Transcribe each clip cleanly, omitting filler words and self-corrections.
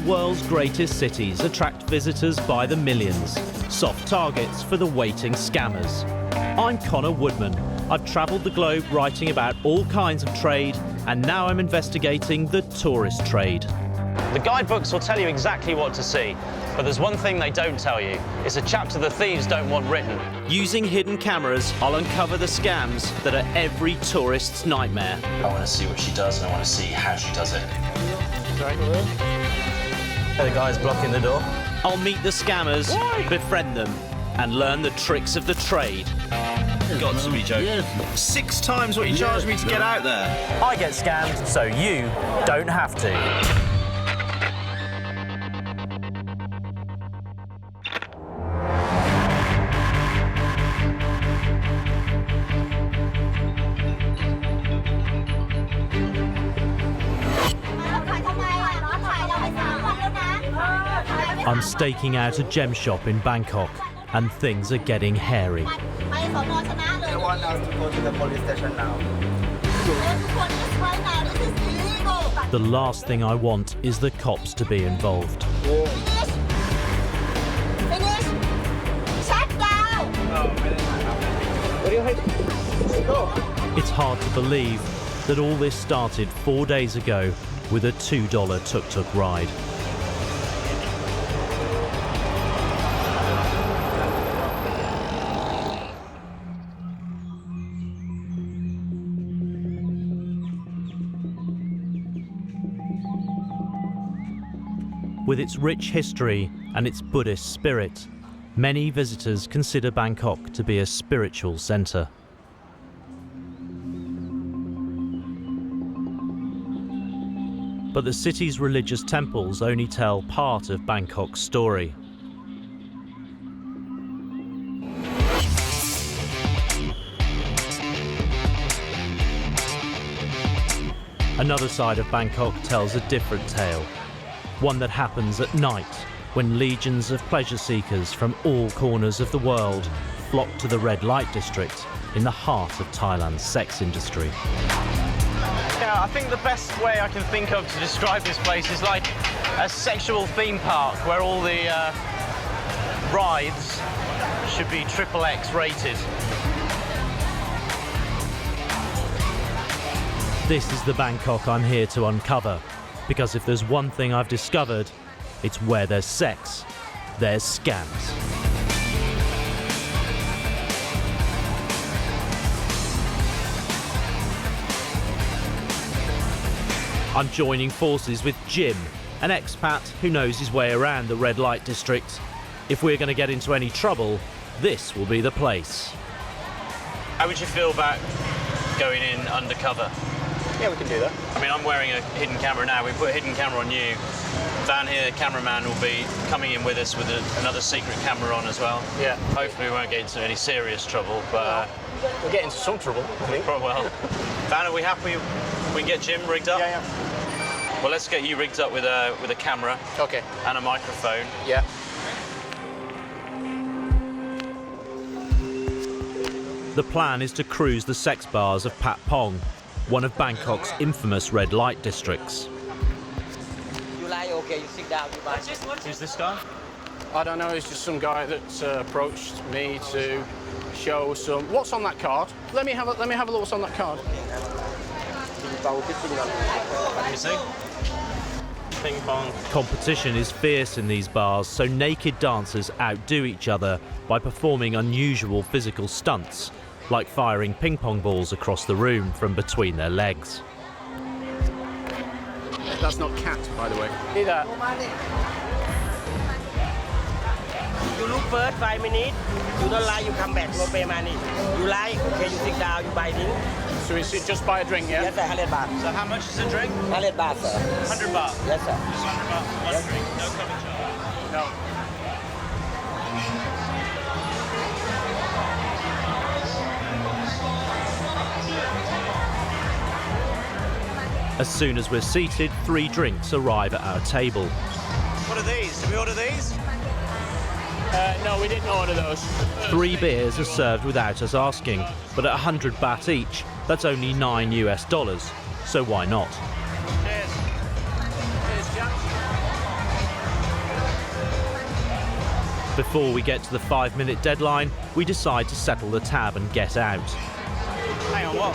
world's greatest cities attract visitors by the millions, soft targets for the waiting scammers. I'm Conor Woodman. I've travelled the globe writing about all kinds of trade, and now I'm investigating the tourist trade. The guidebooks will tell you exactly what to see, but there's one thing they don't tell you. It's a chapter the thieves don't want written. Using hidden cameras, I'll uncover the scams that are every tourist's nightmare. I want to see what she does, and I want to see how she does it. Sorry? The guy's blocking the door. I'll meet the scammers, befriend them, and learn the tricks of the trade. Got to be joking. Yes. 6 times what you charged me to get out there. I get scammed, so you don't have to. I'm staking out a gem shop in Bangkok, and things are getting hairy. They want us to go to the police station now. The last thing I want is the cops to be involved. It's hard to believe that all this started 4 days ago with a $2 tuk-tuk ride. With its rich history and its Buddhist spirit, many visitors consider Bangkok to be a spiritual centre. But the city's religious temples only tell part of Bangkok's story. Another side of Bangkok tells a different tale. One that happens at night, when legions of pleasure seekers from all corners of the world flock to the red light district in the heart of Thailand's sex industry. Yeah, I think the best way I can think of to describe this place is like a sexual theme park where all the rides should be XXX rated. This is the Bangkok I'm here to uncover. Because if there's one thing I've discovered, it's where there's sex, there's scams. I'm joining forces with Jim, an expat who knows his way around the red light district. If we're going to get into any trouble, this will be the place. How would you feel about going in undercover? Yeah, we can do that. I mean, I'm wearing a hidden camera now. We put a hidden camera on you. Down here, the cameraman will be coming in with us with another secret camera on as well. Yeah. Hopefully we won't get into any serious trouble, but... we'll get into some trouble, I think. Well, Van, are we happy we can get Jim rigged up? Yeah. Well, let's get you rigged up with a camera. Okay. And a microphone. Yeah. The plan is to cruise the sex bars of Pat Pong, one of Bangkok's infamous red light districts. You lie, okay, you sit down, you buy. Who's this guy? I don't know, it's just some guy that approached me to show some... What's on that card? Let me have a look what's on that card. Let me see. Ping pong. Competition is fierce in these bars, so naked dancers outdo each other by performing unusual physical stunts, like firing ping pong balls across the room from between their legs. That's not cat, by the way. See that? You look first, 5 minutes. You don't lie, you come back, no pay money. You lie, okay, you sit down, you buy drink. So is it just buy a drink, yeah? Yes, sir, 100 baht. So how much is a drink? 100 baht, sir. 100 baht? Yes, sir. Just 100 baht for one drink, no cover charge? No. As soon as we're seated, 3 drinks arrive at our table. What are these? Did we order these? No, we didn't order those. 3 beers are served without us asking, but at 100 baht each, that's only $9 US, so why not? Cheers. Cheers, chaps. Before we get to the 5-minute deadline, we decide to settle the tab and get out. Hang on, what?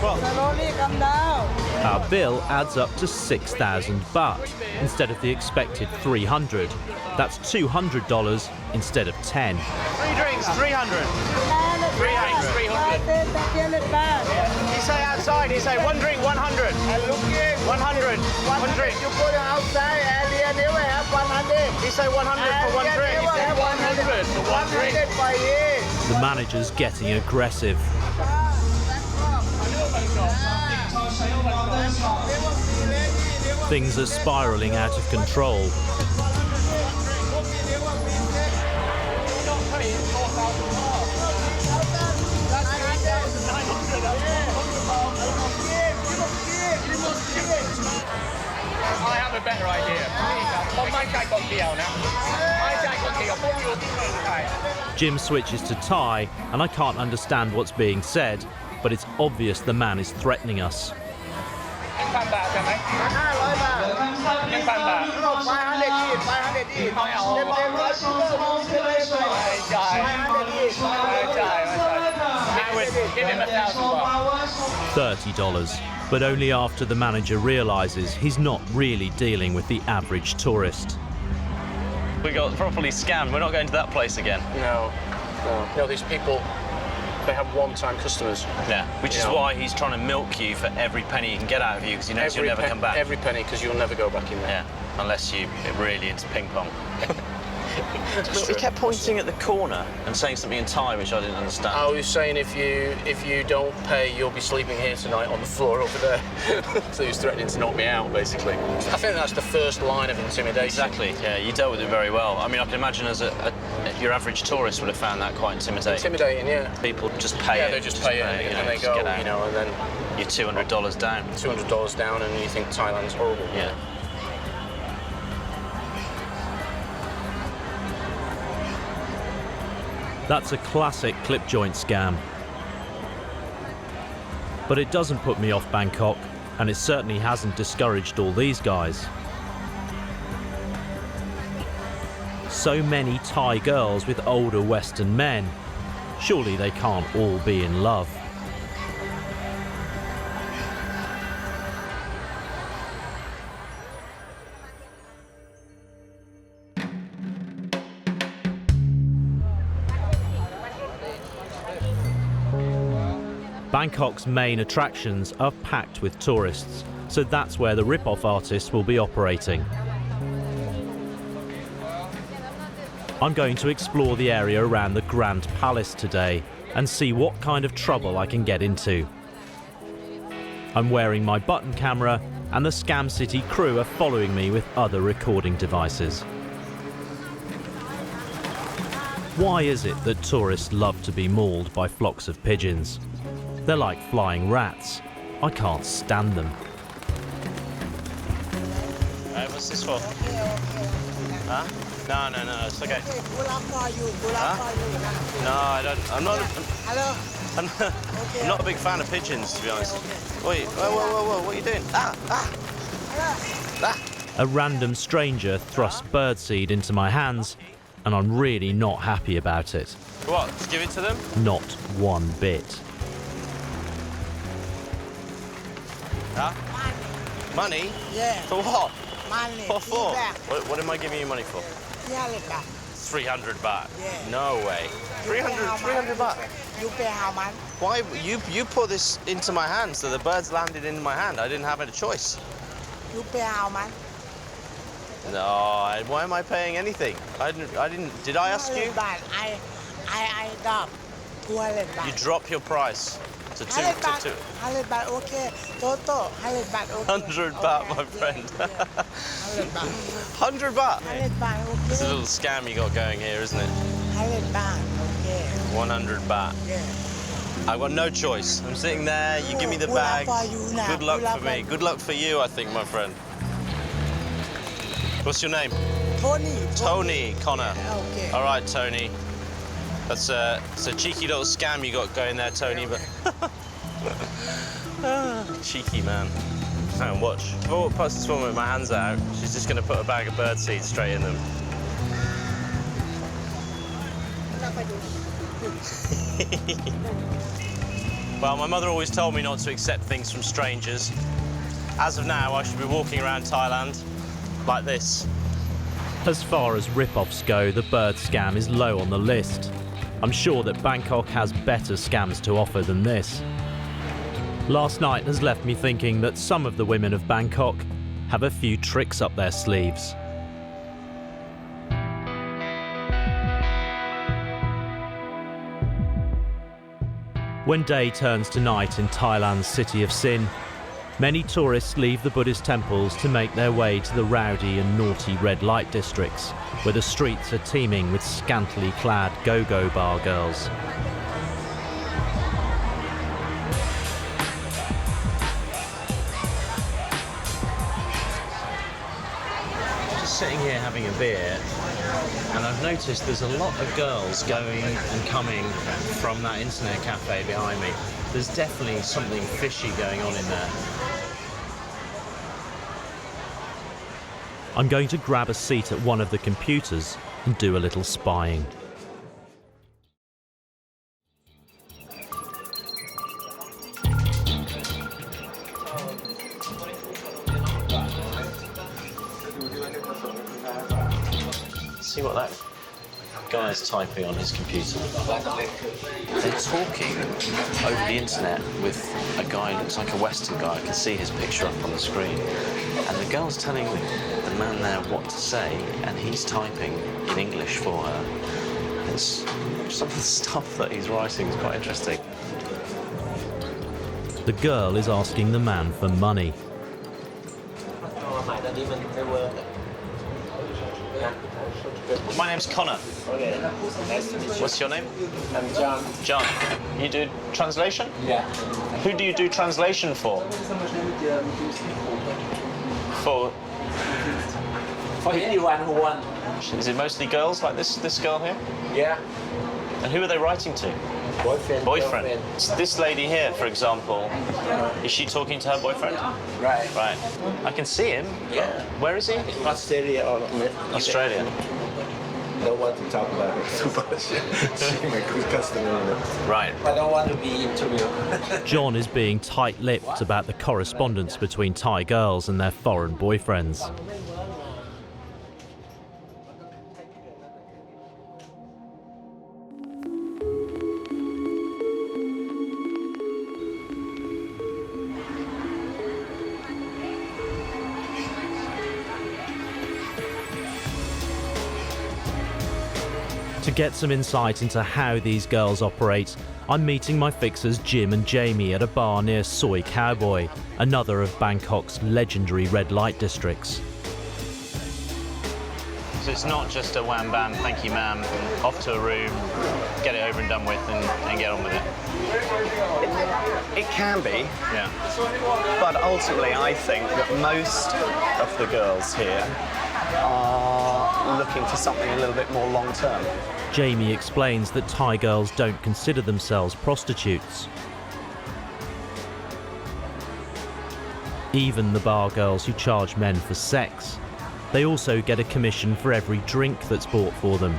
Slowly come down. Our bill adds up to 6,000 baht instead of the expected 300. That's $200 instead of 10. 3 drinks, 300. 300. You say outside, you say 1 drink, 100. 100. 1 drink. You go outside area, never have 100. You say 100 for 1 drink. You say 100 for 1 drink. 100 for each. The manager's getting aggressive. Things are spiralling out of control. I have a better idea. Jim switches to Thai, and I can't understand what's being said, but it's obvious the man is threatening us. 500 each. $30, but only after the manager realizes he's not really dealing with the average tourist. We got properly scammed. We're not going to that place again. No. These people, they have one-time customers. Yeah, which is why he's trying to milk you for every penny he can get out of you, because he knows you'll never come back. Every penny, because you'll never go back in there. Yeah, unless you're really into ping pong. Look, he kept pointing at the corner and saying something in Thai which I didn't understand. I was saying if you don't pay, you'll be sleeping here tonight on the floor over there. So he was threatening to knock me out, basically. I think that's the first line of intimidation. Exactly, yeah, you dealt with it very well. I mean, I can imagine your average tourist would have found that quite intimidating. Intimidating, yeah. People just pay it. Yeah, they just pay it, and they go, and then... You're $200 down. $200 down, and you think Thailand's horrible. Yeah. That's a classic clip joint scam. But it doesn't put me off Bangkok, and it certainly hasn't discouraged all these guys. So many Thai girls with older Western men. Surely they can't all be in love. Bangkok's main attractions are packed with tourists, so that's where the rip-off artists will be operating. I'm going to explore the area around the Grand Palace today and see what kind of trouble I can get into. I'm wearing my button camera, and the Scam City crew are following me with other recording devices. Why is it that tourists love to be mauled by flocks of pigeons? They're like flying rats. I can't stand them. What's this for? Huh? No, it's okay. Huh? No, I don't. I'm not a big fan of pigeons, to be honest. Wait, whoa, what are you doing? A random stranger thrusts birdseed into my hands, and I'm really not happy about it. What? Just give it to them? Not one bit. Huh? Money? Yeah. For what? Money. What for? Back. What am I giving you money for? 300 baht. 300 baht. Yeah. No way. 300 baht. You pay how much? Why? You put this into my hand, so the birds landed in my hand. I didn't have a choice. You pay how much? No, why am I paying anything? I didn't. Did I ask you? 200 baht. I drop 200 baht. You drop your price to 100 baht. two. 100 baht, okay. Total, 100 baht, okay. 100 baht, my friend. 100 baht. 100 baht. 100 baht, okay. It's a little scam you got going here, isn't it? 100 baht, okay. 100 baht. Yeah. I've got no choice. I'm sitting there, you give me the Good luck bag. for you now. Good luck Good luck for me. for- Good luck for you, I think, my friend. What's your name? Tony Connor. Okay. All right, Tony. It's a cheeky little scam you got going there, Tony, but cheeky man. Hang on, watch. If I pass this woman with my hands out, she's just going to put a bag of bird seed straight in them. Well, my mother always told me not to accept things from strangers. As of now, I should be walking around Thailand like this. As far as rip-offs go, the bird scam is low on the list. I'm sure that Bangkok has better scams to offer than this. Last night has left me thinking that some of the women of Bangkok have a few tricks up their sleeves. When day turns to night in Thailand's city of Sin, many tourists leave the Buddhist temples to make their way to the rowdy and naughty red light districts, where the streets are teeming with scantily clad go-go bar girls. Just sitting here having a beer, and I've noticed there's a lot of girls going and coming from that internet cafe behind me. There's definitely something fishy going on in there. I'm going to grab a seat at one of the computers and do a little spying. See what that guy's typing on his computer. They're talking over the internet with a guy who looks like a Western guy. I can see his picture up on the screen. And the girl's telling the man there what to say, and he's typing in English for her. It's some of the stuff that he's writing is quite interesting. The girl is asking the man for money. My name's Connor. Okay. Nice to meet you. What's your name? I'm John. John. You do translation? Yeah. Who do you do translation for? For anyone who wants. Is it mostly girls like this girl here? Yeah. And who are they writing to? Boyfriend. Boyfriend. Girlfriend. So this lady here, for example, is she talking to her boyfriend? Right. Right. I can see him. Yeah. Where is he? Australia or Australia. Don't want to talk about it too much. She's my good customer. Right. I don't want to be interviewed. John is being tight-lipped about the correspondence between Thai girls and their foreign boyfriends. To get some insight into how these girls operate, I'm meeting my fixers Jim and Jamie at a bar near Soi Cowboy, another of Bangkok's legendary red light districts. So it's not just a wham bam, thank you ma'am, off to a room, get it over and done with and get on with it. It can be, Yeah. but ultimately I think that most of the girls here are looking for something a little bit more long-term. Jamie explains that Thai girls don't consider themselves prostitutes. Even the bar girls who charge men for sex. They also get a commission for every drink that's bought for them.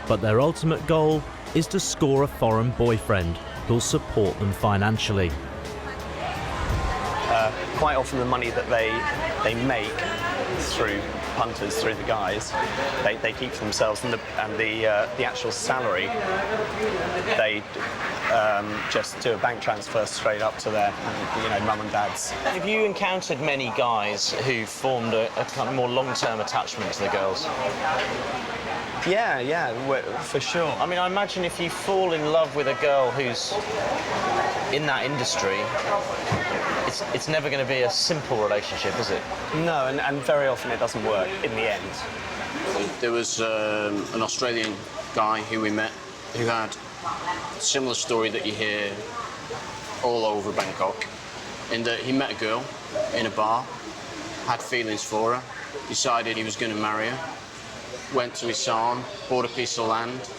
But their ultimate goal is to score a foreign boyfriend who'll support them financially. Quite often the money that they make through punters, through the guys, they keep for themselves, and the actual salary, they just do a bank transfer straight up to their mum and dad's. Have you encountered many guys who formed a kind of more long-term attachment to the girls? Yeah, for sure. I mean, I imagine if you fall in love with a girl who's in that industry, it's never going to be a simple relationship, is it? No, and very often it doesn't work in the end. There was an Australian guy who we met who had a similar story that you hear all over Bangkok, in that he met a girl in a bar, had feelings for her, decided he was going to marry her, went to Isan, bought a piece of land,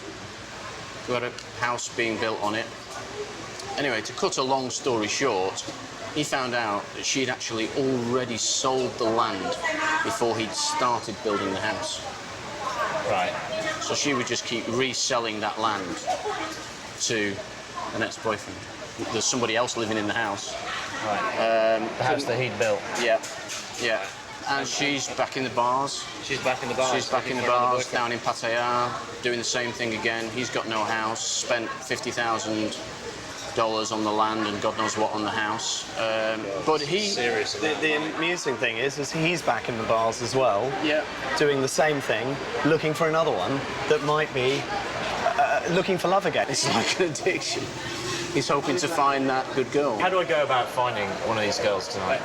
got a house being built on it. Anyway, to cut a long story short, he found out that she'd actually already sold the land before he'd started building the house. Right. So she would just keep reselling that land to an ex-boyfriend. There's somebody else living in the house. Right. The house that he'd built. Yeah, yeah. And she's back in the bars. She's back in the bars. She's back in the bars down in Pattaya, doing the same thing again. He's got no house, spent $50,000 on the land and God knows what on the house. But he... Seriously. The amusing thing is he's back in the bars as well, Yeah. doing the same thing, looking for another one that might be looking for love again. It's like an addiction. He's hoping to find that good girl. How do I go about finding one of these girls tonight?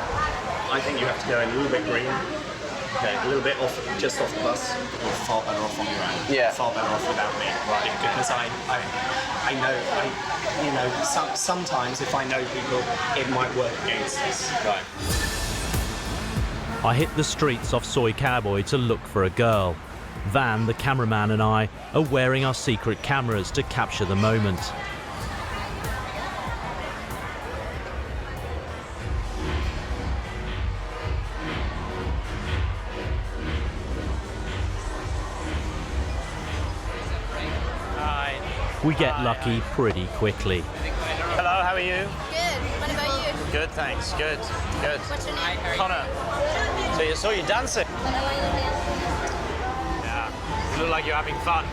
I think you have to go in a little bit green, okay, a little bit off, just off the bus. You're far better off on your own. Yeah. Far better off without me. Right. Because I know, sometimes if I know people, it might work against us. Right. I hit the streets off Soy Cowboy to look for a girl. Van, the cameraman, and I are wearing our secret cameras to capture the moment. We get lucky pretty quickly. Hello, how are you? Good. What about you? Good, thanks. Good. What's your name? Connor. So you saw you dancing? Yeah. You look like you're having fun.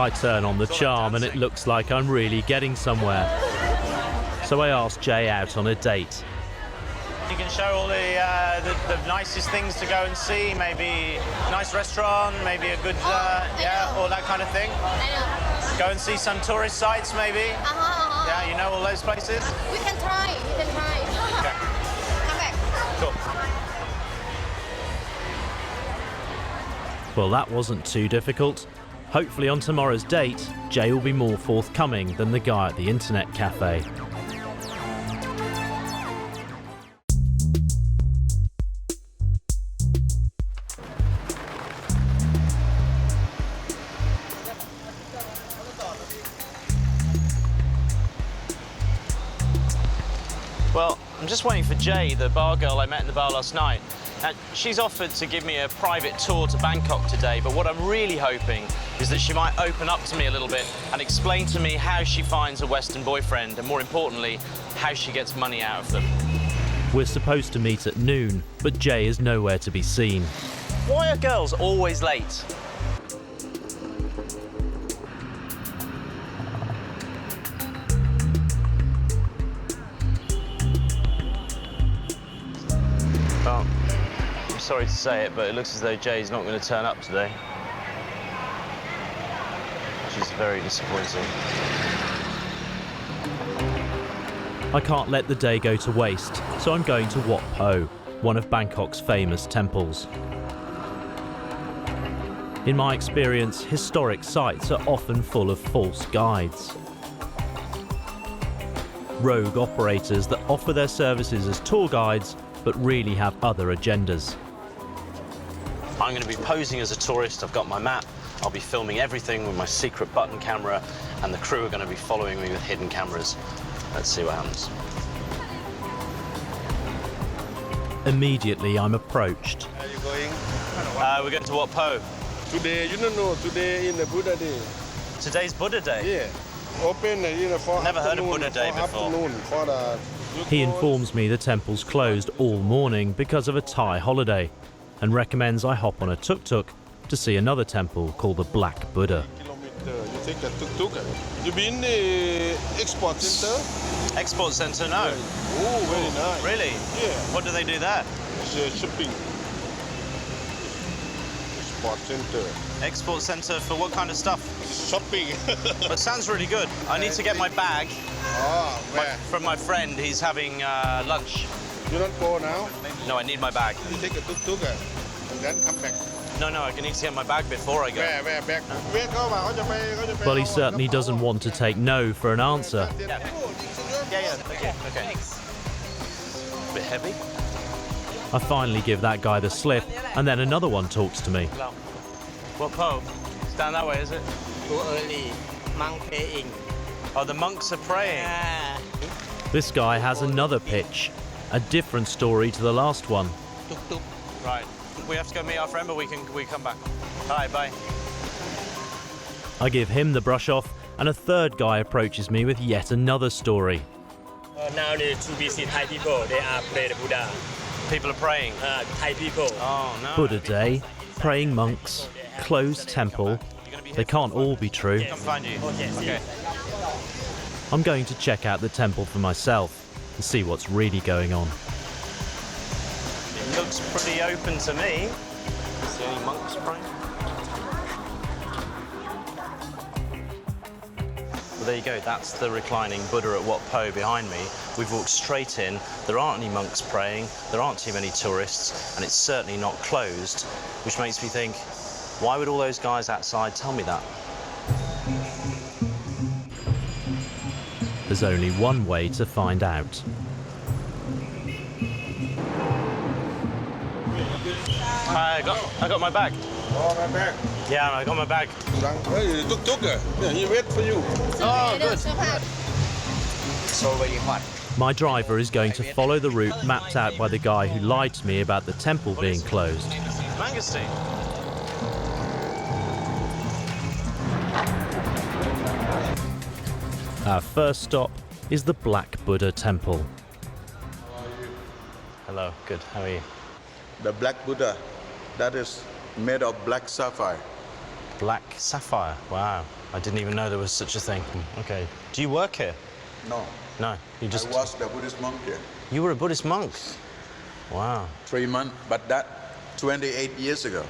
I turn on the charm and it looks like I'm really getting somewhere. So I ask Jay out on a date. You can show all the nicest things to go and see. Maybe a nice restaurant, maybe a good, all that kind of thing. I know. Go and see some tourist sites, maybe. Yeah, you know all those places. We can try. You can try. Okay. Come back. Cool. Well, that wasn't too difficult. Hopefully on tomorrow's date, Jay will be more forthcoming than the guy at the internet cafe. Well, I'm just waiting for Jay, the bar girl I met in the bar last night. She's offered to give me a private tour to Bangkok today, but what I'm really hoping is that she might open up to me a little bit and explain to me how she finds a Western boyfriend and, more importantly, how she gets money out of them. We're supposed to meet at noon, but Jay is nowhere to be seen. Why are girls always late? Well, I'm sorry to say it, but it looks as though Jay's not going to turn up today. Which is very disappointing. I can't let the day go to waste, so I'm going to Wat Po, one of Bangkok's famous temples. In my experience, historic sites are often full of false guides. Rogue operators that offer their services as tour guides but really have other agendas. I'm going to be posing as a tourist. I've got my map. I'll be filming everything with my secret button camera, and the crew are going to be following me with hidden cameras. Let's see what happens. Immediately, I'm approached. Are you going? We're going to Wat Po. Today, you don't know, today in the Buddha day. Today's Buddha Day. Yeah. Open for Never heard of afternoon, Buddha Day for before. afternoon, for the... He informs me the temple's closed all morning because of a Thai holiday and recommends I hop on a tuk-tuk to see another temple called the Black Buddha. Kilometer. You take the tuk-tuk. You been the export center? Export centre, no. Oh, very nice. Really? Yeah. What do they do there? It's shipping. Export center. Export centre for what kind of stuff? Shopping. But sounds really good. I need to get my bag Where? from my friend. He's having lunch. You don't go now? No, I need my bag. You take a tuk-tuk and then come back. No, I need to get my bag before I go. Where back? Where go? But he certainly doesn't want to take no for an answer. Yeah, okay. A bit heavy. I finally give that guy the slip, and then another one talks to me. What Po? It's down that way, is it? Too early. Monk praying. Oh, the monks are praying. This guy has another pitch. A different story to the last one. Right. We have to go meet our friend, but we come back. Hi, bye. I give him the brush off, and a third guy approaches me with yet another story. Now the to visit Thai people, they are pray the Buddha. People are praying. Thai people. Oh, no. Buddha Day, praying monks, closed temple. They can't all be true. Come find you. Okay. I'm going to check out the temple for myself and see what's really going on. It looks pretty open to me. See any monks praying? Well, there you go. That's the reclining Buddha at Wat Po behind me. We've walked straight in. There aren't any monks praying. There aren't too many tourists, and it's certainly not closed, which makes me think, why would all those guys outside tell me that? There's only one way to find out. I got my bag. Oh, my bag. Yeah, I got my bag. Hey, tuk-tuk. Yeah, he wait for you. Oh, good. It's already hot. My driver is going to follow the route mapped out by the guy who lied to me about the temple being closed. Mangosteen. Our first stop is the Black Buddha Temple. Hello, good. How are you? The Black Buddha, that is made of black sapphire. Black sapphire. Wow. I didn't even know there was such a thing. Okay. Do you work here? No, No. You just. I was the Buddhist monk here. You were a Buddhist monk. Wow. 3 months, but that 28 years ago,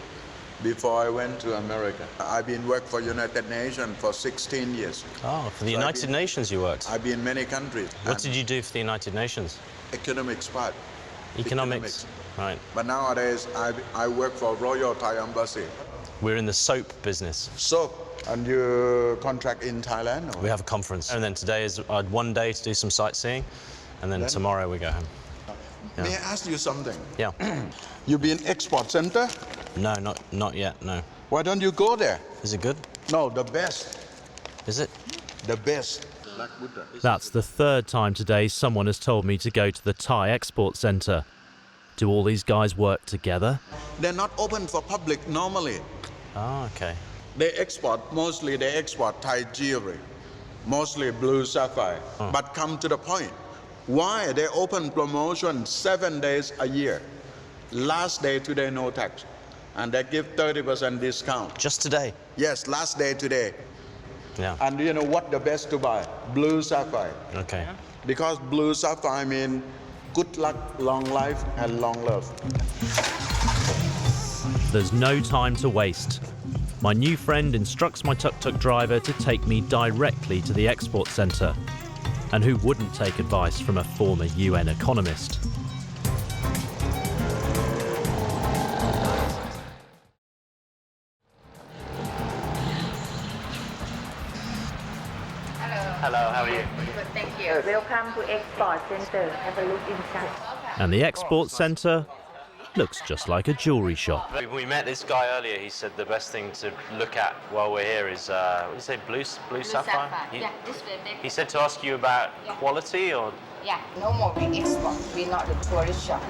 before I went to America. I've been working for United Nations for 16 years. Oh, for the So United Nations you worked. I've been in many countries. What did you do for the United Nations? Economics part. Economics. Right. But nowadays, I work for Royal Thai Embassy. We're in the soap business. So, and you contract in Thailand? Or? We have a conference. And then today is one day to do some sightseeing. And then tomorrow we go home. May I ask you something? Yeah. You been export center? No, not yet, no. Why don't you go there? Is it good? No, the best. Is it? The best. Black Buddha. That's the third time today someone has told me to go to the Thai Export Centre. Do all these guys work together? They're not open for public normally. Oh, okay. They export Thai jewelry, mostly blue sapphire. But come to the point. Why? They open promotion 7 days a year. Last day today, no tax. And they give 30% discount. Just today? Yes, last day today. Yeah. And you know what the best to buy? Blue sapphire. Okay. Because blue sapphire mean good luck, long life, and long love. There's no time to waste. My new friend instructs my tuk-tuk driver to take me directly to the export centre. And who wouldn't take advice from a former UN economist? Hello, how are you? Good, thank you. Welcome to Export Center. Have a look inside. And the export centre looks just like a jewellery shop. We met this guy earlier. He said the best thing to look at while we're here is, what did you say, blue sapphire? Yeah, this way, baby. He said to ask you about quality or... Yeah, no more we export. We're not the tourist shop.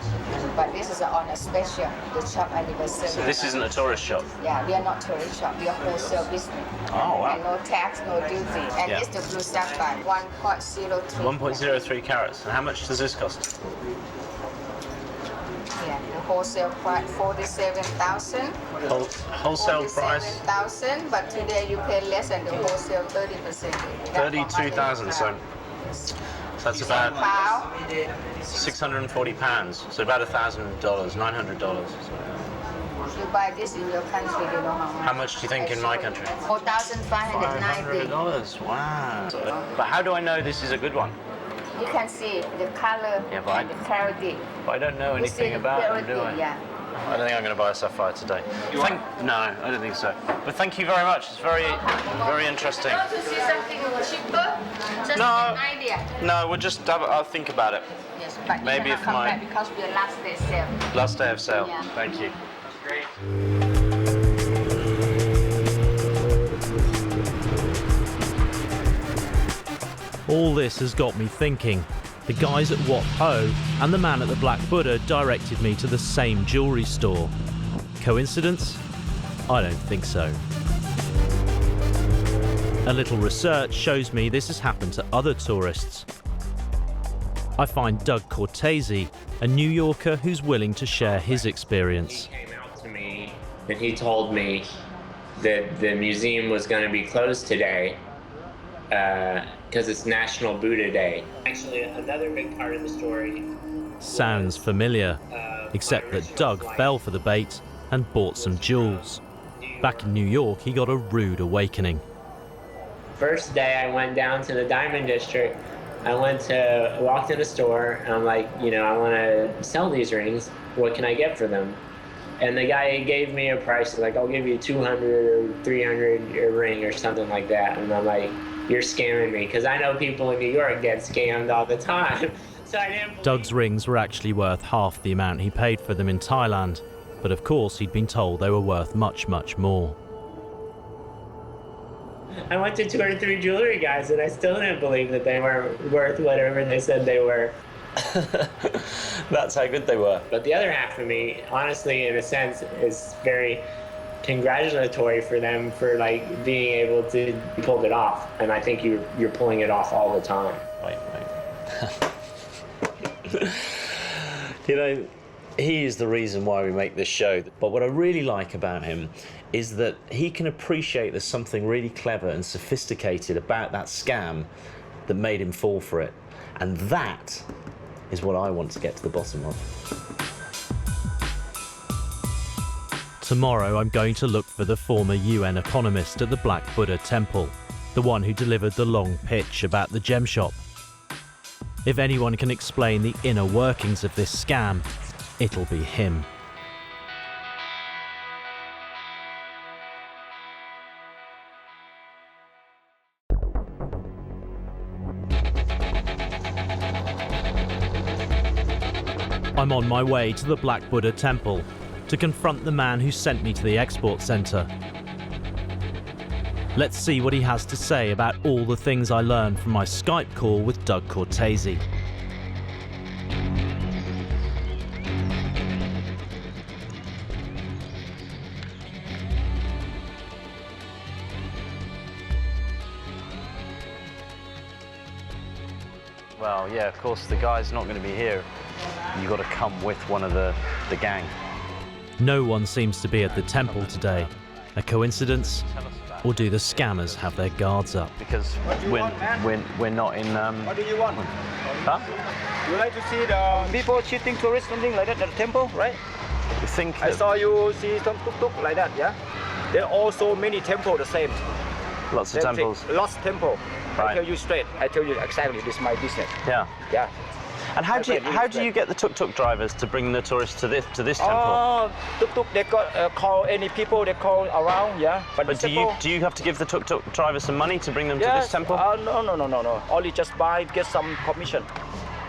But this is on a special, the shop anniversary. So this isn't a tourist shop? Yeah, we are not tourist shop. We are wholesale business. Oh, wow. And no tax, no duty. And Yeah. it's the blue sapphire, 1.03. 1.03 carats. And how much does this cost? Yeah, the wholesale price 47,000. Wholesale price? 47,000, but today you pay less than the whole 30%. 32,000. So that's about Pound. £640. So about $1,000, $900. You buy this in your country, you know how much. How much do you think in my country? 4,590. $500. Wow. But how do I know this is a good one? You can see the color Yeah, but and the clarity. But I don't know You see anything the about them, clarity, do I? Yeah. I don't think I'm going to buy a sapphire today. No, I don't think so. But thank you very much. It's very, very interesting. Want to see something cheaper? Just No. an idea. No, we'll just have. I'll think about it. Yes, but Maybe you if cannot come my- back because we are last day sale. Last day of sale. Yeah. Thank you. All this has got me thinking, The guys at Wat Ho and the man at the Black Buddha directed me to the same jewellery store. Coincidence? I don't think so. A little research shows me this has happened to other tourists. I find Doug Cortese, a New Yorker who's willing to share his experience. He came out to me and he told me that the museum was going to be closed today because it's National Buddha Day. Actually, another big part of the story Sounds familiar, except that Doug fell for the bait and bought some jewels. Back in New York, he got a rude awakening. First day I went down to the Diamond District. I walked in a store and I'm like, I want to sell these rings. What can I get for them? And the guy gave me a price, like, I'll give you 200 or 300 a ring or something like that. And I'm like, you're scamming me, because I know people in New York get scammed all the time. So I didn't. Doug's rings were actually worth half the amount he paid for them in Thailand, but of course he'd been told they were worth much, much more. I went to 2 or 3 jewelry guys and I still didn't believe that they were worth whatever they said they were. That's how good they were. But the other half of me, honestly, in a sense, is very congratulatory for them for like being able to pull it off. And I think you're pulling it off all the time. Wait. He is the reason why we make this show. But what I really like about him is that he can appreciate there's something really clever and sophisticated about that scam that made him fall for it. And that is what I want to get to the bottom of. Tomorrow I'm going to look for the former UN economist at the Black Buddha temple, the one who delivered the long pitch about the gem shop. If anyone can explain the inner workings of this scam, it'll be him. I'm on my way to the Black Buddha temple to confront the man who sent me to the export centre. Let's see what he has to say about all the things I learned from my Skype call with Doug Cortese. Well, yeah, of course, the guy's not going to be here. You've got to come with one of the gang. No one seems to be at the temple today. A coincidence? Or do the scammers have their guards up? Because we're not in... What do you want? Huh? You like to see the people cheating tourists, something like that at the temple, right? You think... I saw you see some tuk-tuk like that, yeah? There are also many temples the same. Lots of temples. Lost temple. Right. I tell you straight. I tell you exactly. This is my business. Yeah. Yeah. And how do you get the tuk-tuk drivers to bring the tourists to this temple? Oh, tuk-tuk, they got call any people they call around, yeah. But do you have to give the tuk-tuk drivers some money to bring them to this temple? No. Only just get some commission.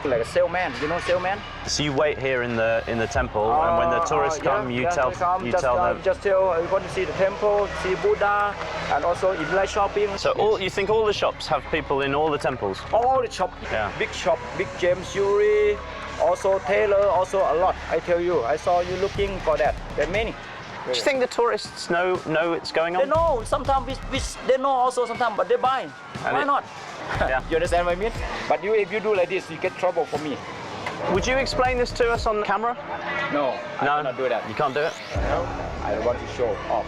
Like a salesman, you know salesman? So you wait here in the temple, and when the tourists come, you tell them. Just tell you want to see the temple, see Buddha, and also if you like shopping. So you think all the shops have people in all the temples? All the shop, yeah. Big shop, big gems jewelry, also tailor, also a lot. I tell you, I saw you looking for that. There are many. Do you think the tourists know it's going on? They know. Sometimes they know also sometimes, but they buy. Why not? Yeah. You understand what I mean? But if you do like this, you get trouble for me. Would you explain this to us on camera? No, I cannot do that. You can't do it? No, I want to show off.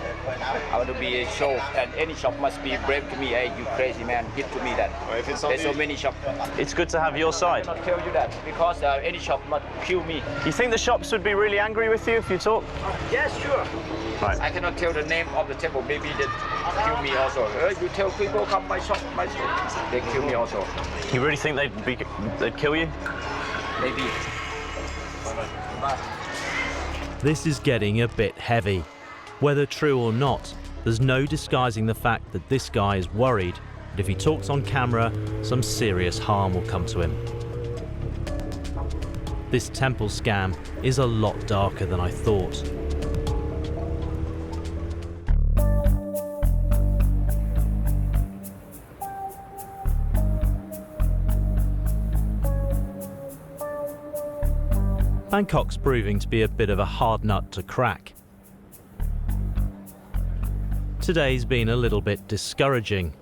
I want to be a show, and any shop must be brave to me. Hey, you crazy man, hit to me that. There's so many shops. It's good to have your side. I cannot tell you that, because any shop must kill me. You think the shops would be really angry with you if you talk? Yes, sure. Right. I cannot tell the name of the temple. Maybe they kill me also. You tell people come my shop, they kill me also. You really think they'd kill you? Maybe. This is getting a bit heavy. Whether true or not, there's no disguising the fact that this guy is worried that if he talks on camera, some serious harm will come to him. This temple scam is a lot darker than I thought. Bangkok's proving to be a bit of a hard nut to crack. Today's been a little bit discouraging.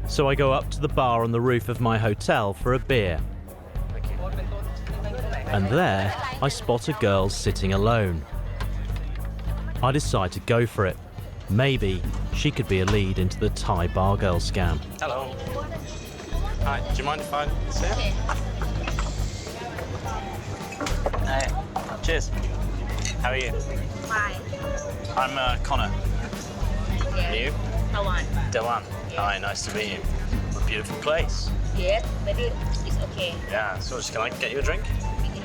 So I go up to the bar on the roof of my hotel for a beer. And there, I spot a girl sitting alone. I decide to go for it. Maybe she could be a lead into the Thai bar girl scam. Hello. Hi, do you mind if I sit? Hey, cheers. How are you? Fine. I'm Connor. Yeah. You? Tawan. Dewan. Hi, nice to meet you. What a beautiful place. Yes, but it's okay. Yeah, so can I get you a drink?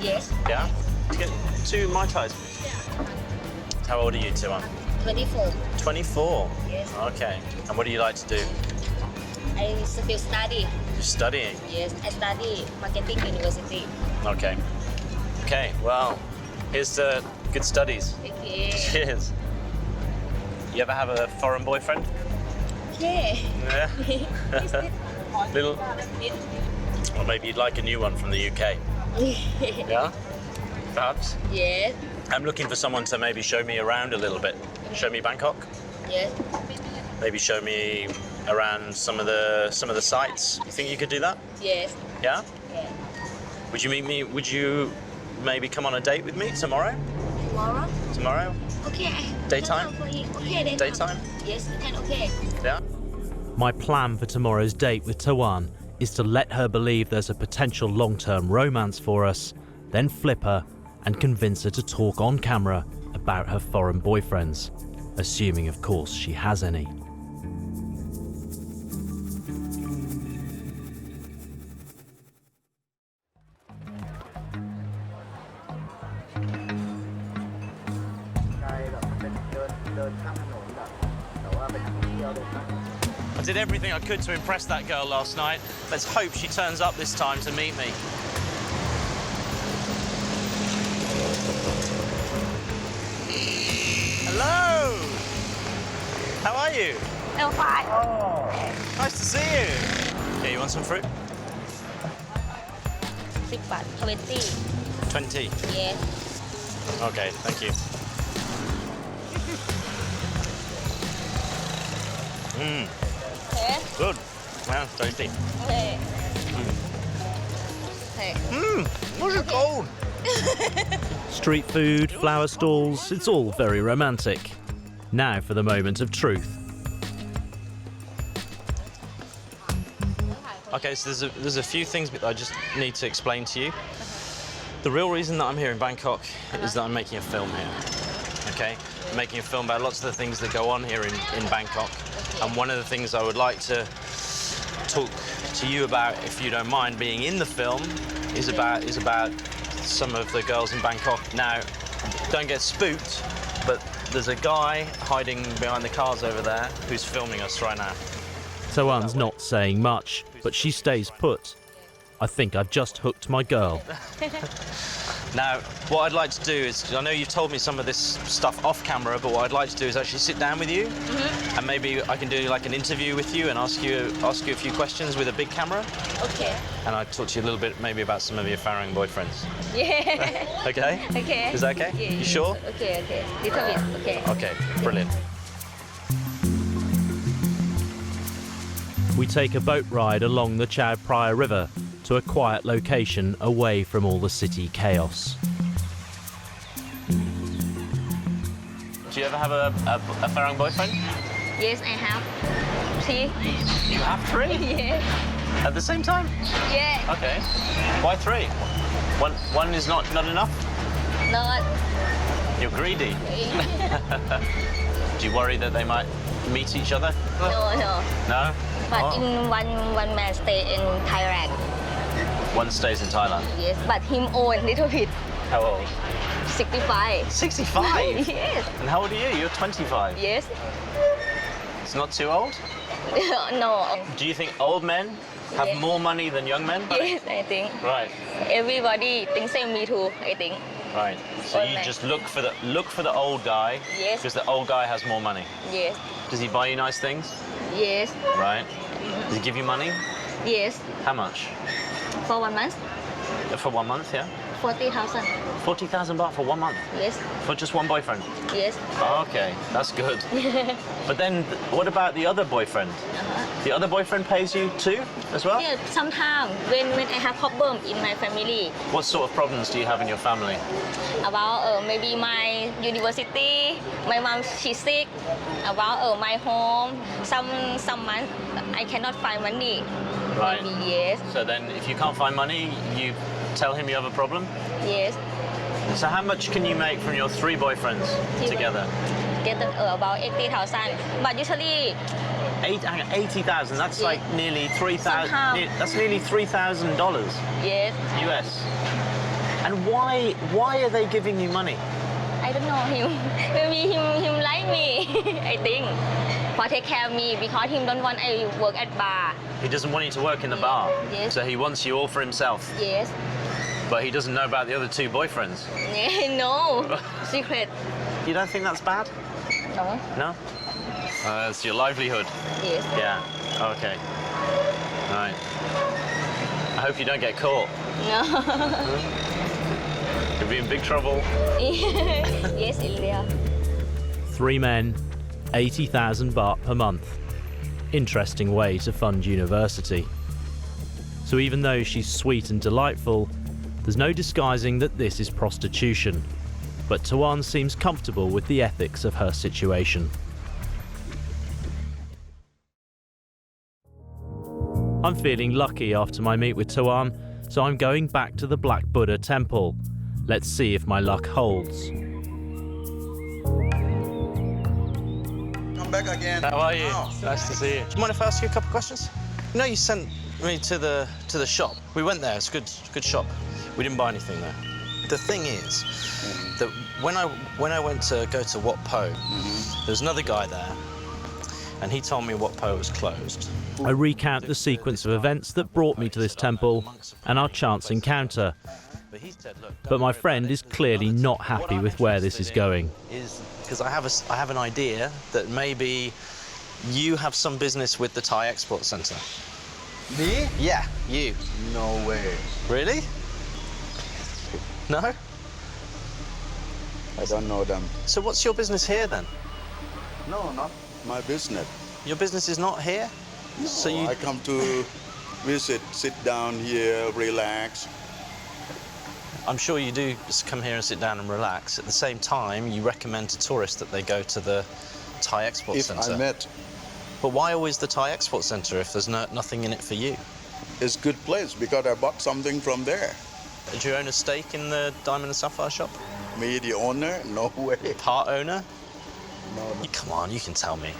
Yes. Yeah? Get 2 Mai Tais, please. How old are you, Dewan? 24. 24? Yes. Okay. And what do you like to do? I still study. You're studying? Yes, I study marketing university. Okay. Okay, well, here's to good studies. Okay. Cheers. You ever have a foreign boyfriend? Okay. Yeah? Little? Or maybe you'd like a new one from the UK? Yeah? Perhaps? Yes. I'm looking for someone to maybe show me around a little bit. Show me Bangkok? Yes. Maybe show me around some of the sites. You think you could do that? Yes. Yeah? Yeah. Would you meet me? Would you maybe come on a date with me tomorrow? Tomorrow? Tomorrow? Okay. Daytime? Okay, Daytime? Yes, you can. Okay. Yeah? My plan for tomorrow's date with Tawan is to let her believe there's a potential long-term romance for us, then flip her and convince her to talk on camera about her foreign boyfriends, assuming of course she has any. I did everything I could to impress that girl last night. Let's hope she turns up this time to meet me. Hello! How are you? I'm fine. Oh, nice to see you. Yeah, you want some fruit? 10 baht, 20. 20. Yes. Okay, thank you. Okay. Good. Yeah, tasty. Okay. Okay. What's it called? Street food, flower stalls, it's all very romantic. Now for the moment of truth. Okay, so there's a few things that I just need to explain to you. The real reason that I'm here in Bangkok is that I'm making a film here. Okay? I'm making a film about lots of the things that go on here in Bangkok. And one of the things I would like to talk to you about, if you don't mind being in the film, is about some of the girls in Bangkok. Now, don't get spooked, but there's a guy hiding behind the cars over there who's filming us right now. Tawan's not saying much, but she stays put. I think I've just hooked my girl. Now, what I'd like to do is, I know you've told me some of this stuff off camera, but what I'd like to do is actually sit down with you, and maybe I can do like an interview with you and ask you a few questions with a big camera. Okay. And I'd talk to you a little bit maybe about some of your foreign boyfriends. Yeah. Okay? Okay. Is that okay? Yeah, You sure? Okay, okay. Little bit, okay. Okay, brilliant. We take a boat ride along the Chao Phraya River to a quiet location away from all the city chaos. Do you ever have a foreign boyfriend? Yes, I have 3. You have 3? Yes. At the same time? Yeah. Okay. Why 3? One is not enough? Not. You're greedy. Do you worry that they might meet each other? No. No? But Oh. in one man stay in Thailand. One stays in Thailand. Yes, but him own little bit. How old? 65. 65? Yes. And how old are you? You're 25. Yes. It's not too old? No. Do you think old men have Yes. more money than young men? Yes, I think. Right. Everybody thinks same. Me too, I think. Right. So Old you man. just look for the old guy. Yes. Because the old guy has more money. Yes. Does he buy you nice things? Yes. Right. Does he give you money? Yes. How much? For 1 month. For 1 month, yeah? 40,000. 40,000 baht for 1 month? Yes. For just one boyfriend? Yes. Okay, that's good. But then, what about the other boyfriend? The other boyfriend pays you too, as well? Yeah, sometimes when I have problem in my family. What sort of problems do you have in your family? About maybe my university, my mom she's sick. About my home, some month I cannot find money. Right. Maybe, yes. So then, if you can't find money, you tell him you have a problem? Yes. So how much can you make from your 3 boyfriends together? Get about 80,000. But usually 80,000. That's Yeah. like nearly 3,000. Somehow. That's nearly $3,000 yes. US. And why are they giving you money? I don't know him. Maybe him like me. I think. For take care of me because him don't want I work at bar. He doesn't want you to work in the bar. Yes. So he wants you all for himself. Yes. But he doesn't know about the other 2 boyfriends. No. Secret. You don't think that's bad? No. No? It's your livelihood. Yes. Yeah. Okay. Right. I hope you don't get caught. No. You'll be in big trouble. Yes, Ilya. 3 men, 80,000 baht per month. Interesting way to fund university. So even though she's sweet and delightful, there's no disguising that this is prostitution. But Tuan seems comfortable with the ethics of her situation. I'm feeling lucky after my meet with Tuan, so I'm going back to the Black Buddha temple. Let's see if my luck holds. Come back again. How are you? Oh. Nice to see you. Do you mind if I ask you a couple of questions? You know, you sent me to the shop. We went there. It's a good shop. We didn't buy anything there. The thing is that when I went to go to Wat Po, there was another guy there, and he told me Wat Po was closed. I recount the sequence of events that brought me to this temple and our chance encounter. But my friend is clearly not happy with where this is going. Is because I have an idea that maybe you have some business with the Thai Export Centre. Me? Yeah, you. No way. Really? No? I don't know them. So what's your business here then? No, not my business. Your business is not here? No, So you... I come to visit, sit down here, relax. I'm sure you do just come here and sit down and relax. At the same time, you recommend to tourists that they go to the Thai Export Centre. If I met, But why always the Thai Export Centre if there's nothing in it for you? it's good place because I bought something from there. Do you own a stake in the Diamond and Sapphire shop? Me, the owner? No way. Part owner? No, Come on, you can tell me.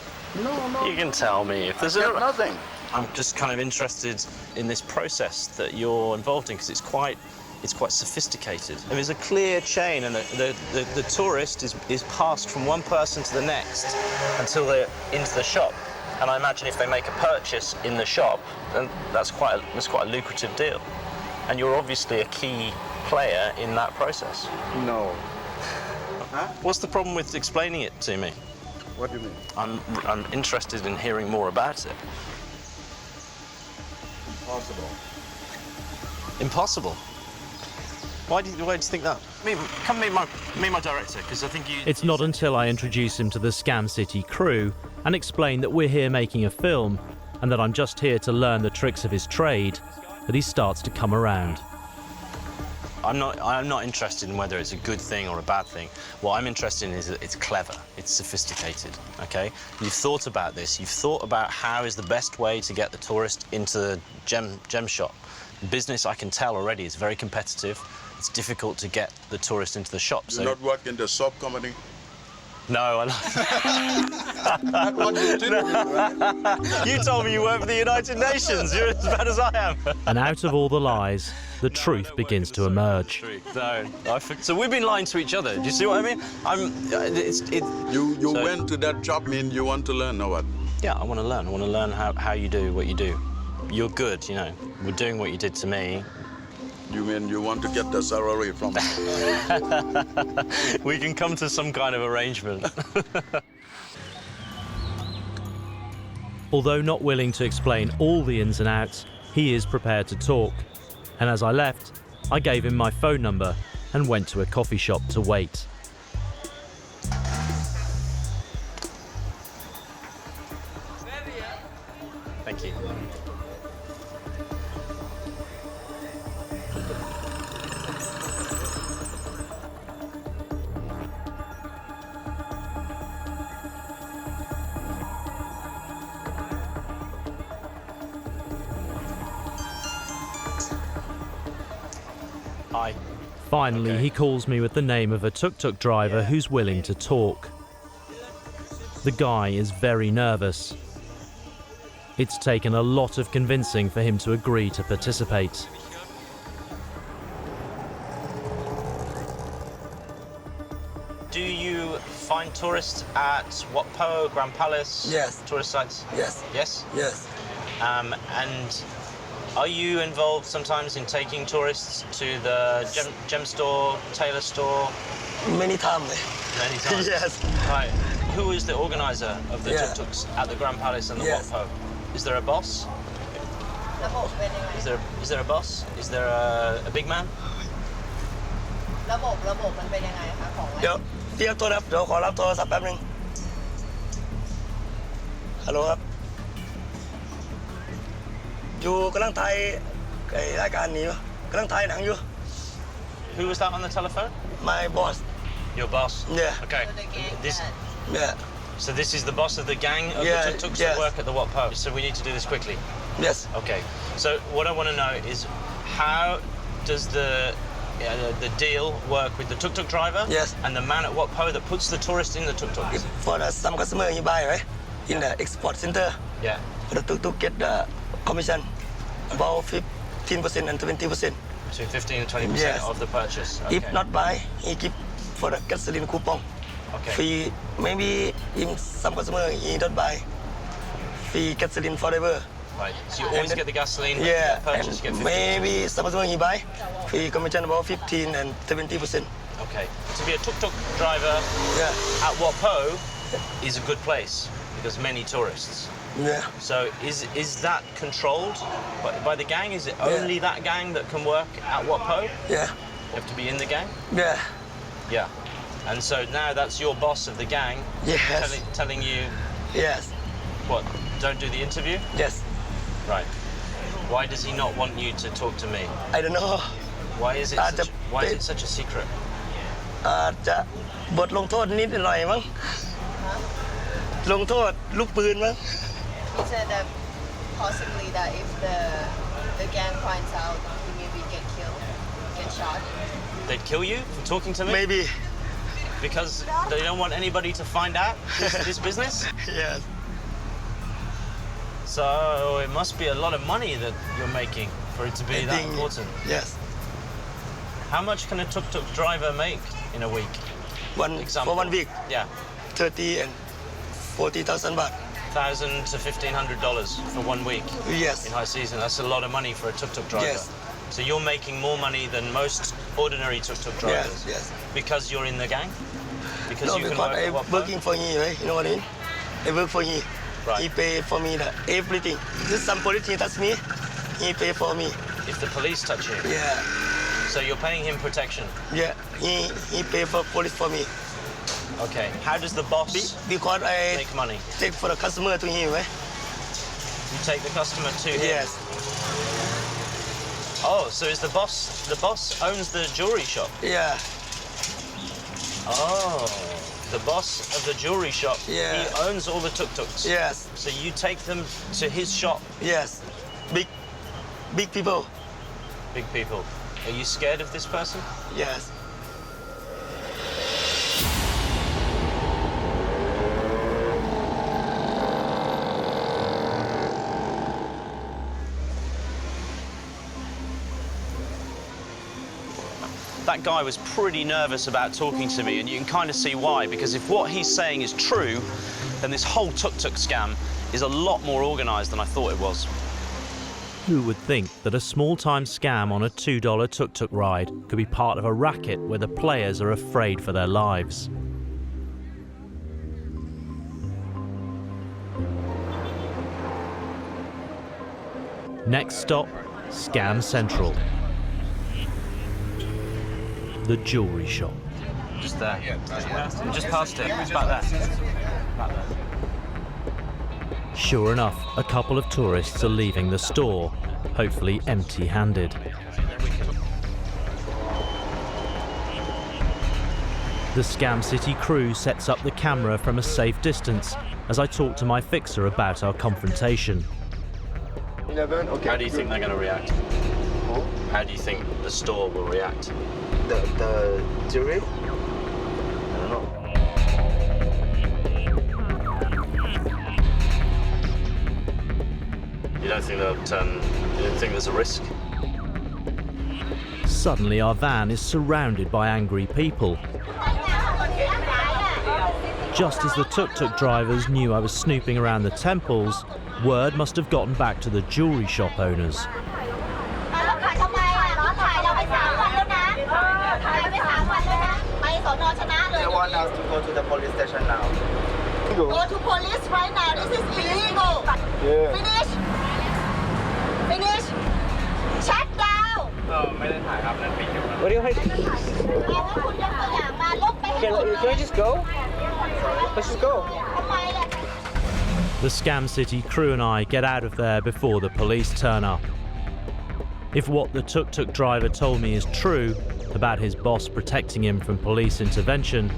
no. You can tell me if there's Nothing. I'm just kind of interested in this process that you're involved in because it's quite sophisticated. And there's a clear chain, and the tourist is passed from one person to the next until they're into the shop. And I imagine if they make a purchase in the shop, then that's quite a lucrative deal. And you're obviously a key player in that process. No. Huh? What's the problem with explaining it to me? What do you mean? I'm interested in hearing more about it. Impossible. Impossible. Why do you think that? Come meet my director, because I think you... It's not until I introduce him to the Scam City crew and explain that we're here making a film and that I'm just here to learn the tricks of his trade that he starts to come around. I'm not interested in whether it's a good thing or a bad thing. What I'm interested in is that it's clever, it's sophisticated, okay? You've thought about this, you've thought about how is the best way to get the tourist into the gem shop. Business, I can tell already, is very competitive. It's difficult to get the tourist into the shop. You not work in the soap company? No, That's what you do, right? You told me you work for the United Nations. You're as bad as I am. And out of all the lies, the truth begins to emerge. No, so we've been lying to each other. Do you see what I mean? You went to that job, mean you want to learn or what? Yeah, I want to learn. I want to learn how you do what you do. You're good, you know. We're doing what you did to me. You mean you want to get the salary from me? We can come to some kind of arrangement. Although not willing to explain all the ins and outs, he is prepared to talk. And as I left, I gave him my phone number and went to a coffee shop to wait. Thank you. Hi. Finally, he calls me with the name of a tuk-tuk driver who's willing to talk. The guy is very nervous. It's taken a lot of convincing for him to agree to participate. Do you find tourists at Wat Po, Grand Palace? Yes. Tourist sites? Yes. Yes? Yes. And are you involved sometimes in taking tourists to the gem store, tailor store? Many times. Many times? Yes. Right. Who is the organizer of the Yeah. tuk-tuks at the Grand Palace and the Yes. Wat Po? Is there a boss? Is there a boss? Is there a big man? ระบบมันเป็นยังไงคะของเดี๋ยวเตรียมตัวครับเดี๋ยวขอรับโทรศัพท์แป๊บนึงฮัลโหลครับอยู่กำลังถ่ายรายการนี้อยู่กำลังถ่ายหนังอยู่ Who was that on the telephone? My boss Your boss? Yeah. Okay. This. Yeah. So this is the boss of the gang of Yeah, the tuk-tuks yes. that work at the Wat Po. So we need to do this quickly. Yes. Okay. So what I want to know is how does the deal work with the tuk-tuk driver? Yes. And the man at Wat Po that puts the tourist in the tuk-tuks? For some customer he buy right in the export center. Yeah. The tuk-tuk get the commission about 15% and 20%. So 15 and 20% Yes. of the purchase. Okay. If not buy, he give for the gasoline coupon. Okay. Free, maybe in some customer he don't buy. Free gasoline forever. Right. So you always get the gasoline. Yeah. Purchase, you get And 15%. maybe some customer he buy. Free commission about 15 and 70%. Okay. To be a tuk-tuk driver at Wat Po is a good place because many tourists. Yeah. So is that controlled by the gang? Is it only that gang that can work at Wat Po? Yeah. You have to be in the gang? Yeah. Yeah. And so now that's your boss of the gang Yes. telling you Yes. what? Don't do the interview? Yes. Right. Why does he not want you to talk to me? I don't know. Why is it such a secret? อาจจะบทลงโทษนิดหน่อยมั้งลงโทษลูกปืนมั้ง He said that possibly that if the gang finds out, you maybe get killed, get shot. They'd kill you for talking to me? Maybe. Because they don't want anybody to find out this business? Yes. So it must be a lot of money that you're making for it to be that important. Yes. How much can a tuk-tuk driver make in a week? For 1 week. Yeah. 30 and 40,000 baht. $1,000 to $1,500 for 1 week. Yes. In high season, that's a lot of money for a tuk-tuk driver. Yes. So you're making more money than most ordinary tuk-tuk drivers. Yes. Yes. Because you're in the gang? Because No, you can because work at I'm Wat Po? working for him, right? You know what I mean? I work for him. Right. He pay for me everything. If some police touch me, he pay for me. If the police touch you? Yeah. So you're paying him protection? Yeah. He pay for police for me. Okay. How does the boss Because I make money? take for the customer to him, right? You take the customer to him? Yes. Oh, so is the boss owns the jewelry shop? Yeah. Oh, the boss of the jewelry shop, Yeah. he owns all the tuk-tuks? Yes. So you take them to his shop? Yes. Big people. Big people. Are you scared of this person? Yes. That guy was pretty nervous about talking to me, and you can kind of see why, because if what he's saying is true, then this whole tuk-tuk scam is a lot more organised than I thought it was. Who would think that a small-time scam on a $2 tuk-tuk ride could be part of a racket where the players are afraid for their lives? Next stop, Scam Central. the jewellery shop. Just there. Just past it. It's back there. Back there. Sure enough, a couple of tourists are leaving the store, hopefully empty-handed. The Scam City crew sets up the camera from a safe distance as I talk to my fixer about our confrontation. 11, okay. How do you think they're going to react? How do you think the store will react? The jewelry? I don't know. You don't think that, you don't think there's a risk? Suddenly our van is surrounded by angry people. Just as the tuk-tuk drivers knew I was snooping around the temples, word must have gotten back to the jewellery shop owners. They want us to go to the police station now. Go to police right now. This is illegal. Yeah. Finish. Shut down. What do you hide? Can I just go? Let's just go. The Scam City crew and I get out of there before the police turn up. If what the tuk-tuk driver told me is true about his boss protecting him from police intervention,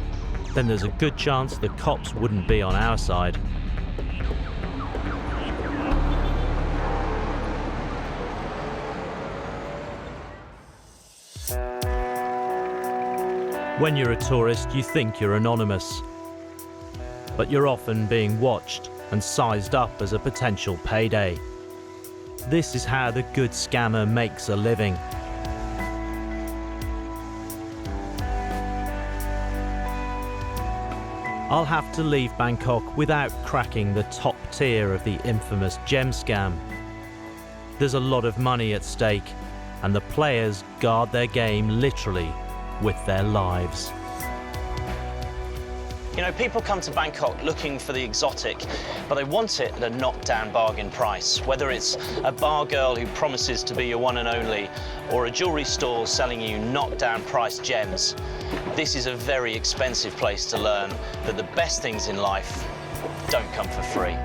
then there's a good chance the cops wouldn't be on our side. When you're a tourist, you think you're anonymous, but you're often being watched and sized up as a potential payday. This is how the good scammer makes a living. I'll have to leave Bangkok without cracking the top tier of the infamous gem scam. There's a lot of money at stake, and the players guard their game literally with their lives. You know, people come to Bangkok looking for the exotic, but they want it at a knockdown bargain price. Whether it's a bar girl who promises to be your one and only, or a jewellery store selling you knockdown price gems, this is a very expensive place to learn that the best things in life don't come for free.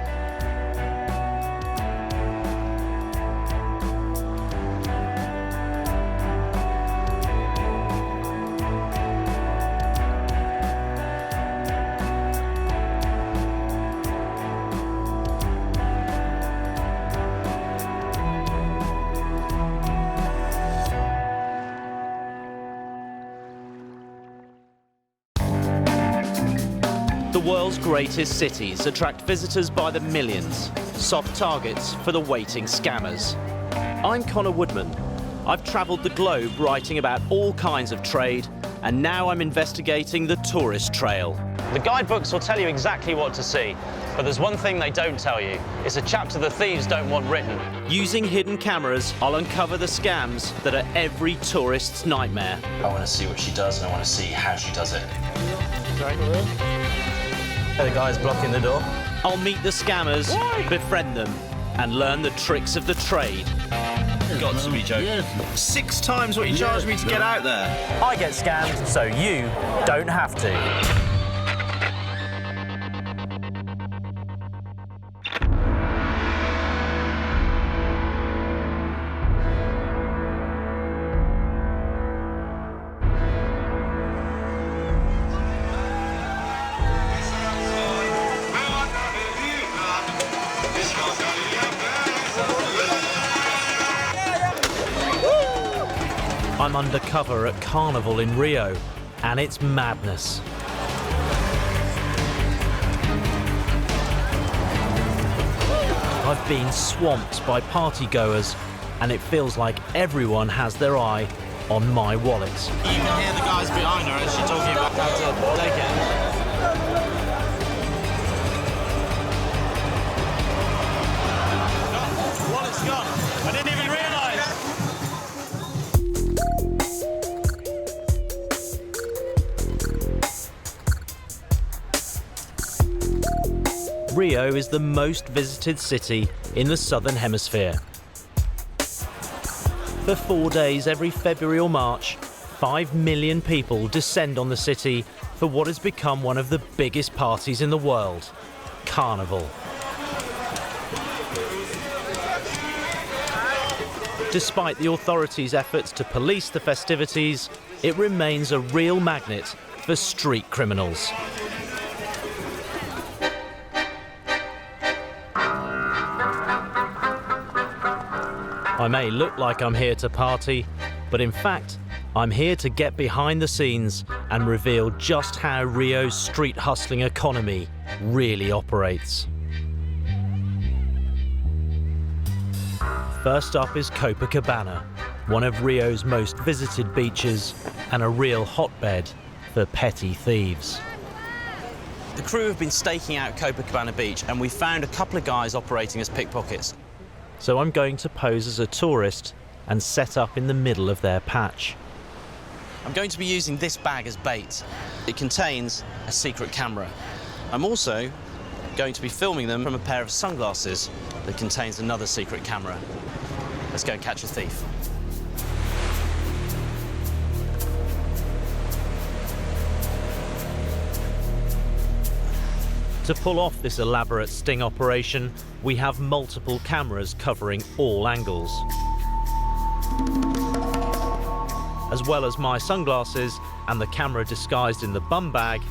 The world's greatest cities attract visitors by the millions, soft targets for the waiting scammers. I'm Conor Woodman. I've travelled the globe writing about all kinds of trade, and now I'm investigating the tourist trail. The guidebooks will tell you exactly what to see, but there's one thing they don't tell you. It's a chapter the thieves don't want written. Using hidden cameras, I'll uncover the scams that are every tourist's nightmare. I want to see what she does, and I want to see how she does it. The guy's blocking the door. I'll meet the scammers, befriend them, and learn the tricks of the trade. Got to be joking. 6 times what you charged me to get out there. I get scammed, so you don't have to. I'm undercover at Carnival in Rio, and it's madness. I've been swamped by partygoers, and it feels like everyone has their eye on my wallet. You can hear the guys behind her as she's talking about how to take it. Wallet's gone. I didn't even realise. Rio is the most visited city in the Southern Hemisphere. For 4 days every February or March, 5 million people descend on the city for what has become one of the biggest parties in the world, Carnival. Despite the authorities' efforts to police the festivities, it remains a real magnet for street criminals. I may look like I'm here to party, but in fact, I'm here to get behind the scenes and reveal just how Rio's street hustling economy really operates. First up is Copacabana, one of Rio's most visited beaches and a real hotbed for petty thieves. The crew have been staking out Copacabana Beach and we found a couple of guys operating as pickpockets. So I'm going to pose as a tourist and set up in the middle of their patch. I'm going to be using this bag as bait. It contains a secret camera. I'm also going to be filming them from a pair of sunglasses that contains another secret camera. Let's go and catch a thief. To pull off this elaborate sting operation, we have multiple cameras covering all angles. As well as my sunglasses and the camera disguised in the bum bag,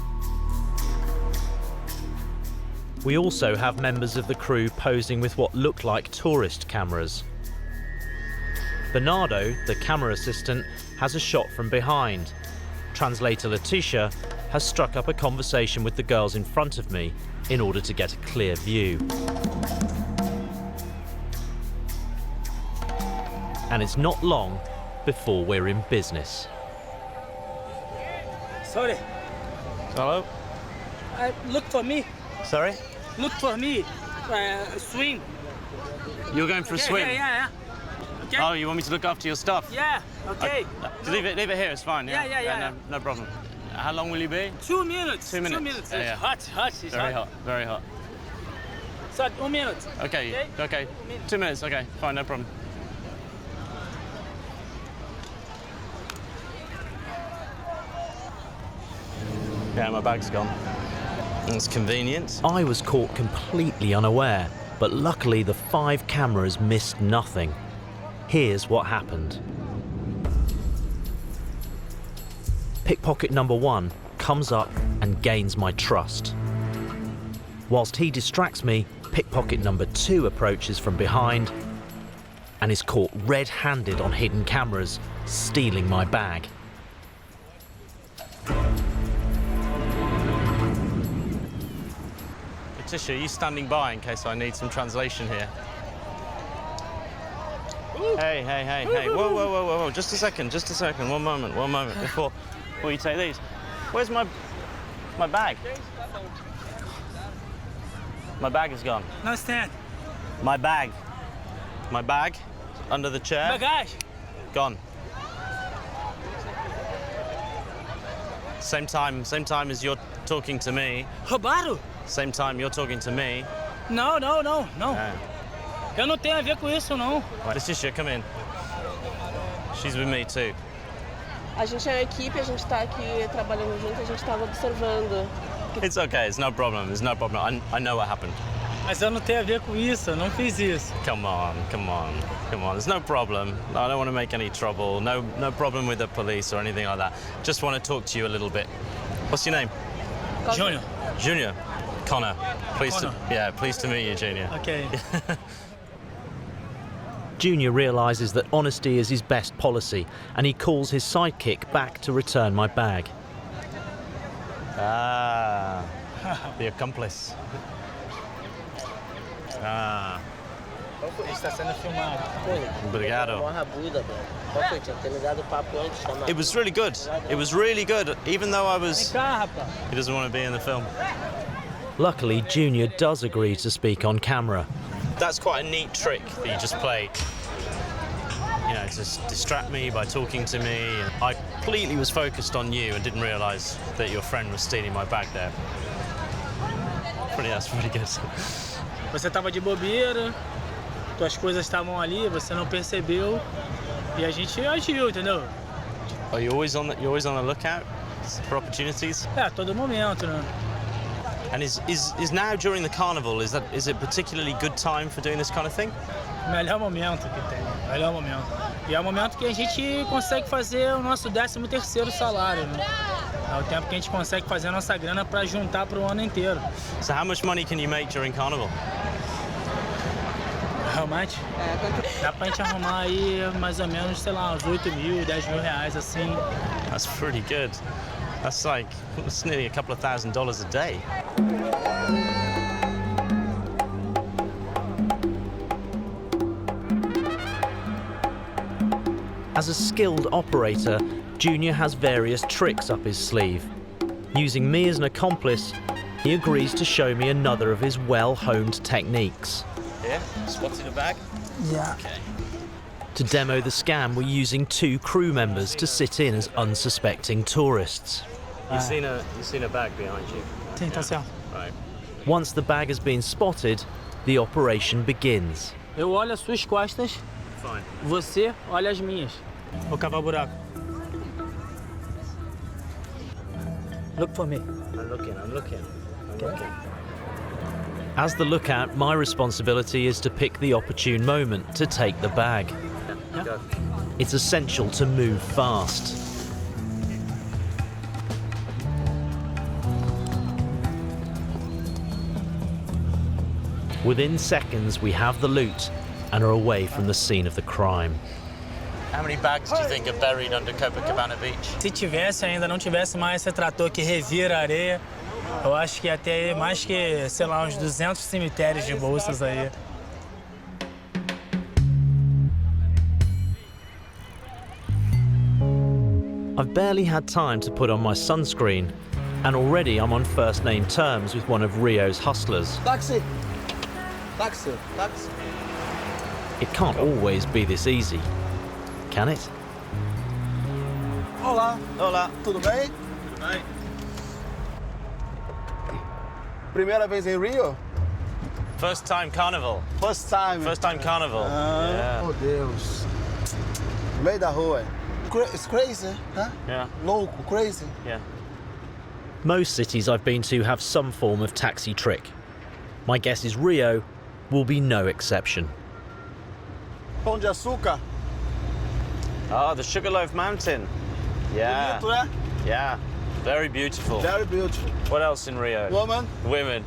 we also have members of the crew posing with what look like tourist cameras. Bernardo, the camera assistant, has a shot from behind. Translator Letitia has struck up a conversation with the girls in front of me in order to get a clear view. And it's not long before we're in business. Sorry. Hello? Look for me. Sorry? Look for me. Swing. You're going for a swim? Yeah. Okay. Oh, you want me to look after your stuff? Yeah, okay. Leave it here, it's fine. Yeah. No problem. How long will you be? 2 minutes. 2 minutes. 2 minutes. Yeah. It's hot. It's very hot. Very hot. So 1 minute. Okay. 2 minutes. Okay, fine, no problem. Yeah, my bag's gone. It's convenient. I was caught completely unaware, but luckily the 5 cameras missed nothing. Here's what happened. Pickpocket number 1 comes up and gains my trust. Whilst he distracts me, pickpocket number 2 approaches from behind and is caught red-handed on hidden cameras, stealing my bag. Letitia, are you standing by in case I need some translation here? Hey. Whoa. Just a second. 1 moment. Before you take these. Where's my bag? My bag is gone. No stand. My bag. Under the chair. Bagage. Gone. Same time as you're talking to me. Roubaram? Same time you're talking to me. Não. Yeah. Eu não tenho a ver com isso, não. Letitia, come in. She's with me too. A gente é equipe, a gente está aqui trabalhando junto, a gente estava observando. It's okay, it's no problem. I know what happened. Mas eu não tenho a ver com isso, eu não fiz isso. Come on. There's no problem. I don't want to make any trouble. No problem with the police or anything like that. Just want to talk to you a little bit. What's your name? Junior. Connor. Pleased to meet you, Junior. Okay. Junior realises that honesty is his best policy and he calls his sidekick back to return my bag. Ah, the accomplice. Ah. Está sendo filmado. Obrigado. It was really good. Even though he doesn't want to be in the film. Luckily, Junior does agree to speak on camera. That's quite a neat trick that you just played. You know, to distract me by talking to me. I completely was focused on you and didn't realise that your friend was stealing my bag there. That's pretty good. Você estava de bobeira, tuas coisas estavam ali, você não percebeu e a gente agiu, entendeu? Are you always on the lookout for opportunities? É, todo momento, né? And is now during the carnival, is it a particularly good time for doing this kind of thing? Melhor momento que tem, melhor momento. E é o momento que a gente consegue fazer o nosso 13º salário, né? É o tempo que a gente consegue fazer a nossa grana para juntar para o ano inteiro. So how much money can you make during carnival? How much? Dá pra gente arrumar aí mais ou menos, sei lá, uns 8 mil, 10 mil reais assim. That's pretty good. That's nearly a couple of $1,000 a day. As a skilled operator, Junior has various tricks up his sleeve. Using me as an accomplice, he agrees to show me another of his well-honed techniques. Yeah, spotted a bag? Yeah. Okay. To demo the scam, we're using 2 crew members to sit in as unsuspecting tourists. You've seen a bag behind you. Sim, tá certo. Right. Once the bag has been spotted, the operation begins. Eu olho as suas costas, Fine. você olha as minhas. Vou cavar o buraco. Look for me. I'm looking. As the lookout, my responsibility is to pick the opportune moment to take the bag. Go. It's essential to move fast. Within seconds, we have the loot and are away from the scene of the crime. How many bags do you think are buried under Copacabana Beach? Se tivesse ainda, não tivesse mais esse trator que revira a areia, eu acho que ia ter mais que, sei lá, uns 200 cemitérios de bolsas aí. I've barely had time to put on my sunscreen, and already I'm on first-name terms with one of Rio's hustlers. Taxi! Taxi! Taxi! It can't always be this easy, can it? Olá! Olá. Tudo bem? Tudo bem. Primeira vez em Rio? First time carnival. First time. First time carnival. Yeah. Oh, Deus. No meio da rua. It's crazy, huh? Yeah. Louco, crazy. Yeah. Most cities I've been to have some form of taxi trick. My guess is Rio will be no exception. Pão de açúcar. Ah, the Sugarloaf Mountain. Yeah. Bonito, né? Yeah. Very beautiful. Very beautiful. What else in Rio? Woman. Women.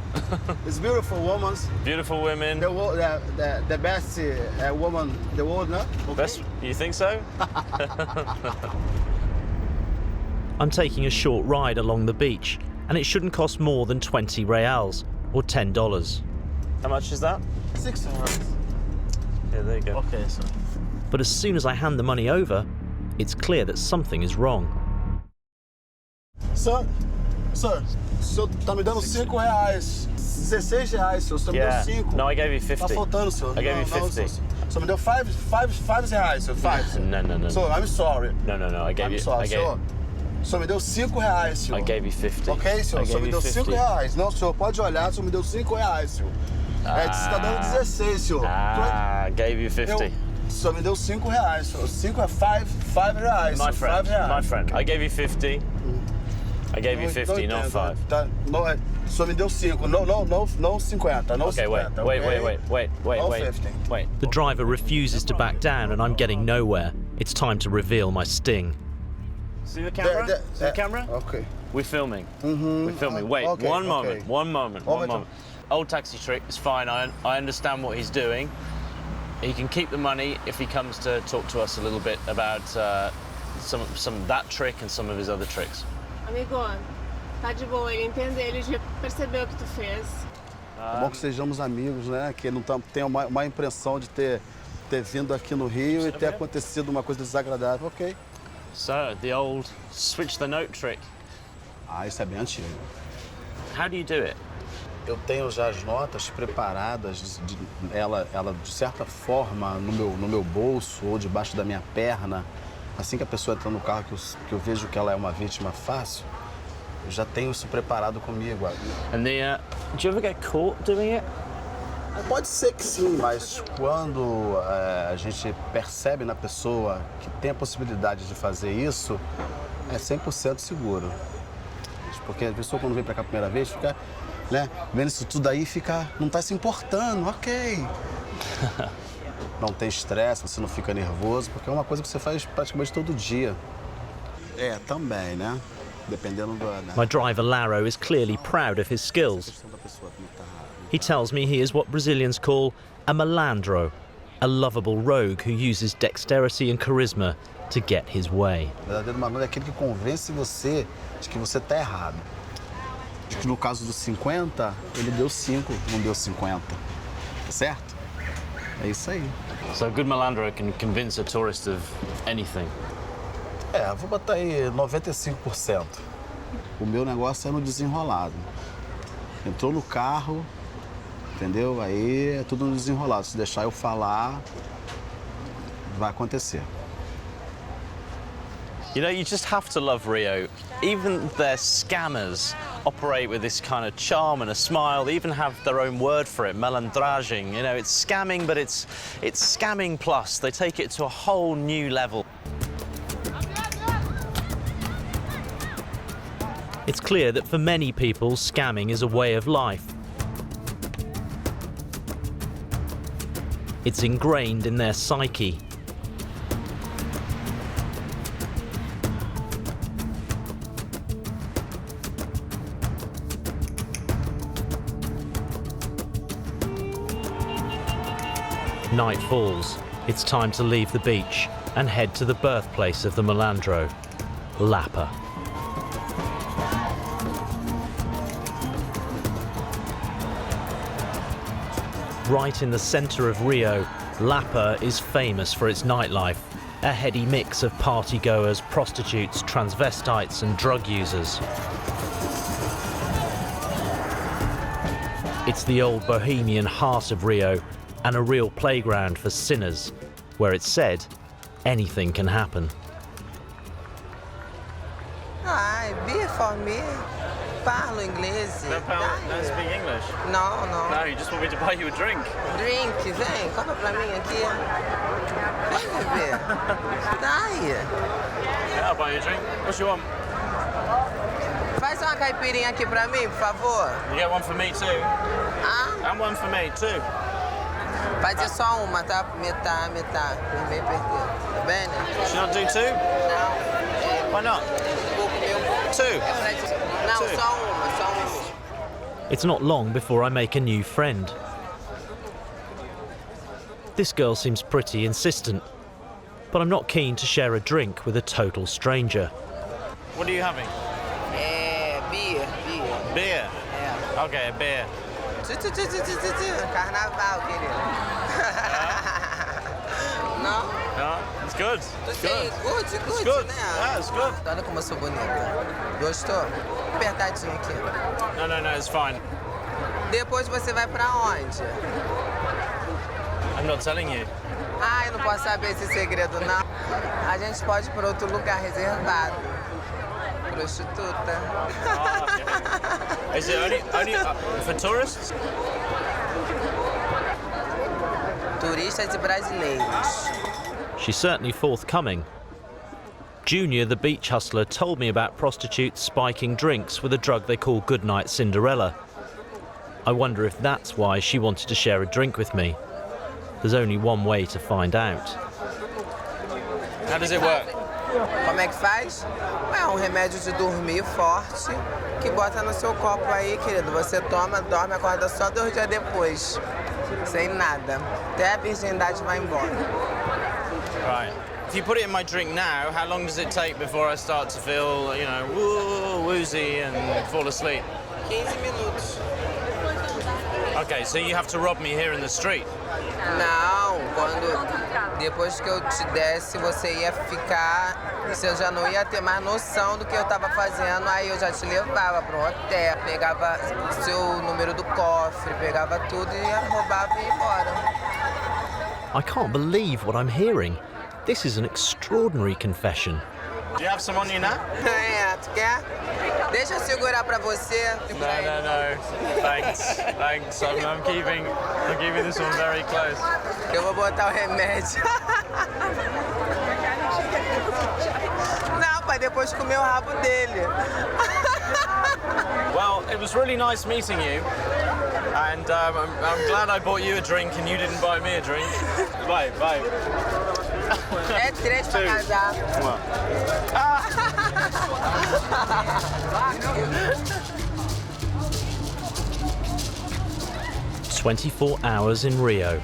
It's beautiful women. Beautiful women. The best woman in the world, no? Okay. Best? You think so? I'm taking a short ride along the beach, and it shouldn't cost more than 20 reals, or $10. How much is that? 6 hours. Yeah, there you go. Okay, so. But as soon as I hand the money over, it's clear that something is wrong. Sir, o senhor tá me dando 5 reais. 16 reais, senhor. O senhor me deu 5. No, I gave you 50. Tá faltando, senhor. I gave you 50. O senhor me deu 5 reais, senhor. 5. No. So, I'm sorry. No. I gave I'm you. sorry, senhor. O senhor me deu 5 reais, senhor. I gave you 50. Ok, senhor. O senhor me deu 5 reais. Não, senhor, pode olhar. O senhor me deu 5 reais, senhor. Você tá dando 16, senhor. I gave you 50. O senhor me deu 5 reais, senhor. 5 é 5 reais. My friend, 5 reais. my friend. I gave you 50. I gave you 50, not 5. Tá, não, o senhor me deu 5, não 50, não Okay, 50. Wait. The driver refuses to back down, and I'm getting nowhere. It's time to reveal my sting. See the camera? See the camera? Okay. We're filming. Mm-hmm. We're filming. Wait, okay, one okay. moment. Old taxi trick is fine. I understand what he's doing. He can keep the money if he comes to talk to us a little bit about some of that trick and some of his other tricks. Amigo, tá de boa, ele entende, ele já percebeu o que tu fez. É bom que sejamos amigos, né? Que não tenha uma impressão de ter vindo aqui no Rio e ter acontecido uma coisa desagradável, ok? So, the old switch the note trick. Ah, isso é bem antigo. How do you do it? Eu tenho já as notas preparadas, ela de certa forma no meu bolso ou debaixo da minha perna. Assim que a pessoa entra no carro, que eu vejo que ela é uma vítima fácil, eu já tenho isso preparado comigo. And do you ever get caught doing it? Pode ser que sim, mas quando a gente percebe na pessoa que tem a possibilidade de fazer isso, é 100% seguro. Porque a pessoa quando vem pra cá a primeira vez fica, né, vendo isso tudo aí, não tá se importando, ok. Não tem estresse, você não fica nervoso, porque é uma coisa que você faz praticamente todo dia. É, também, né? Dependendo do... My driver Laro is clearly proud of his skills. He tells me he is what Brazilians call a malandro, a lovable rogue who uses dexterity and charisma to get his way. O verdadeiro malandro é aquele que convence você de que você tá errado. De que no caso dos 50, ele deu 5, não deu 50. Certo? É isso aí. So a good malandro can convince a tourist of anything. É, vou botar aí 95%. O meu negócio é no desenrolado. Entrou no carro, entendeu? Aí é tudo no desenrolado. Se deixar eu falar, vai acontecer. You know, you just have to love Rio. Even their scammers operate with this kind of charm and a smile. They even have their own word for it, malandragem. You know, it's scamming, but it's scamming plus. They take it to a whole new level. It's clear that for many people, scamming is a way of life. It's ingrained in their psyche. Night falls. It's time to leave the beach and head to the birthplace of the malandro, Lapa. Right in the centre of Rio, Lapa is famous for its nightlife, a heady mix of partygoers, prostitutes, transvestites and drug users. It's the old bohemian heart of Rio and a real playground for sinners, where it's said anything can happen. Hi, beer for me. Parlo inglês. Don't speak English? No. No, you just want me to buy you a drink. Drink, vem, compra pra mim aqui. Vem beber. Dai. Yeah, I'll buy you a drink. What do you want? Faz uma caipirinha aqui pra mim, por favor. You get one for me too. Ah? And one for me too. Fazer só uma, tá? Metade. Bem perdido. Tá bem, né? Should I do two? Não. Why not? Two. Não, só uma. It's not long before I make a new friend. This girl seems pretty insistent, but I'm not keen to share a drink with a total stranger. What are you having? Beer. Beer? Yeah. Okay, a beer. Carnaval, querido. Não? No, it's good. It's good. Good, It's good. né? Yeah, it's good. Olha como eu sou bonita. Gostou? Apertadinho aqui. No, it's fine. Depois você vai pra onde? I'm not telling you. Ai, não posso saber esse segredo, não. A gente pode ir pra outro lugar reservado. Prostituta. Oh, okay. Is it only for tourists? Turistas e brasileiros. She's certainly forthcoming. Junior, the beach hustler, told me about prostitutes spiking drinks with a drug they call Goodnight Cinderella. I wonder if that's why she wanted to share a drink with me. There's only one way to find out. How does it work? Como é que faz? É um remédio de dormir forte que bota no seu copo aí, querido. Você toma, dorme, acorda só 2 dias depois. Sem nada. Até a virgindade vai embora. Right. If you put it in my drink now, how long does it take before I start to feel, you know, woozy and fall asleep? 15 minutos. Okay, so you have to rob me here in the street? Não, depois que eu te desse, você ia ficar, você já não ia ter mais noção do que eu tava fazendo, aí eu já te levava para um hotel, pegava seu número do cofre, pegava tudo e roubava e ia embora. I can't believe what I'm hearing. This is an extraordinary confession. Do you have some on you now? É, tu quer? Deixa eu segurar pra você. No. Thanks. I'm keeping this one very close. Eu vou botar o remédio. Não, pai, depois comer o rabo dele. Well, it was really nice meeting you. And I'm glad I bought you a drink and you didn't buy me a drink. Bye. É 3 pra casar. 24 hours in Rio.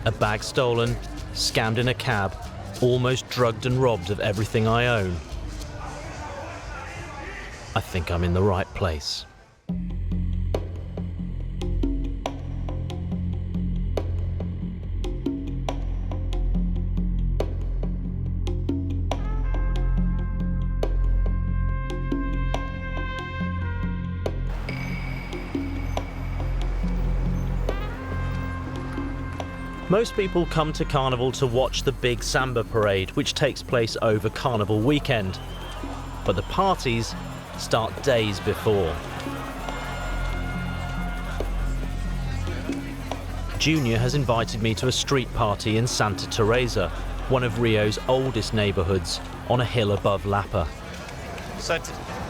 A bag stolen, scammed in a cab, almost drugged and robbed of everything I own. I think I'm in the right place. Most people come to Carnival to watch the big Samba parade, which takes place over Carnival weekend. But the parties start days before. Junior has invited me to a street party in Santa Teresa, one of Rio's oldest neighborhoods, on a hill above Lapa. So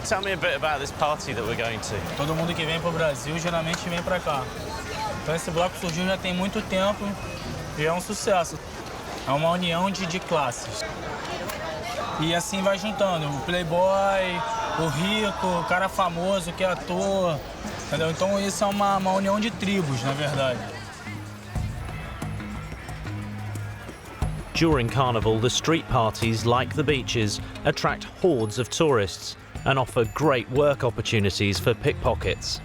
tell me a bit about this party that we're going to. Todo mundo que vem para o Brasil geralmente vem para cá. Então esse bloco surgiu já tem muito tempo e é sucesso. É uma união de classes. E assim vai juntando o playboy, o rico, o cara famoso que é ator, entendeu? Então isso é uma união de tribos, na verdade. During Carnival, the street parties, like the beaches, attract hordes of tourists and offer great work opportunities for pickpockets.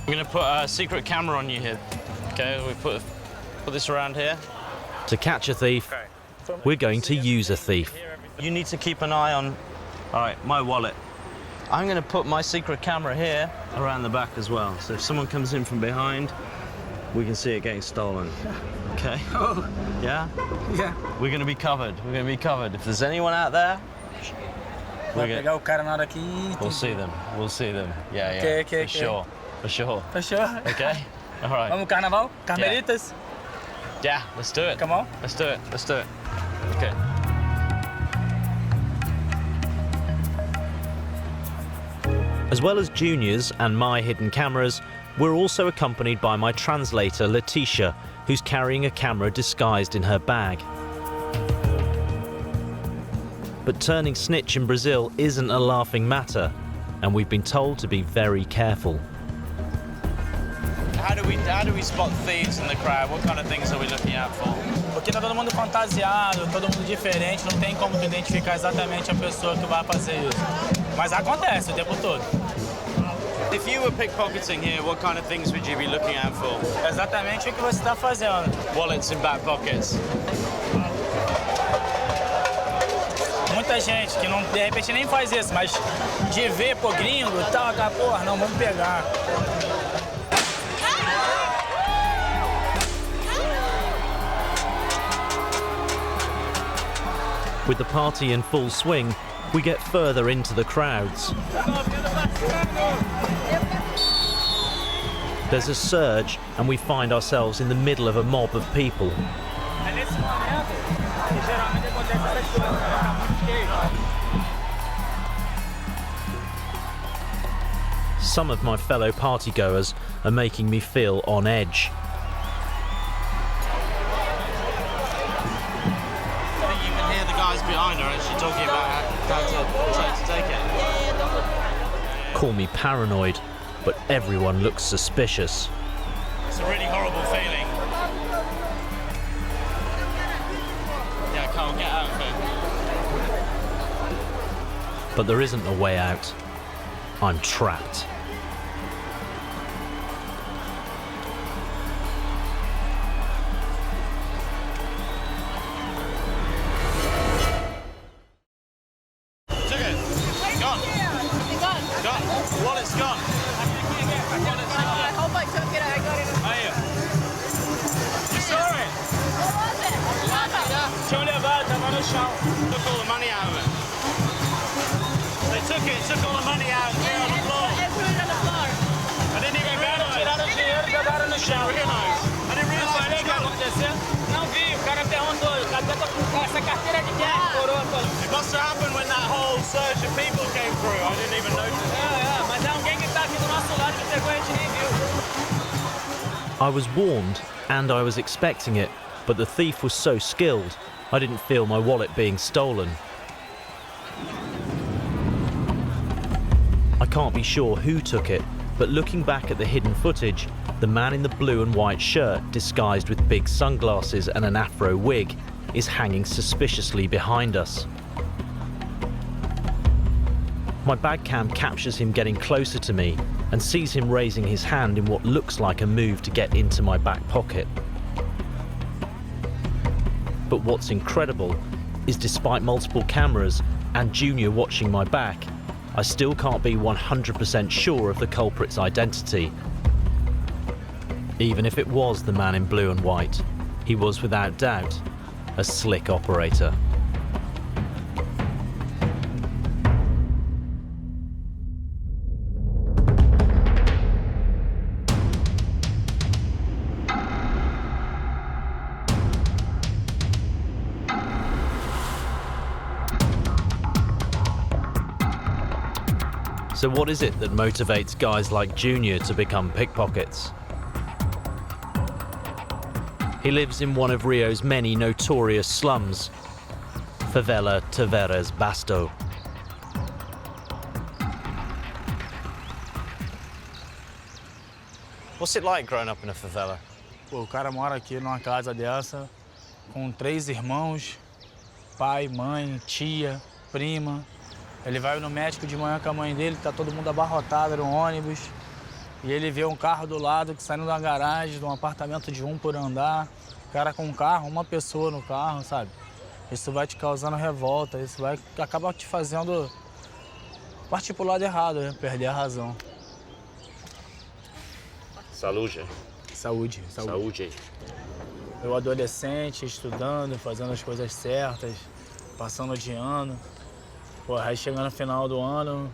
I'm going to put a secret camera on you here. Okay, we put this around here. To catch a thief, we're going to use a thief. You need to keep an eye on, all right, my wallet. I'm going to put my secret camera here around the back as well. So if someone comes in from behind, we can see it getting stolen. Okay? Oh. Yeah? Yeah. We're going to be covered. We're going to be covered. If there's anyone out there, Vai pegar o cara na hora que... We'll see them. We'll see them. Yeah. Okay. Sure. For sure. Okay? All right. Vamos Carnaval? Carmelitas? Yeah, let's do it. Come on. Let's do it. Okay. As well as Junior's and my hidden cameras, we're also accompanied by my translator, Letitia, who's carrying a camera disguised in her bag. But turning snitch in Brazil isn't a laughing matter, and we've been told to be very careful. How do we spot thieves in the crowd? What kind of things are we looking out for? Porque tá todo mundo fantasiado, todo mundo diferente, não tem como tu identificar exatamente a pessoa que vai fazer isso. Mas acontece o tempo todo. If you were pickpocketing here, what kind of things would you be looking out for? Exatamente o que você está fazendo. Wallets in back pockets. Muita gente que não, de repente nem faz isso, mas de ver, pô, gringo e tal, aquela porra, não, vamos pegar. With the party in full swing, we get further into the crowds. There's a surge, and we find ourselves in the middle of a mob of people. Some of my fellow partygoers are making me feel on edge. Behind her actually talking about how to try to take it. Call me paranoid, but everyone looks suspicious. It's a really horrible feeling. Yeah, Carl, get out of it. But there isn't a way out. I'm trapped. on the shelf, took all the money out of it. They took all the money out and threw it on the floor. I didn't even realize. Tiraram o dinheiro e jogaram no chão. I didn't realize o que aconteceu. Não vi, o cara perguntou, cadê essa carteira de quem? Coroa. It must have happened when that whole surge of people came through. I didn't even notice. Mas é alguém que tá aqui do nosso lado que pegou e a gente nem viu. I was warned, and I was expecting it, but the thief was so skilled, I didn't feel my wallet being stolen. I can't be sure who took it, but looking back at the hidden footage, the man in the blue and white shirt, disguised with big sunglasses and an afro wig, is hanging suspiciously behind us. My bag cam captures him getting closer to me and sees him raising his hand in what looks like a move to get into my back pocket. But what's incredible is despite multiple cameras and Junior watching my back, I still can't be 100% sure of the culprit's identity. Even if it was the man in blue and white, he was without doubt a slick operator. So what is it that motivates guys like Junior to become pickpockets? He lives in one of Rio's many notorious slums, Favela Tavares Basto. What's it like growing up in a favela? Pô, o cara mora aqui numa casa dessa, com 3 irmãos, pai, mãe, tia, prima. Ele vai no médico de manhã com a mãe dele, tá todo mundo abarrotado no ônibus. E ele vê um carro do lado que saindo da garagem, de um apartamento de 1 por andar. O cara com um carro, uma pessoa no carro, sabe? Isso vai te causando revolta, isso vai acabar te fazendo partir pro lado errado, né? Perder a razão. Saúde. Saúde. Saúde. Eu adolescente, estudando, fazendo as coisas certas, passando de ano. Pô, aí chegando no final do ano,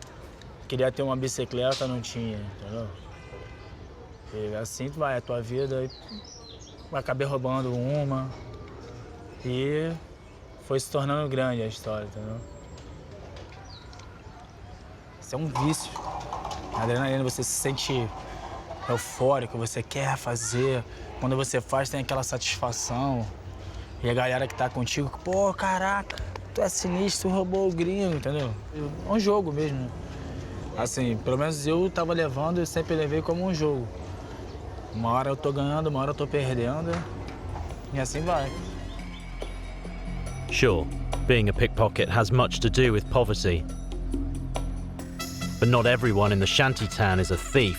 queria ter uma bicicleta, não tinha, entendeu? E assim vai a tua vida, acabei roubando uma e foi se tornando grande a história, entendeu? Isso é um vício. A adrenalina, você se sente eufórico, você quer fazer. Quando você faz, tem aquela satisfação. E a galera que tá contigo, pô, caraca, tu é sinistro, tu roubou o gringo, entendeu? É um jogo mesmo. Assim, pelo menos eu tava levando e sempre levei como um jogo. Uma hora eu tô ganhando, uma hora eu tô perdendo. E assim vai. Sure, being a pickpocket has much to do with poverty. But not everyone in the shantytown is a thief.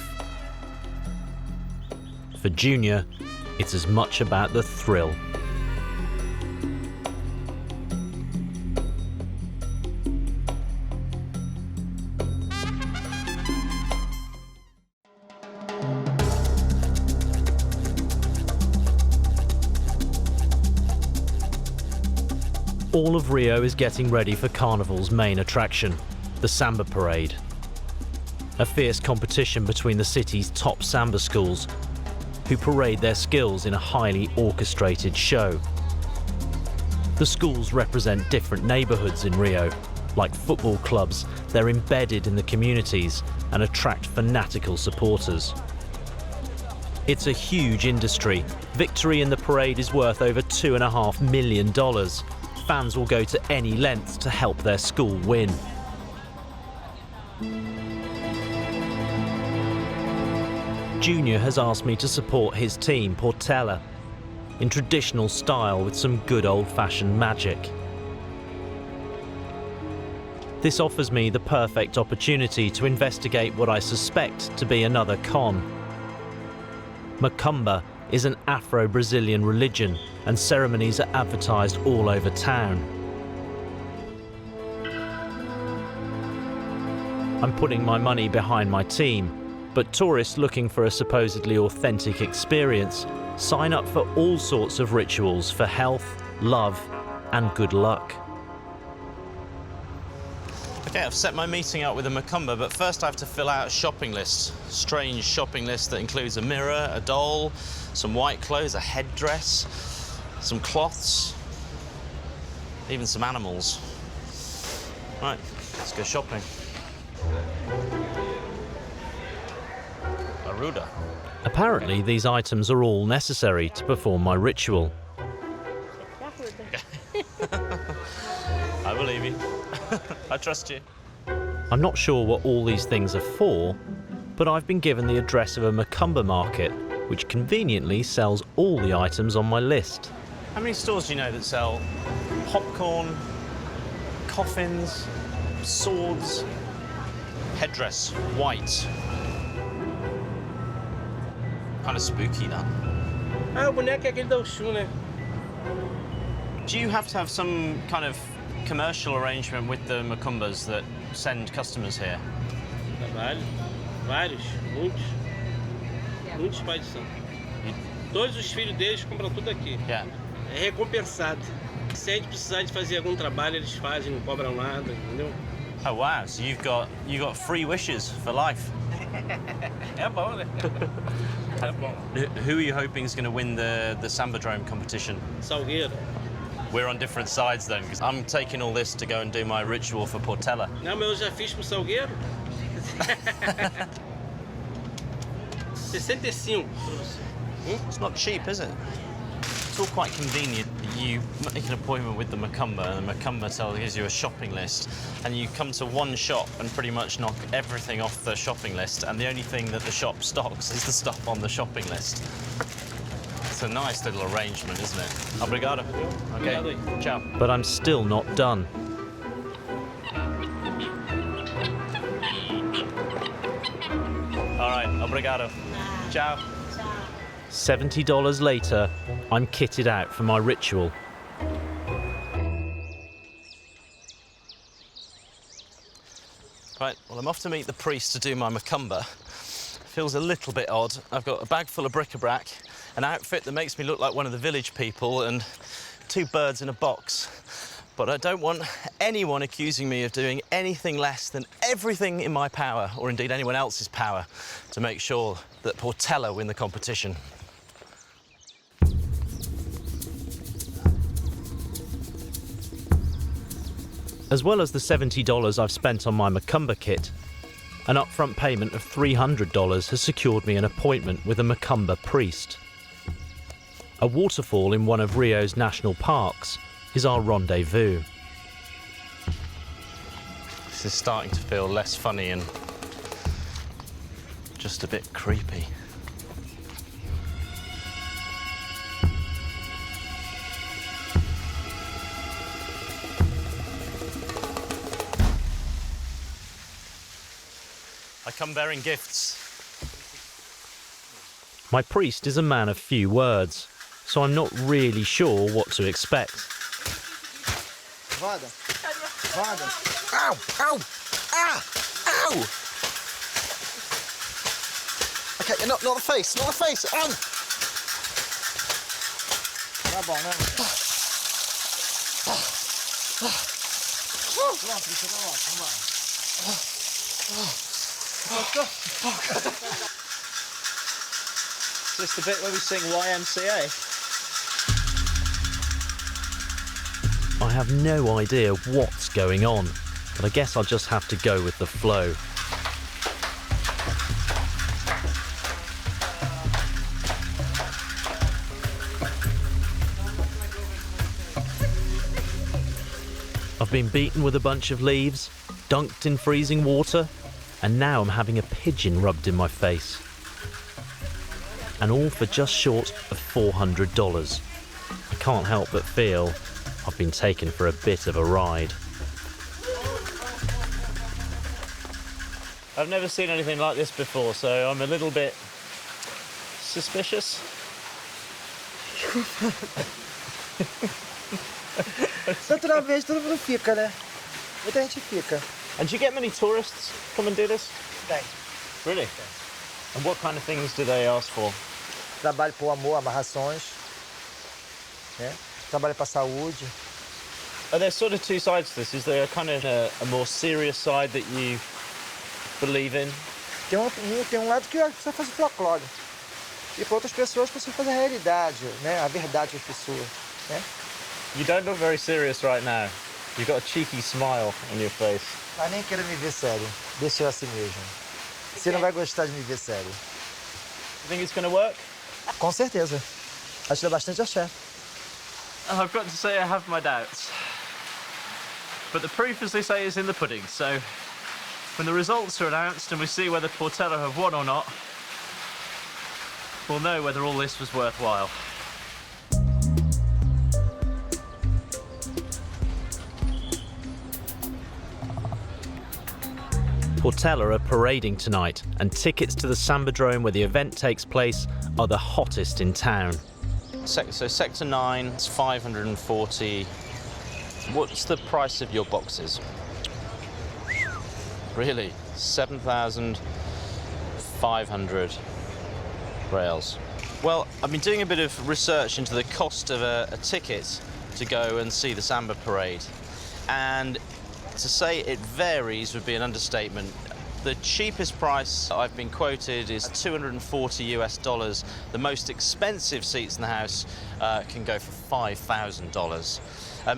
For Junior, it's as much about the thrill. All of Rio is getting ready for Carnival's main attraction, the Samba parade. A fierce competition between the city's top Samba schools, who parade their skills in a highly orchestrated show. The schools represent different neighborhoods in Rio. Like football clubs, they're embedded in the communities and attract fanatical supporters. It's a huge industry. Victory in the parade is worth over $2.5 million. Fans will go to any length to help their school win. Junior has asked me to support his team, Portela, in traditional style with some good old-fashioned magic. This offers me the perfect opportunity to investigate what I suspect to be another con. Macumba is an Afro-Brazilian religion, and ceremonies are advertised all over town. I'm putting my money behind my team, but tourists looking for a supposedly authentic experience sign up for all sorts of rituals for health, love, and good luck. Okay, I've set my meeting up with a Macumba, but first I have to fill out a shopping list. Strange shopping list that includes a mirror, a doll, some white clothes, a headdress, some cloths, even some animals. Right, let's go shopping. Aruda. Apparently, these items are all necessary to perform my ritual. I believe you. I trust you. I'm not sure what all these things are for, but I've been given the address of a Macumba market, which conveniently sells all the items on my list. How many stores do you know that sell popcorn, coffins, swords, headdress, white? Kind of spooky, that. Ah, o boneco é aquele da Oxum, né? Do you have to have some kind of commercial arrangement with the Macumbas that send customers here? Trabalho. Vários. Muitos. Muitos pais de santo. Todos os filhos deles compram tudo aqui. Yeah. É recompensado. Se a gente precisar de fazer algum trabalho, eles fazem, não cobram nada, entendeu? Oh wow, so you've got free wishes for life. É bom, né? É bom. Who are you hoping is going to win the Sambadrome competition? Salgueiro. We're on different sides then, because I'm taking all this to go and do my ritual for Portela. Não, mas eu já fiz pro Salgueiro. 65. It's not cheap, is it? It's all quite convenient. You make an appointment with the Macumba, and the Macumba gives you a shopping list, and you come to one shop and pretty much knock everything off the shopping list, and the only thing that the shop stocks is the stuff on the shopping list. It's a nice little arrangement, isn't it? Obrigado. Okay, ciao. But I'm still not done. All right, obrigado. Ciao. $70 later, I'm kitted out for my ritual. Right, well, I'm off to meet the priest to do my Macumba. Feels a little bit odd. I've got a bag full of bric-a-brac, an outfit that makes me look like one of the village people, and 2 birds in a box. But I don't want anyone accusing me of doing anything less than everything in my power, or indeed anyone else's power, to make sure that Portela win the competition. As well as the $70 I've spent on my Macumba kit, an upfront payment of $300 has secured me an appointment with a Macumba priest. A waterfall in one of Rio's national parks is our rendezvous. This is starting to feel less funny and just a bit creepy. I come bearing gifts. My priest is a man of few words, so I'm not really sure what to expect. Roda. Roda. Ow! Ow! Ah! Ow! Okay, not the face, not the face! Ow! Tá bom, né? Pronto, deixa eu dar uma, vamos lá. Is this the bit where we sing YMCA? I have no idea what's going on, but I guess I'll just have to go with the flow. I've been beaten with a bunch of leaves, dunked in freezing water, and now I'm having a pigeon rubbed in my face. And all for just short of $400. I can't help but feel I've been taken for a bit of a ride. I've never seen anything like this before, so I'm a little bit suspicious. Naturalmente todo mundo fica, né? Muita gente fica. And do you get many tourists come and do this? Tem. Really? And what kind of things do they ask for? Trabalho por amor, amarrações, né? Trabalho para saúde. Are there sort of two sides to this? Is there kind of a more serious side that you believe in? Tem um lado que você faz o folclore. E para outras pessoas você faz a realidade, né? A verdade das pessoas, né? You don't look very serious right now. You've got a cheeky smile on your face. Mas nem quero me ver sério. Deixa eu assim mesmo. Você não vai gostar de me ver sério. You think it's going to work? Com certeza. Acho que dá bastante axé. I've got to say I have my doubts. But the proof, as they say, is in the pudding. So when the results are announced and we see whether Portela have won or not, we'll know whether all this was worthwhile. Portela are parading tonight, and tickets to the Sambadrome where the event takes place are the hottest in town. So Sector 9 is 540. What's the price of your boxes? Really? 7,500 reals. Well, I've been doing a bit of research into the cost of a ticket to go and see the Samba parade, and to say it varies would be an understatement. The cheapest price I've been quoted is $240 US. The most expensive seats in the house can go for $5,000.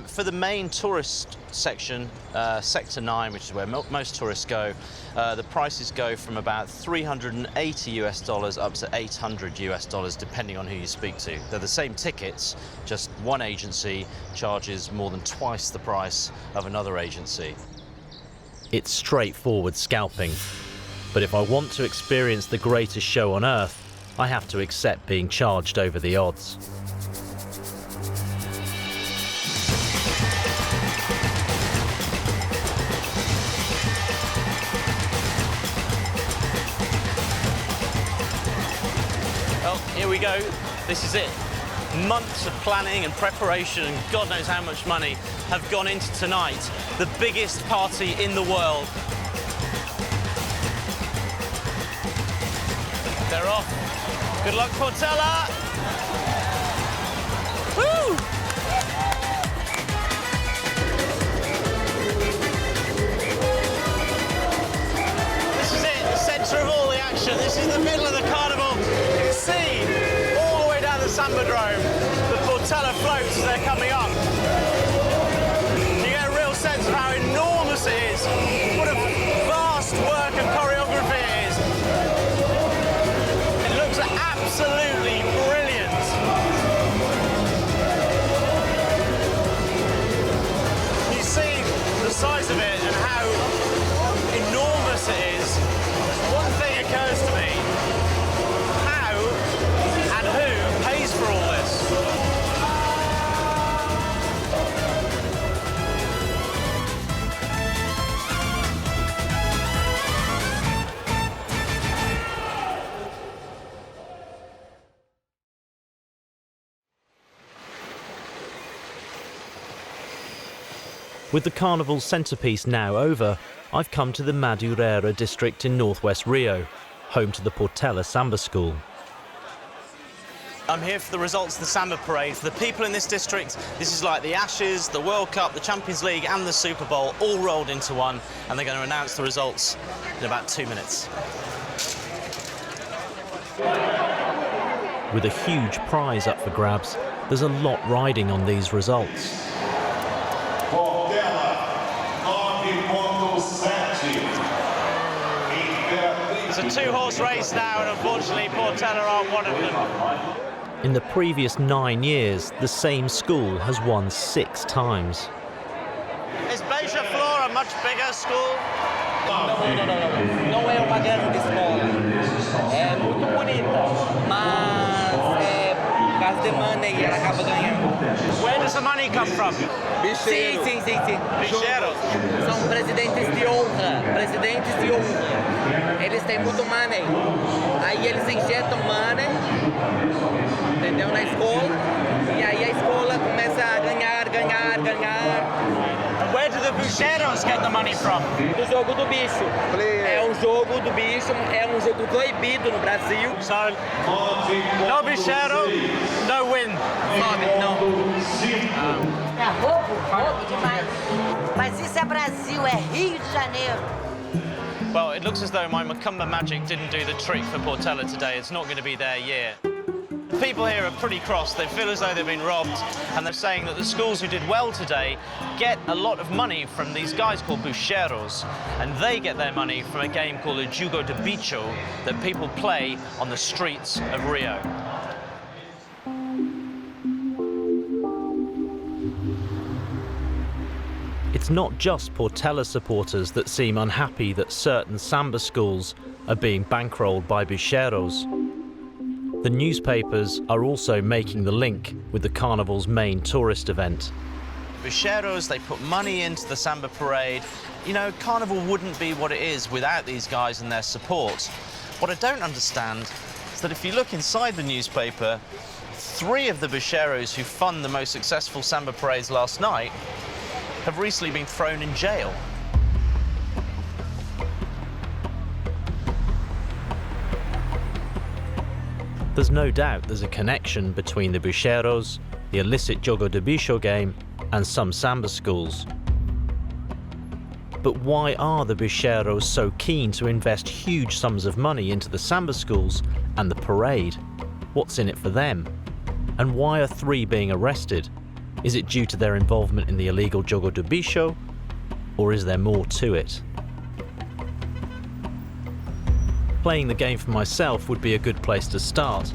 For the main tourist section, Sector 9, which is where most tourists go, the prices go from about $380 US up to $800 US, depending on who you speak to. They're the same tickets, just one agency charges more than twice the price of another agency. It's straightforward scalping. But if I want to experience the greatest show on earth, I have to accept being charged over the odds. Well, here we go. This is it. Months of planning and preparation and God knows how much money have gone into tonight, the biggest party in the world. They're off. Good luck, Portela! Woo! This is it, the centre of all the action. This is the middle of the carnival. You can see all the way down the Sambadrome, the Portela floats as they're coming up. You get a real sense of how enormous it is. What a vast work of choreography it is. It looks absolutely brilliant. You see the size of it and how enormous it is. One thing occurs to me. How and who pays for all this? With the carnival's centrepiece now over, I've come to the Madureira district in northwest Rio, home to the Portela Samba School. I'm here for the results of the Samba parade. For the people in this district, this is like the Ashes, the World Cup, the Champions League and the Super Bowl all rolled into one, and they're going to announce the results in about 2 minutes. With a huge prize up for grabs, there's a lot riding on these results. It's a two-horse race now, and unfortunately Portela aren't one of them. In the previous 9 years, the same school has won 6 times. Is Bicho a much bigger school? Não é uma grande escola. É muito bonita, mas por causa de money ela acaba ganhando. Where does the money come from? Sim. Bicheros. São presidentes de honra. Eles têm muito money. Aí eles injetam money, entendeu? Na escola. E aí a escola começa a ganhar. And where do the Bicheros get the money from? Do jogo do bicho. É um jogo do bicho, é um jogo proibido no Brasil. So, no Bichero, no win. Não. Brasil, é Rio de Janeiro. Well, it looks as though my Macumba magic didn't do the trick for Portela today. It's not going to be their year. People here are pretty cross. They feel as though they've been robbed, and they're saying that the schools who did well today get a lot of money from these guys called bucheros, and they get their money from a game called a Jogo de Bicho that people play on the streets of Rio. It's not just Portela supporters that seem unhappy that certain Samba schools are being bankrolled by bucheros. The newspapers are also making the link with the Carnival's main tourist event. Bucheros, they put money into the Samba parade. You know, Carnival wouldn't be what it is without these guys and their support. What I don't understand is that if you look inside the newspaper, 3 of the bucheros who fund the most successful Samba parades last night have recently been thrown in jail. There's no doubt there's a connection between the bucheros, the illicit Jogo de Bicho game, and some Samba schools. But why are the bucheros so keen to invest huge sums of money into the Samba schools and the parade? What's in it for them? And why are 3 being arrested? Is it due to their involvement in the illegal Jogo de Bicho, or is there more to it? Playing the game for myself would be a good place to start.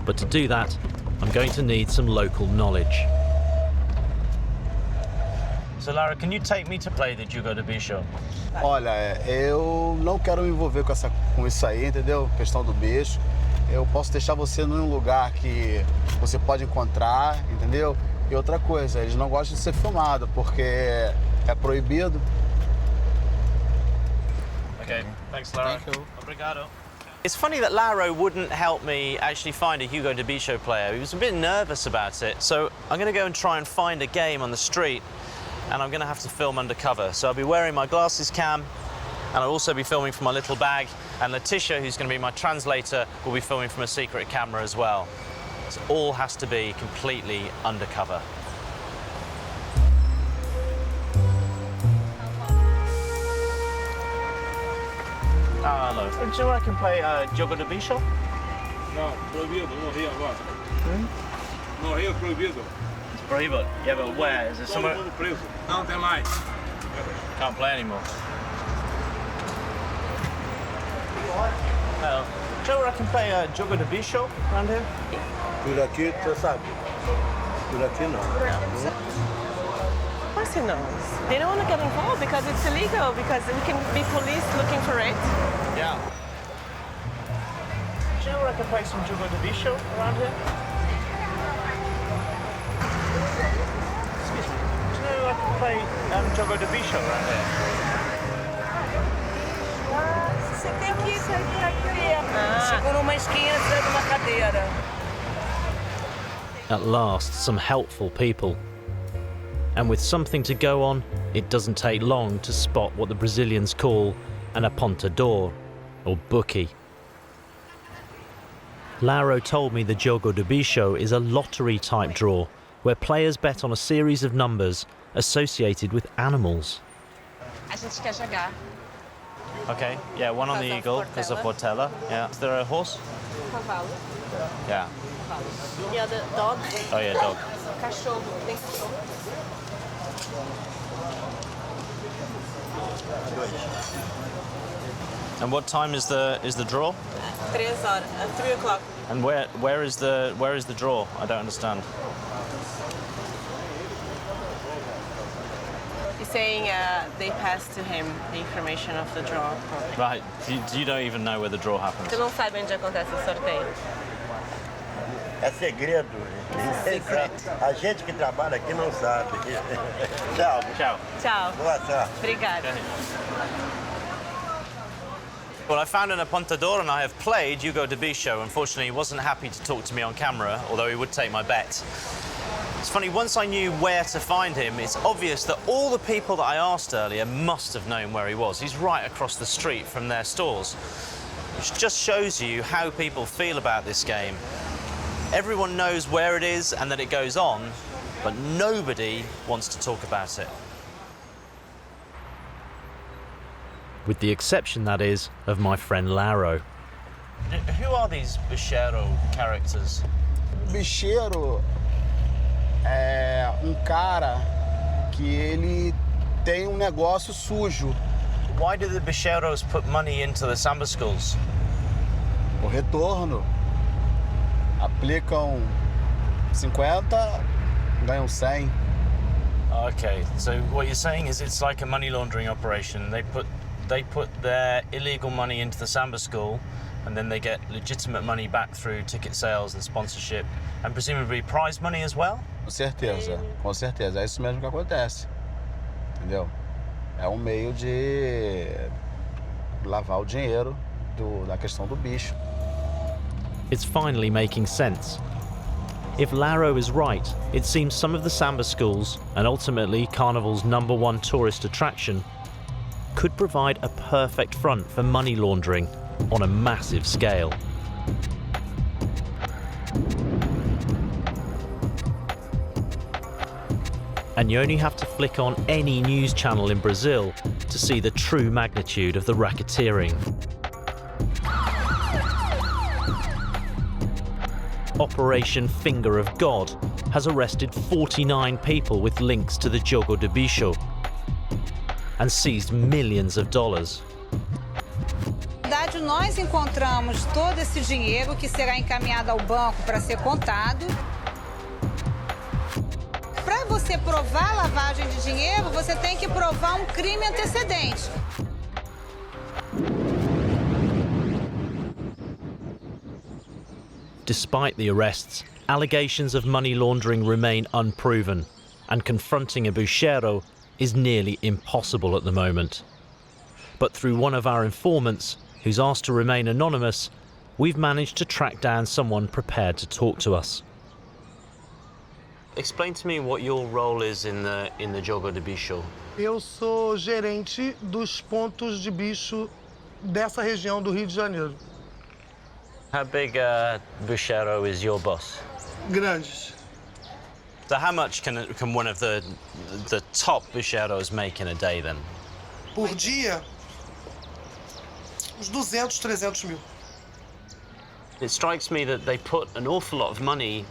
But to do that, I'm going to need some local knowledge. So Lara, can you take me to play the Jogo de Bicho? Olha, eu não quero me envolver com isso aí, entendeu? Questão do bicho. Eu posso deixar você num lugar que você pode encontrar, entendeu? E outra coisa, eles não gostam de ser filmado porque é proibido. Okay, thanks, Lara. Obrigado. It's funny that Laro wouldn't help me actually find a Jogo de Bicho player. He was a bit nervous about it. So I'm going to go and try and find a game on the street, and I'm going to have to film undercover. So I'll be wearing my glasses cam, and I'll also be filming from my little bag, and Letitia, who's going to be my translator, will be filming from a secret camera as well. So it all has to be completely undercover. Hello. Do you reckon play Jogo de Bicho? Não, proibido no Rio agora. No Rio é proibido. It's prohibited. Yeah, but where? Is it somewhere? Todo mundo preso. Não tem mais. Can't play anymore. Hello. Do you reckon play Jogo de Bicho around here? Por aqui, você sabe. Por aqui não. Of course he knows. They don't want to get involved because it's illegal, because we can be police looking for it. Yeah. Do you reckon play some Jogo de Bicho around here? Excuse me. Do you reckon play Jogo de Bicho around here? Você tem que ir aqui. Chegou numa esquina, precisa de uma cadeira. At last, some helpful people. And with something to go on, it doesn't take long to spot what the Brazilians call an apontador, or bookie. Laro told me the Jogo de Bicho is a lottery-type draw, where players bet on a series of numbers associated with animals. A gente quer jogar. Okay, yeah, one on the eagle, because of Portela. Yeah. Is there a horse? Cavalo. Yeah. Yeah, the dog. Oh yeah, dog. Cachorro. Tem cachorro. And what time is the draw? 3 horas. 3 o'clock. And where is the draw? I don't understand. He's saying they passed to him the information of the draw. Right. You don't even know where the draw happens. Você não sabe onde acontece o sorteio. É segredo. A gente que trabalha aqui não sabe. Tchau. Tchau. Tchau. Boa sorte. Obrigada. Well, I found an apontador and I have played Jogo de Bicho. Unfortunately, he wasn't happy to talk to me on camera, although he would take my bet. It's funny, once I knew where to find him, it's obvious that all the people that I asked earlier must have known where he was. He's right across the street from their stores, which just shows you how people feel about this game. Everyone knows where it is and that it goes on, but nobody wants to talk about it. with the exception, that is, of my friend Laro. Who are these bicheiro characters? Bicheiro é cara que ele tem negócio sujo. Why do the bicheiros put money into the samba schools? O retorno. Aplicam 50, ganham 100. Okay, so what you're saying is it's like a money laundering operation. They put their illegal money into the samba school, and then they get legitimate money back through ticket sales and sponsorship, and presumably prize money as well? Com certeza. É isso mesmo que acontece. Entendeu? É um meio de lavar o dinheiro da questão do bicho. It's finally making sense. If Laro is right, it seems some of the samba schools, and ultimately Carnival's #1 tourist attraction, could provide a perfect front for money laundering on a massive scale. And you only have to flick on any news channel in Brazil to see the true magnitude of the racketeering. Operation Finger of God has arrested 49 people with links to the Jogo de Bicho and seized millions of dollars. Na verdade, nós encontramos todo esse dinheiro que será encaminhado ao banco para ser contado. Para você provar a lavagem de dinheiro, você tem que provar um crime antecedente. Despite the arrests, allegations of money laundering remain unproven, and confronting a bicheiro is nearly impossible at the moment. But through one of our informants, who's asked to remain anonymous, we've managed to track down someone prepared to talk to us. Explain to me what your role is in the Jogo de Bicho. Eu sou gerente dos pontos de bicho dessa região do Rio de Janeiro. How big bicheiro is your boss? Grandes. So how much can one of the top bicheiros make in a day then? Por dia, uns 200, 300 mil. It strikes me that they put an awful lot of money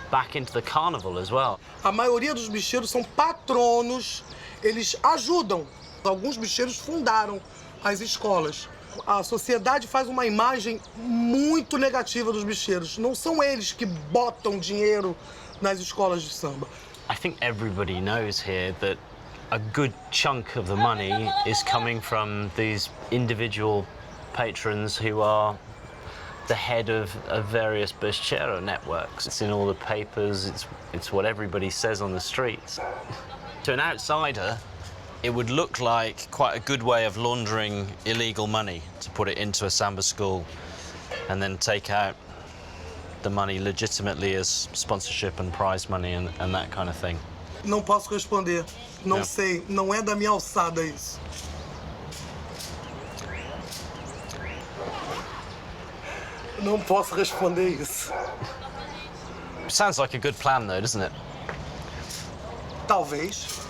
back into the carnival as well. A maioria dos bicheiros são patronos, eles ajudam. Alguns bicheiros fundaram as escolas. A sociedade faz uma imagem muito negativa dos bicheiros. Não são eles que botam dinheiro nas escolas de samba. I think everybody knows here that a good chunk of the money is coming from these individual patrons who are the head of various bicheiro networks. It's in all the papers, it's what everybody says on the streets. To an outsider, it would look like quite a good way of laundering illegal money, to put it into a samba school and then take out the money legitimately as sponsorship and prize money and that kind of thing. Não posso responder. Não sei. Não é da minha alçada isso. Não posso responder isso. Sounds like a good plan though, doesn't it? Talvez.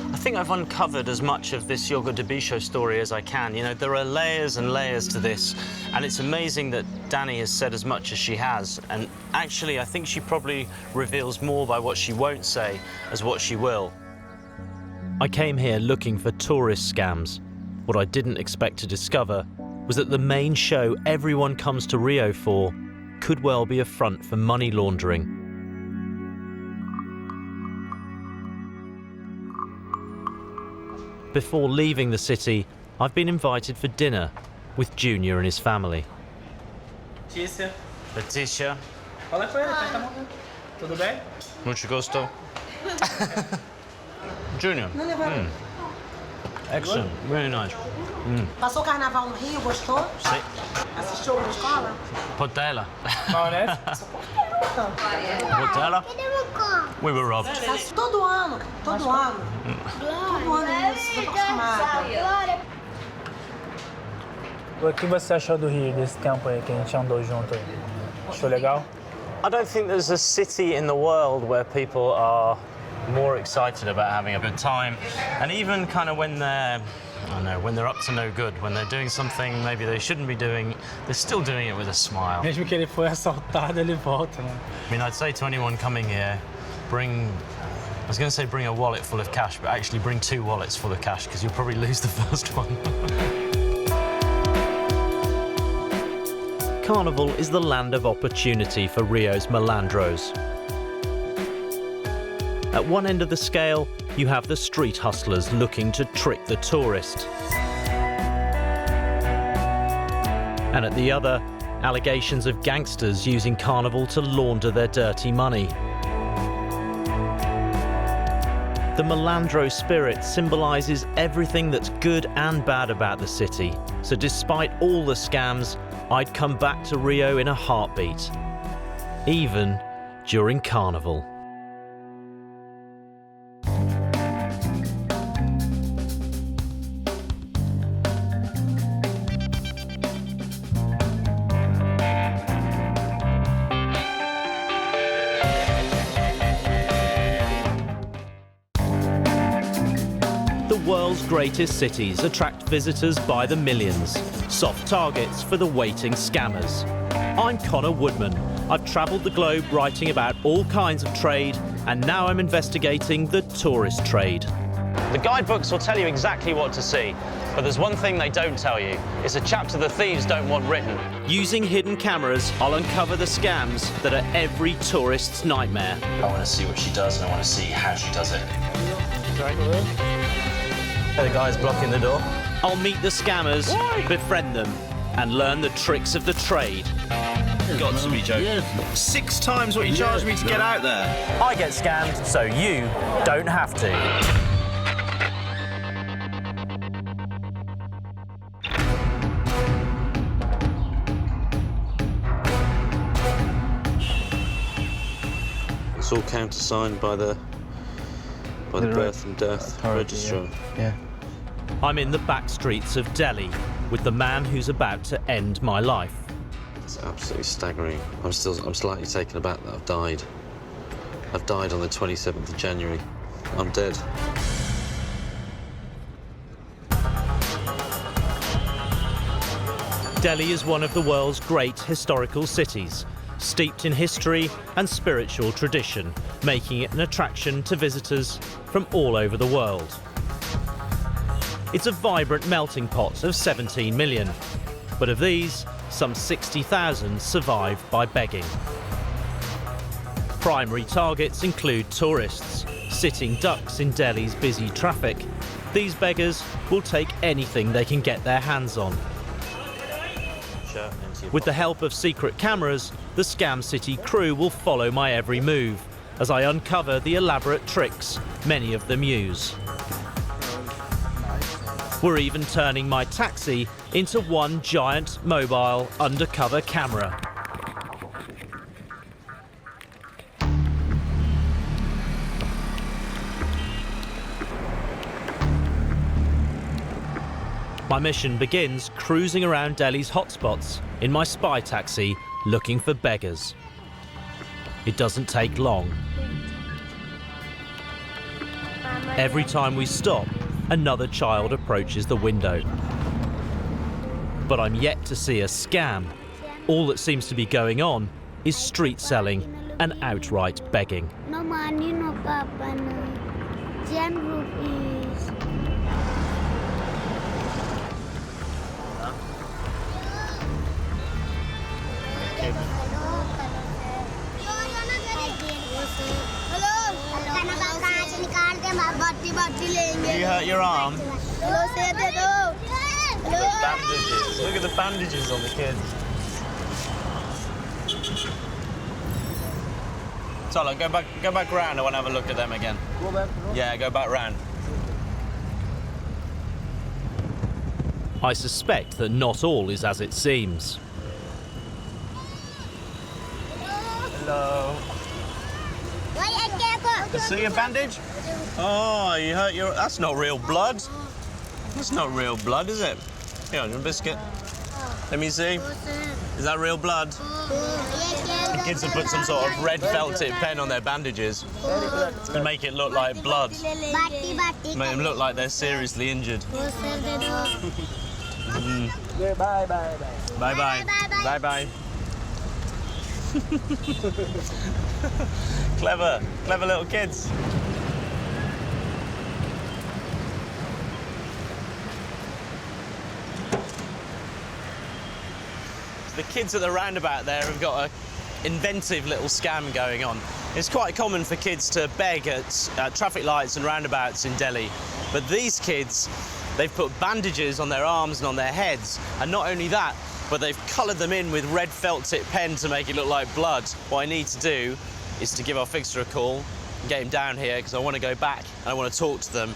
I think I've uncovered as much of this Jogo de Bicho story as I can. You know, there are layers and layers to this, and it's amazing that Dani has said as much as she has. And actually, I think she probably reveals more by what she won't say as what she will. I came here looking for tourist scams. What I didn't expect to discover was that the main show everyone comes to Rio for could well be a front for money laundering. Before leaving the city, I've been invited for dinner with Junior and his family. Leticia. Fala com ele, tá bom? Tudo bem? Mucho gusto. Junior. Excellent, really nice. Passou o carnaval no Rio, gostou? Sim. Assistiu a escola? Portela. Maionese? Portela? We were robbed. Todo ano, todo ano. Todo ano isso, tô acostumada. O que você achou do Rio, desse tempo aí que a gente andou junto aí? Achou legal? I don't think there's a city in the world where people are more excited about having a good time. And even kind of when they're, I don't know, when they're up to no good, when they're doing something maybe they shouldn't be doing, they're still doing it with a smile. Mesmo que ele foi assaltado, ele volta, né? I mean, I'd say to anyone coming here, bring a wallet full of cash, but actually bring 2 wallets full of cash, because you'll probably lose the first one. Carnival is the land of opportunity for Rio's malandros. At one end of the scale, you have the street hustlers looking to trick the tourist. And at the other, allegations of gangsters using Carnival to launder their dirty money. The malandro spirit symbolises everything that's good and bad about the city. So despite all the scams, I'd come back to Rio in a heartbeat, even during Carnival. The world's greatest cities attract visitors by the millions, soft targets for the waiting scammers. I'm Conor Woodman. I've travelled the globe writing about all kinds of trade, and now I'm investigating the tourist trade. The guidebooks will tell you exactly what to see, but there's one thing they don't tell you. It's a chapter the thieves don't want written. Using hidden cameras, I'll uncover the scams that are every tourist's nightmare. I want to see what she does, and I want to see how she does it. The guy's blocking the door. I'll meet the scammers, befriend them, and learn the tricks of the trade. Got to be joking. 6 times what you charged me to get out there. I get scammed, so you don't have to. It's all countersigned by the birth and death registrar. Yeah. I'm in the back streets of Delhi with the man who's about to end my life. It's absolutely staggering. I'm slightly taken aback that I've died. I've died on the 27th of January. I'm dead. Delhi is one of the world's great historical cities, steeped in history and spiritual tradition, making it an attraction to visitors from all over the world. It's a vibrant melting pot of 17 million, but of these, some 60,000 survive by begging. Primary targets include tourists, sitting ducks in Delhi's busy traffic. These beggars will take anything they can get their hands on. With the help of secret cameras, the Scam City crew will follow my every move as I uncover the elaborate tricks many of them use. We're even turning my taxi into one giant mobile undercover camera. My mission begins cruising around Delhi's hotspots in my spy taxi looking for beggars. It doesn't take long. Every time we stop, another child approaches the window. But I'm yet to see a scam. All that seems to be going on is street selling and outright begging. No money, no papa, no. 10 rupees. You hurt your arm? Bandages. Look at the bandages on the kids. Tola, go back round. I want to have a look at them again. Go back. Yeah, go back round. I suspect that not all is as it seems. Hello. See a bandage? Oh, you hurt your... That's not real blood. That's not real blood, is it? Here, a biscuit. Let me see. Is that real blood? The kids have put some sort of red felt tip pen on their bandages to make it look like blood. Make them look like they're seriously injured. Bye-bye. Bye-bye. Clever little kids. The kids at the roundabout there have got an inventive little scam going on. It's quite common for kids to beg at traffic lights and roundabouts in Delhi, but these kids, they've put bandages on their arms and on their heads, and not only that, but they've coloured them in with red felt tip pen to make it look like blood. What I need to do is to give our fixer a call and get him down here because I want to go back and I want to talk to them.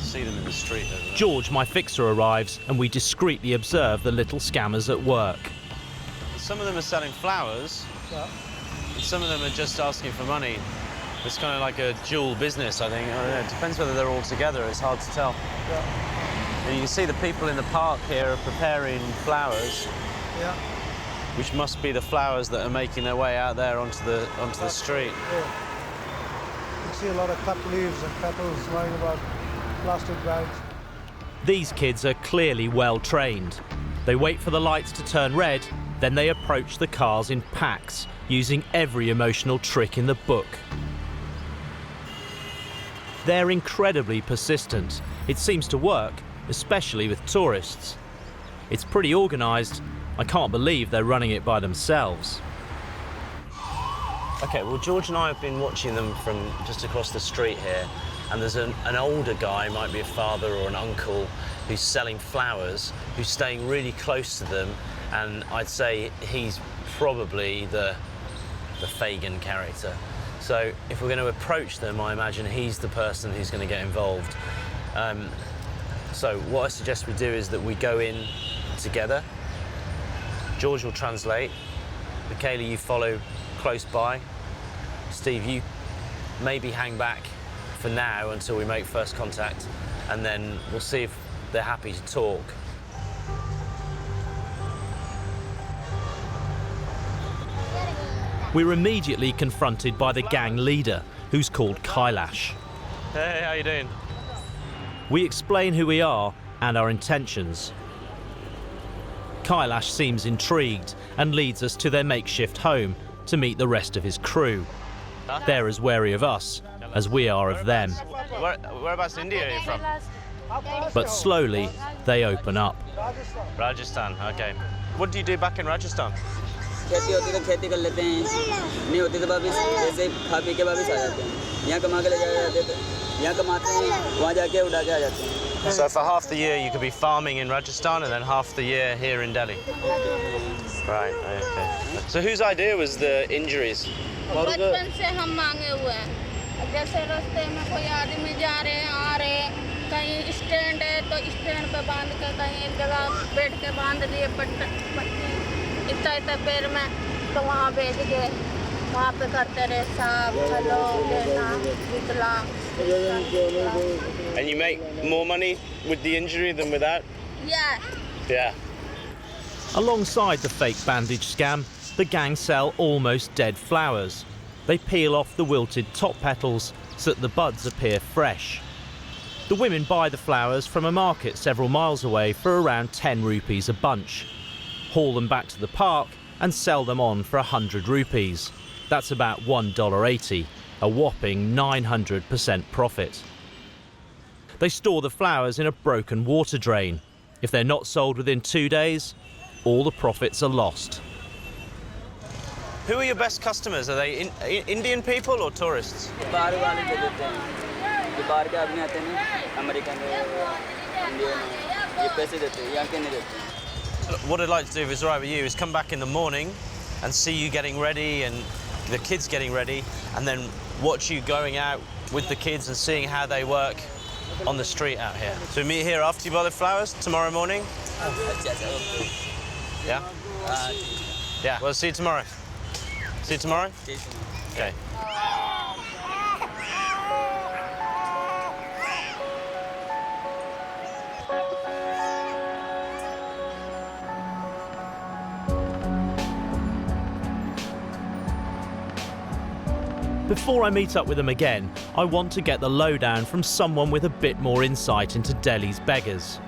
See them in the street over there. George, my fixer, arrives and we discreetly observe the little scammers at work. Some of them are selling flowers, and some of them are just asking for money. It's kind of like a dual business, I think. I don't know, it depends whether they're all together, it's hard to tell. And you can see the people in the park here are preparing flowers, which must be the flowers that are making their way out there onto the street. You see a lot of cut leaves and petals lying about. Plastic bags. These kids are clearly well trained. They wait for the lights to turn red, then they approach the cars in packs, using every emotional trick in the book. They're incredibly persistent. It seems to work, especially with tourists. It's pretty organised. I can't believe they're running it by themselves. Okay, well, George and I have been watching them from just across the street here. And there's an older guy, might be a father or an uncle, who's selling flowers, who's staying really close to them, and I'd say he's probably the Fagin character. So if we're going to approach them, I imagine he's the person who's going to get involved. So what I suggest we do is that we go in together. George will translate. Michaela, you follow close by. Steve, you maybe hang back for now until we make first contact, and then we'll see if they're happy to talk. We're immediately confronted by the gang leader, who's called Kailash. Hey, how you doing? We explain who we are and our intentions. Kailash seems intrigued and leads us to their makeshift home to meet the rest of his crew. They're as wary of us as we are of them. Whereabouts in India are you from? But slowly, they open up. Rajasthan, okay. What do you do back in Rajasthan? खेती होती तो खेती कर लेते हैं, नहीं होती तो वापिस ऐसे खा पी के वापिस आ जाते हैं, यहाँ कमा के ले जाते हैं, यहाँ कमाते हैं, वहाँ जाके उड़ा के आ जाते हैं। So for half the year you could be farming in Rajasthan and then half the year here in Delhi. Right, okay. So whose idea was the injuries? बचपन से हम मांगे हुए हैं, जैसे रास्ते में कोई आदमी जा रहे हैं आ रहे हैं, कहीं स्टैंड है तो स्टैंड पे बांध के कहीं एक जगह बैठ के बांध लिए पट्टी इतना पैर में तो वहाँ भेज गए, वहाँ पे करते रहे साफ चलो लेना विकला। And you make more money with the injury than without? Yeah. Yeah. Alongside the fake bandage scam, the gang sell almost dead flowers. They peel off the wilted top petals so that the buds appear fresh. The women buy the flowers from a market several miles away for around 10 rupees a bunch, haul them back to the park and sell them on for 100 rupees. That's about $1.80, a whopping 900% profit. They store the flowers in a broken water drain. If they're not sold within 2 days, all the profits are lost. Who are your best customers? Are they Indian people or tourists? बाहर वाले दे देते हैं, जो बाहर के आदमी आते हैं ना, अमेरिकन इंडियन, ये पैसे देते हैं, यहाँ के नहीं देते हैं। What I'd like to do, if it's all right with you, is come back in the morning and see you getting ready and the kids getting ready, and then watch you going out with the kids and seeing how they work on the street out here. So we meet here after you buy the flowers tomorrow morning? Yeah? Yeah, well, see you tomorrow. See you tomorrow? Okay. Before I meet up with them again, I want to get the lowdown from someone with a bit more insight into Delhi's beggars.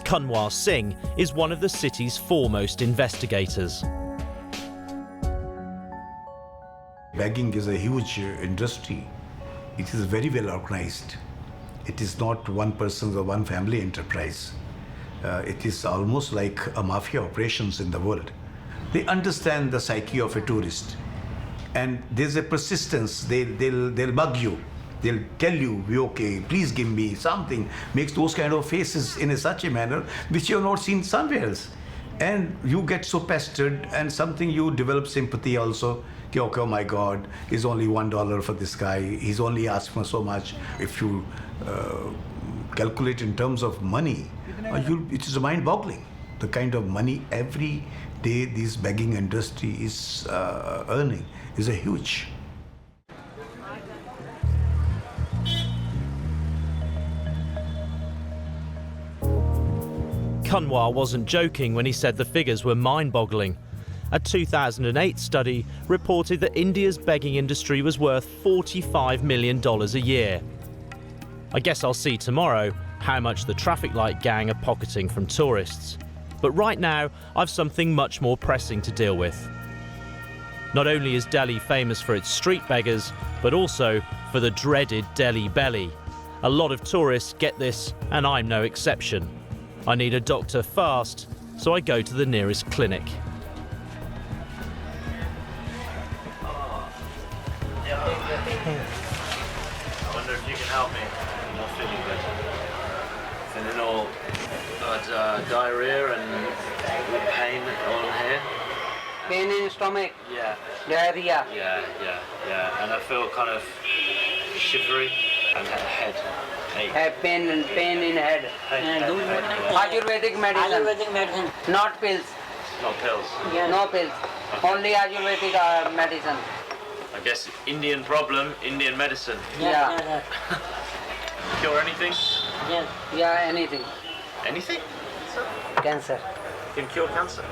Conor Singh is one of the city's foremost investigators. Begging is a huge industry. It is very well organized. It is not one person's or one family enterprise. It is almost like a mafia operations in the world. They understand the psyche of a tourist. And there's a persistence. They'll bug you. They'll tell you, okay, please give me something. Makes those kind of faces in such a manner which you have not seen somewhere else. And you get so pestered, and something you develop sympathy also. Okay, oh my God, it's only $1 for this guy. He's only asked for so much. If you calculate in terms of money, it is mind-boggling. The kind of money every day this begging industry is earning is a huge. Conor wasn't joking when he said the figures were mind-boggling. A 2008 study reported that India's begging industry was worth $45 million a year. I guess I'll see tomorrow how much the traffic light gang are pocketing from tourists. But right now, I've something much more pressing to deal with. Not only is Delhi famous for its street beggars, but also for the dreaded Delhi belly. A lot of tourists get this, and I'm no exception. I need a doctor fast, so I go to the nearest clinic. I wonder if you can help me. I'm not feeling good. Feeling all diarrhea and pain all in here. Pain in stomach. Yeah. Diarrhea. Yeah. And I feel kind of shivery and head ache. Have pain in head. Ayurvedic medicine. Ayurvedic medicine. Not pills. Not pills. Yeah. No pills. Okay. Only Ayurvedic medicine. I guess Indian problem, Indian medicine. Yeah. Cure anything? Yes. Yeah, anything. Anything? Cancer. You can cure cancer?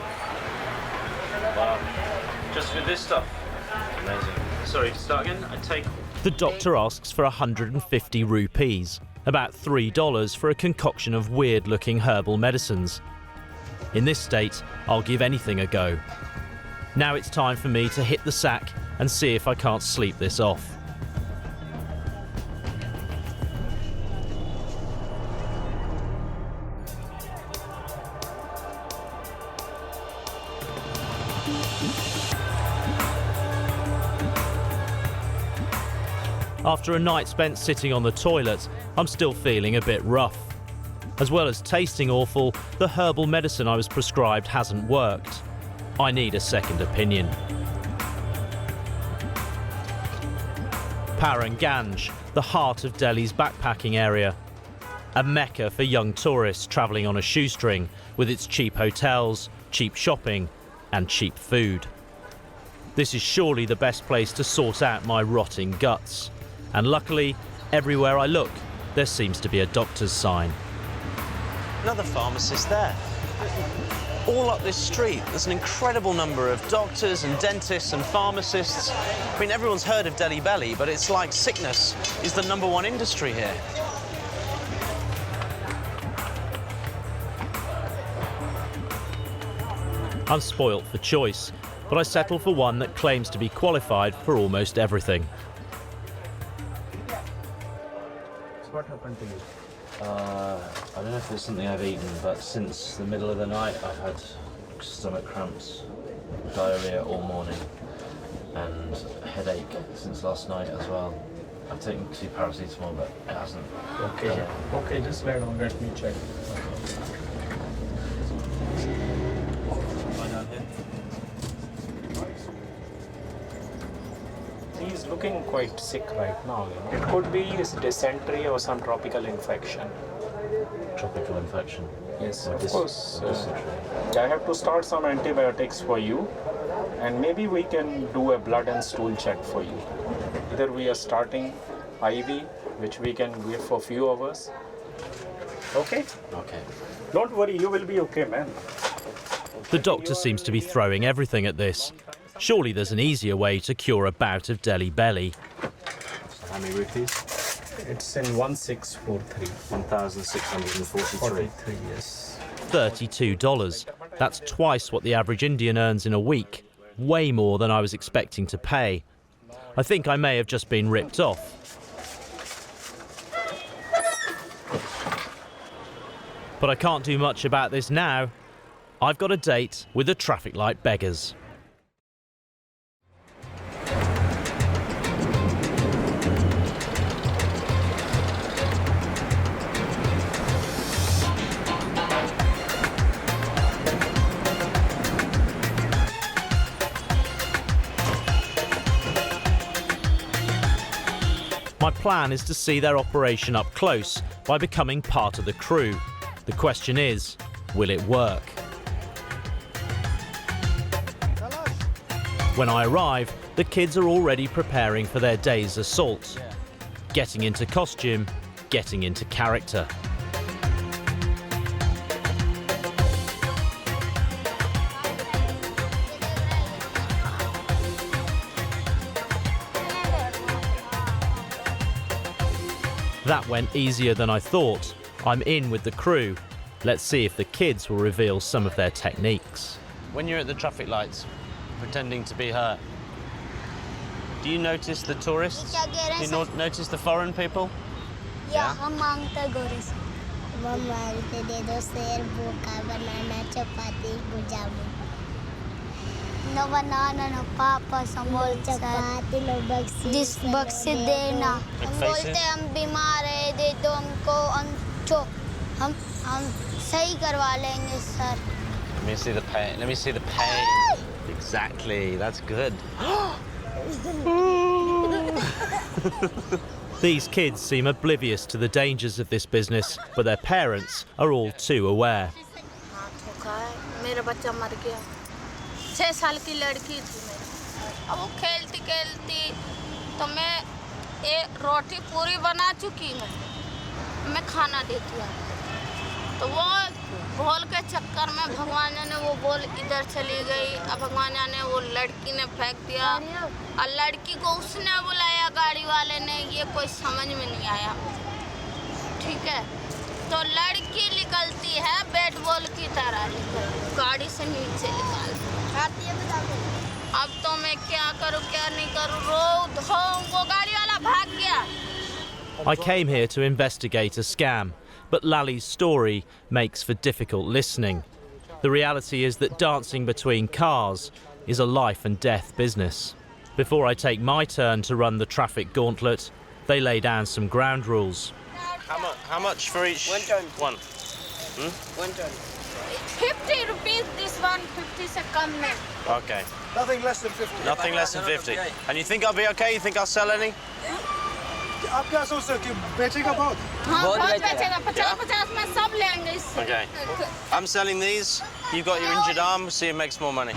Wow. Just with this stuff? Amazing. Sorry, start again? I take... The doctor asks for 150 rupees, about $3 for a concoction of weird-looking herbal medicines. In this state, I'll give anything a go. Now it's time for me to hit the sack and see if I can't sleep this off. After a night spent sitting on the toilet, I'm still feeling a bit rough. As well as tasting awful, the herbal medicine I was prescribed hasn't worked. I need a second opinion. Paranganj, the heart of Delhi's backpacking area. A mecca for young tourists travelling on a shoestring, with its cheap hotels, cheap shopping and cheap food. This is surely the best place to sort out my rotting guts. And luckily, everywhere I look, there seems to be a doctor's sign. Another pharmacist there. All up this street, there's an incredible number of doctors and dentists and pharmacists. I mean, everyone's heard of Delhi belly, but it's like sickness is the #1 industry here. I'm spoilt for choice, but I settle for one that claims to be qualified for almost everything. What happened to you? I don't know if it's something I've eaten, but since the middle of the night I've had stomach cramps, diarrhea all morning, and headache since last night as well. I've taken 2 paracetamol, but it hasn't. Okay. Okay, just lie down. Let me check. He's looking quite sick right now. It could be dysentery or some tropical infection. Tropical infection? Yes, Or of course. dysentery. I have to start some antibiotics for you, and maybe we can do a blood and stool check for you. Either we are starting IV, which we can give for a few hours. Okay? Okay. Don't worry, you will be okay, man. The doctor seems to be throwing everything at this. Surely there's an easier way to cure a bout of Delhi belly. How many rupees? It's in 1643. 1,643. 43, yes. $32. That's twice what the average Indian earns in a week. Way more than I was expecting to pay. I think I may have just been ripped off. But I can't do much about this now. I've got a date with the traffic light beggars. My plan is to see their operation up close by becoming part of the crew. The question is, will it work? When I arrive, the kids are already preparing for their day's assault. Getting into costume, getting into character. That went easier than I thought. I'm in with the crew. Let's see if the kids will reveal some of their techniques. When you're at the traffic lights, pretending to be her, do you notice the tourists? Do you notice the foreign people? Yeah, हम मांगते गोरे से। वो मांगते दे दो शेर, भूखा बनाना, चपाती, गुजामुन। No banana, no papa, samosa, chapati, no Bakshi. This Bakshi देना। हम बोलते हम बीमार हैं, दे दो हमको हम सही करवा लेंगे sir. Let me see the pain. Let me see the pain. Exactly. That's good. These kids seem oblivious to the dangers of this business, but their parents are all too aware. मेरा बच्चा मर गया 6 साल की लड़की थी मेरी अब वो खेलती खेलती तो मैं एक रोटी पूरी बना चुकी हूँ मैं खाना देती हूँ तो वो बोल के चक्कर में भगवान ने वो बोल इधर चली गई अब भगवान ने वो लड़की ने फेंक दिया और लड़की को उसने बुलाया गाड़ी वाले ने ये कोई समझ में नहीं आया ठीक है तो लड़की निकलती है बैट बॉल की तरह गाड़ी से नीचे निकालती अब तो मैं क्या करूं क्या नहीं करूं रो धो वो गाड़ी वाला भाग गया I came here to investigate a scam, but Lali's story makes for difficult listening. The reality is that dancing between cars is a life and death business. Before I take my turn to run the traffic gauntlet, they lay down some ground rules. How much for each? One. One turn. 50 rupees this one 50 se kam mein Okay. Nothing less than 50. Nothing less than 50. And you think I'll be okay? You think I'll sell any? आप क्या सोचते हो कि बेचेगा बहुत? हाँ बहुत बेचेगा 50 में सब लेंगे इससे Okay. I'm selling these. You've got your injured arm. See who makes more money.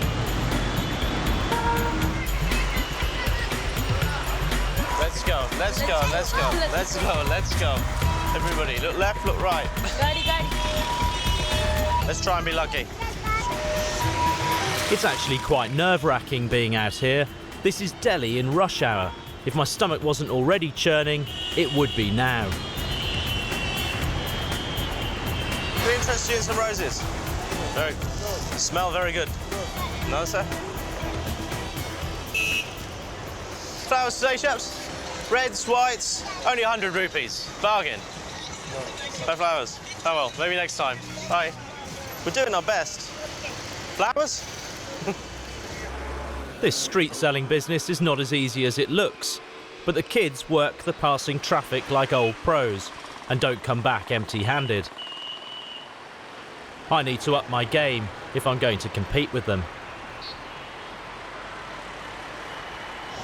Let's go. Let's go. Let's go. Let's go. Let's go. Everybody, look left, look right. Let's try and be lucky. It's actually quite nerve-wracking being out here. This is Delhi in rush hour. If my stomach wasn't already churning, it would be now. We're interested in some roses. Very, smell very good. No, sir? Flowers today, chaps? Reds, whites, only 100 rupees. Bargain. No flowers. Oh well, maybe next time. Bye. We're doing our best. Flowers? This street selling business is not as easy as it looks, but the kids work the passing traffic like old pros and don't come back empty-handed. I need to up my game if I'm going to compete with them.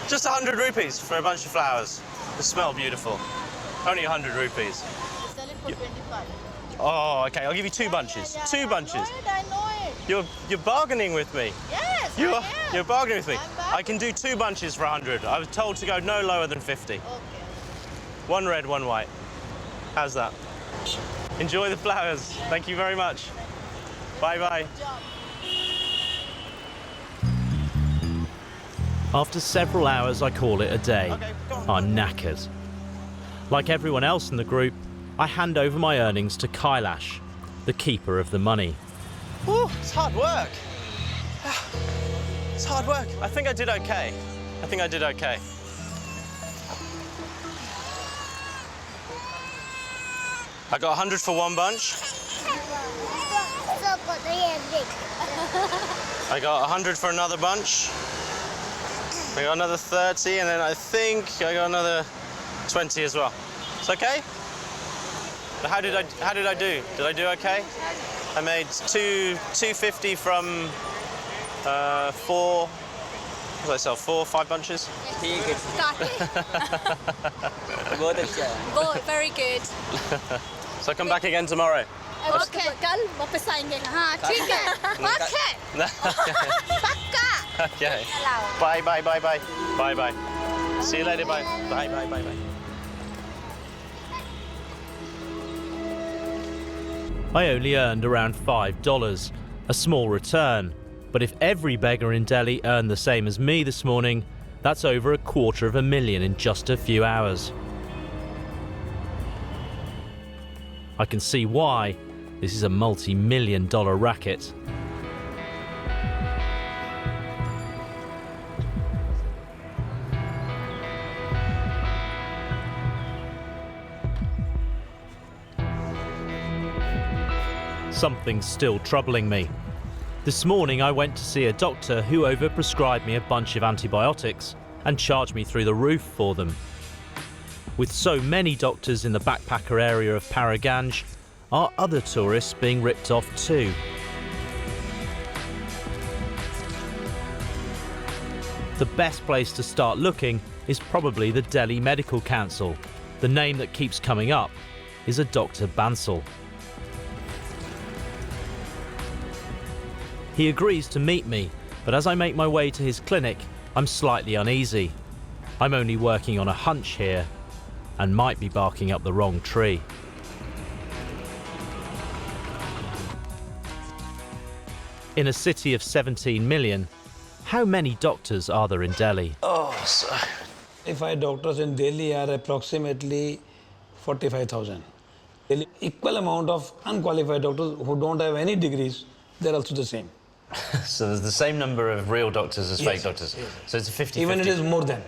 Just 100 rupees for a bunch of flowers. They smell beautiful. Only 100 rupees. sell it for 25 Oh, okay. I'll give you 2 bunches. 2 bunches. I know it You're bargaining with me. yes You're bargaining with me. I can do 2 bunches for 100. I was told to go no lower than 50. okay 1 red, 1 white. How's that? Enjoy the flowers. Thank you very much. Bye-bye. After several hours, I call it a day. I'm knackered. Like everyone else in the group, I hand over my earnings to Kailash, the keeper of the money. Woo, it's hard work. It's hard work. I think I did okay. I got 100 for one bunch. I got 100 for another bunch. I got another 30, and then I think I got another 20 as well. It's okay? But how did I do? Did I do okay? I made 250 from 4. What did I sell? 4 or 5 bunches? Good, very good. So I come back again tomorrow. Okay. Okay. Bye, bye, bye, bye. Bye, bye. See you later, bye. Bye, bye, bye, bye. I only earned around $5, a small return. But if every beggar in Delhi earned the same as me this morning, that's over $250,000 in just a few hours. I can see why this is a multi-million-dollar racket. Something's still troubling me. This morning I went to see a doctor who overprescribed me a bunch of antibiotics and charged me through the roof for them. With so many doctors in the backpacker area of Paraganj, are other tourists being ripped off too? The best place to start looking is probably the Delhi Medical Council. The name that keeps coming up is a Dr. Bansal. He agrees to meet me, but as I make my way to his clinic, I'm slightly uneasy. I'm only working on a hunch here, and might be barking up the wrong tree. In a city of 17 million, how many doctors are there in Delhi? Qualified doctors in Delhi are approximately 45,000. Equal amount of unqualified doctors who don't have any degrees, they're also the same. So there's the same number of real doctors as fake Yes, doctors. yes. So it's a 50-50. Even it is more than.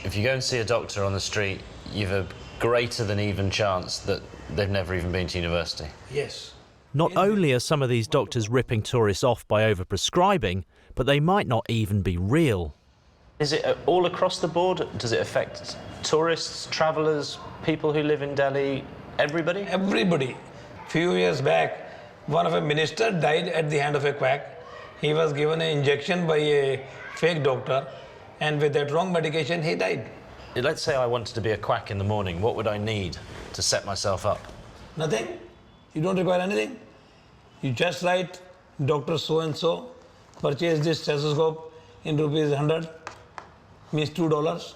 If you go and see a doctor on the street, you've a greater than even chance that they've never even been to university. Yes. Not only are some of these doctors ripping tourists off by overprescribing, but they might not even be real. Is it all across the board? Does it affect tourists, travellers, people who live in Delhi, everybody? Everybody. Few years back, one of a minister died at the hand of a quack. He was given an injection by a fake doctor, and with that wrong medication, he died. Let's say I wanted to be a quack in the morning. What would I need to set myself up? Nothing. You don't require anything. You just write, Dr. So-and-so, purchase this stethoscope in rupees 100, means $2.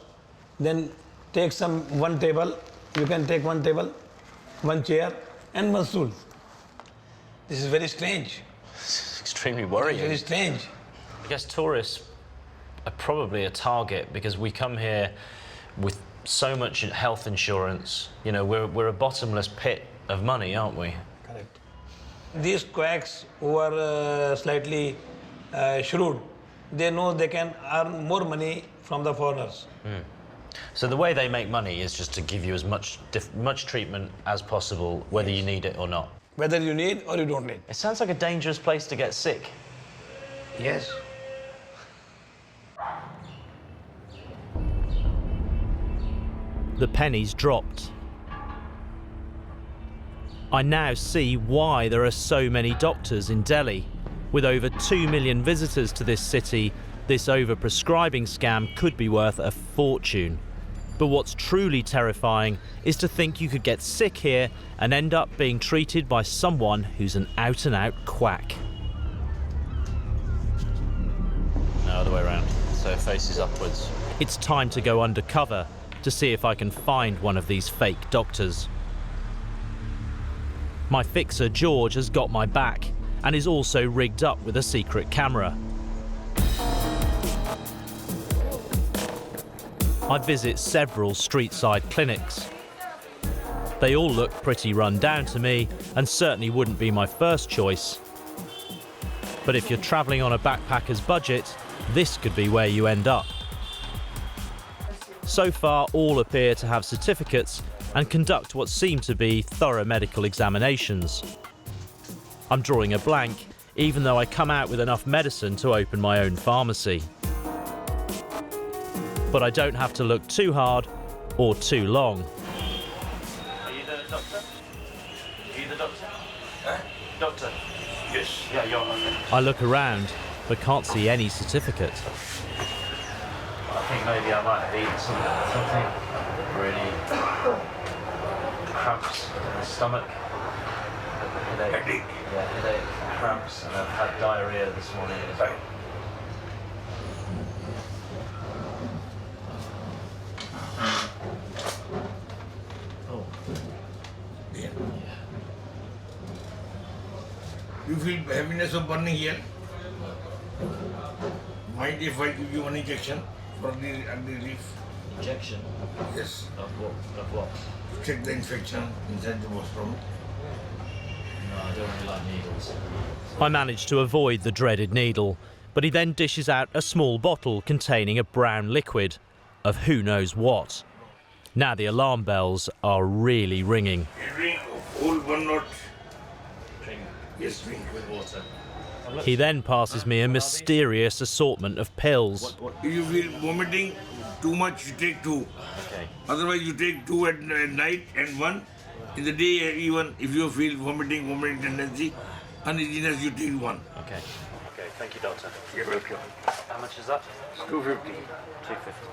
Then take one table. You can take one table, one chair, and one stool. This is very strange. It's extremely worrying. Very strange. I guess tourists are probably a target because we come here with so much health insurance. You know, we're a bottomless pit of money, aren't we? Correct. These quacks who are slightly shrewd, they know they can earn more money from the foreigners. Mm. So the way they make money is just to give you as much treatment as possible, whether you need it or not. Whether you need or you don't need. It sounds like a dangerous place to get sick. Yes. The pennies dropped. I now see why there are so many doctors in Delhi. With over 2 million visitors to this city, this overprescribing scam could be worth a fortune. But what's truly terrifying is to think you could get sick here and end up being treated by someone who's an out-and-out quack. No, other way around. So it faces upwards. It's time to go undercover to see if I can find one of these fake doctors. My fixer George has got my back and is also rigged up with a secret camera. I visit several street-side clinics, They all look pretty run down to me and certainly wouldn't be my first choice. But if you're travelling on a backpacker's budget, this could be where you end up. So far, all appear to have certificates and conduct what seem to be thorough medical examinations. I'm drawing a blank, even though I come out with enough medicine to open my own pharmacy. But I don't have to look too hard or too long. Are you the doctor? Are you the doctor? Doctor? Yes. Yeah, you're okay. I look around, but can't see any certificate. I think maybe I might have eaten something really cramps in the stomach. Headache. Yeah, headache, cramps, and I've had diarrhea this morning as well. Oh. Yeah. You feel heaviness of burning here? Mind if I give you one injection for the relief? Injection? Yes. Of what? Of what? Check the infection inside the stomach. No, I don't really like needles. I manage to avoid the dreaded needle, but he then dishes out a small bottle containing a brown liquid of who knows what. Now the alarm bells are really ringing. Drink whole one not. Drink. Yes, drink with water. He then passes me a mysterious assortment of pills. If you feel vomiting too much, you take 2. Okay. Otherwise, you take 2 at night and 1 in the day. Even if you feel vomiting tendency, uneasiness, you take 1. Okay. Okay. Thank you, doctor. You're welcome. How much is that? It's 250. 250.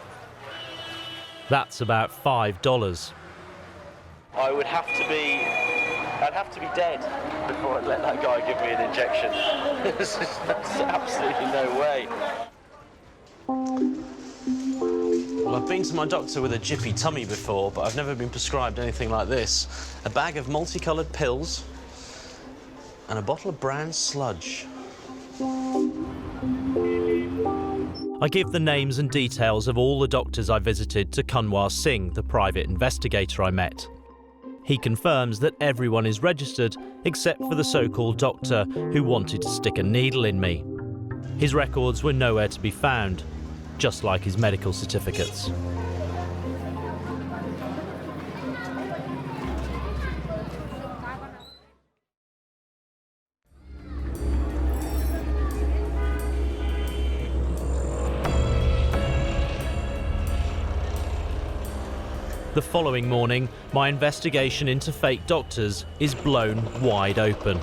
That's about $5. I'd have to be dead before I'd let that guy give me an injection. There's absolutely no way. Well, I've been to my doctor with a jippy tummy before, but I've never been prescribed anything like this. A bag of multicoloured pills and a bottle of brown sludge. I give the names and details of all the doctors I visited to Conor Singh, the private investigator I met. He confirms that everyone is registered except for the so-called doctor who wanted to stick a needle in me. His records were nowhere to be found, just like his medical certificates. The following morning, my investigation into fake doctors is blown wide open.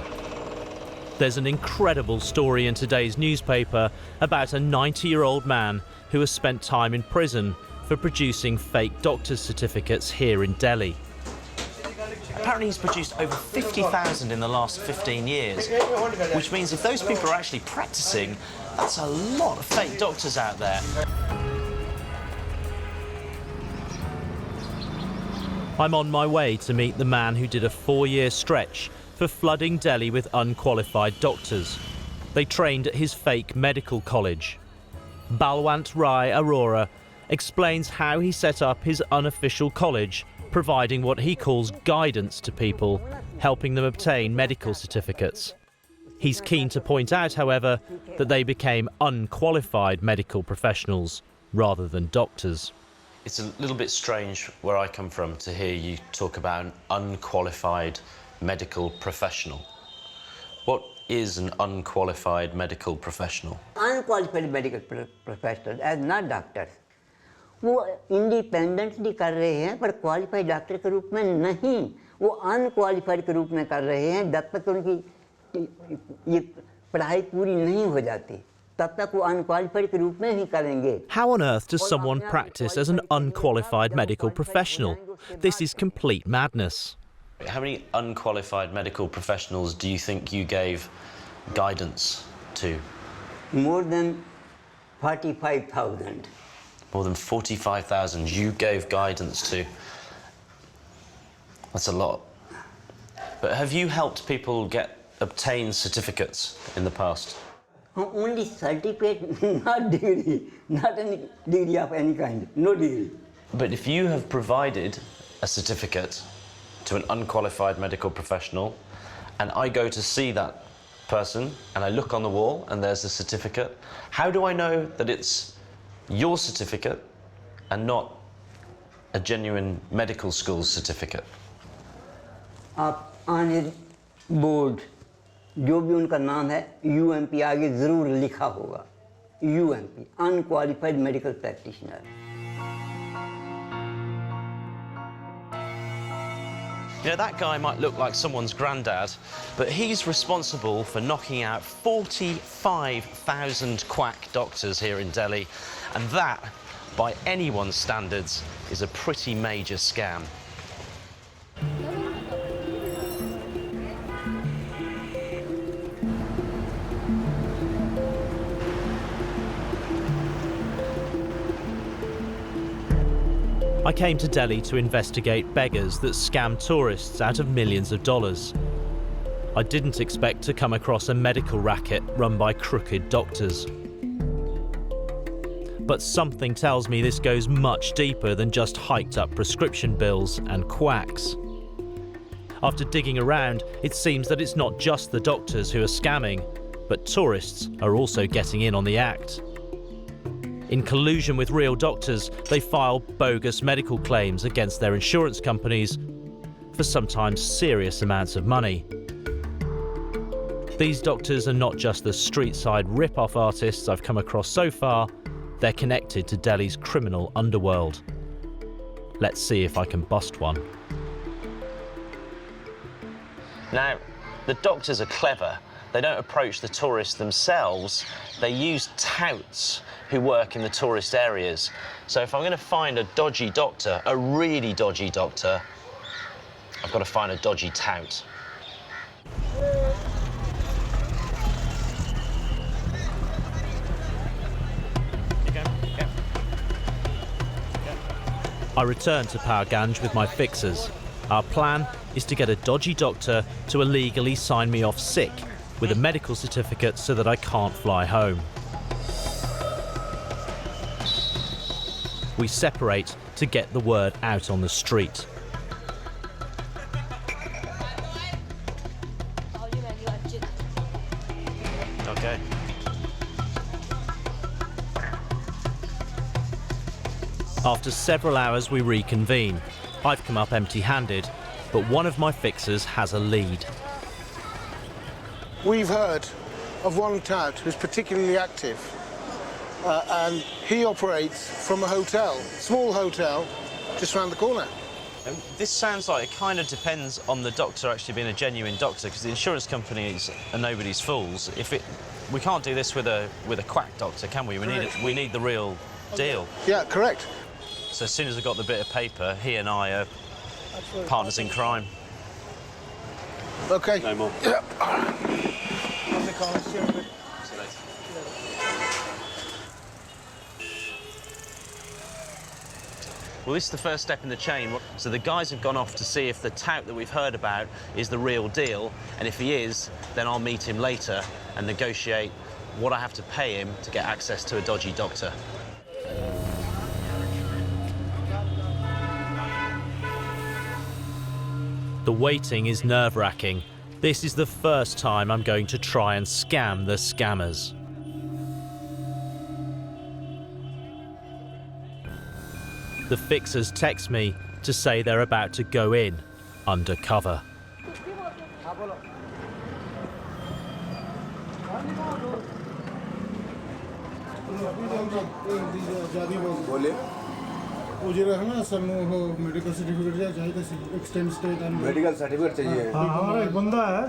There's an incredible story in today's newspaper about a 90-year-old man who has spent time in prison for producing fake doctor's certificates here in Delhi. Apparently he's produced over 50,000 in the last 15 years, which means if those people are actually practicing, that's a lot of fake doctors out there. I'm on my way to meet the man who did a 4-year stretch for flooding Delhi with unqualified doctors. They trained at his fake medical college. Balwant Rai Arora explains how he set up his unofficial college, providing what he calls guidance to people, helping them obtain medical certificates. He's keen to point out, however, that they became unqualified medical professionals rather than doctors. It's a little bit strange where I come from to hear you talk about an unqualified medical professional. What is an unqualified medical professional? Unqualified medical professionals as not doctors. वो independently कर रहे हैं पर qualified doctor के रूप में नहीं, वो अनक्वालिफाइड के रूप में कर रहे हैं जब तक उनकी ये पढ़ाई पूरी नहीं हो जाती. How on earth does someone practice as an unqualified medical professional? This is complete madness. How many unqualified medical professionals do you think you gave guidance to? More than 45,000. More than 45,000 you gave guidance to. That's a lot. But have you helped people obtain certificates in the past? Only certificate, not degree, not any degree of any kind, no degree. But if you have provided a certificate to an unqualified medical professional, and I go to see that person, and I look on the wall, and there's a certificate. How do I know that it's your certificate and not a genuine medical school certificate? आप आने board जो भी उनका नाम है UMP आगे ज़रूर लिखा होगा UMP Unqualified Medical Practitioner. You know, that guy might look like someone's granddad, but he's responsible for knocking out 45,000 quack doctors here in Delhi, and that, by anyone's standards, is a pretty major scam. I came to Delhi to investigate beggars that scam tourists out of millions of dollars. I didn't expect to come across a medical racket run by crooked doctors. But something tells me this goes much deeper than just hiked up prescription bills and quacks. After digging around, it seems that it's not just the doctors who are scamming, but tourists are also getting in on the act. In collusion with real doctors, they file bogus medical claims against their insurance companies for sometimes serious amounts of money. These doctors are not just the street-side rip-off artists I've come across so far, they're connected to Delhi's criminal underworld. Let's see if I can bust one. Now, the doctors are clever. They don't approach the tourists themselves, they use touts who work in the tourist areas. So if I'm going to find a dodgy doctor, a really dodgy doctor, I've got to find a dodgy tout. I return to Powerganj with my fixers. Our plan is to get a dodgy doctor to illegally sign me off sick with a medical certificate so that I can't fly home. We separate to get the word out on the street. Okay. After several hours, we reconvene. I've come up empty-handed, but one of my fixers has a lead. We've heard of one tout who's particularly active, and he operates from a hotel, small hotel, just round the corner. This sounds like it kind of depends on the doctor actually being a genuine doctor, because the insurance companies are nobody's fools. We can't do this with a quack doctor, can we? We need the real deal. Yeah, correct. So as soon as I got the bit of paper, he and I are partners in crime. Okay. No more. Yep. Well, this is the first step in the chain. So the guys have gone off to see if the tout that we've heard about is the real deal, and if he is, then I'll meet him later and negotiate what I have to pay him to get access to a dodgy doctor. The waiting is nerve-wracking. This is the first time I'm going to try and scam the scammers. The fixers text me to say they're about to go in, undercover. मुझे ना sir वो medical certificate चाहिए था extend stay का medical certificate चाहिए हाँ हमारा एक बंदा है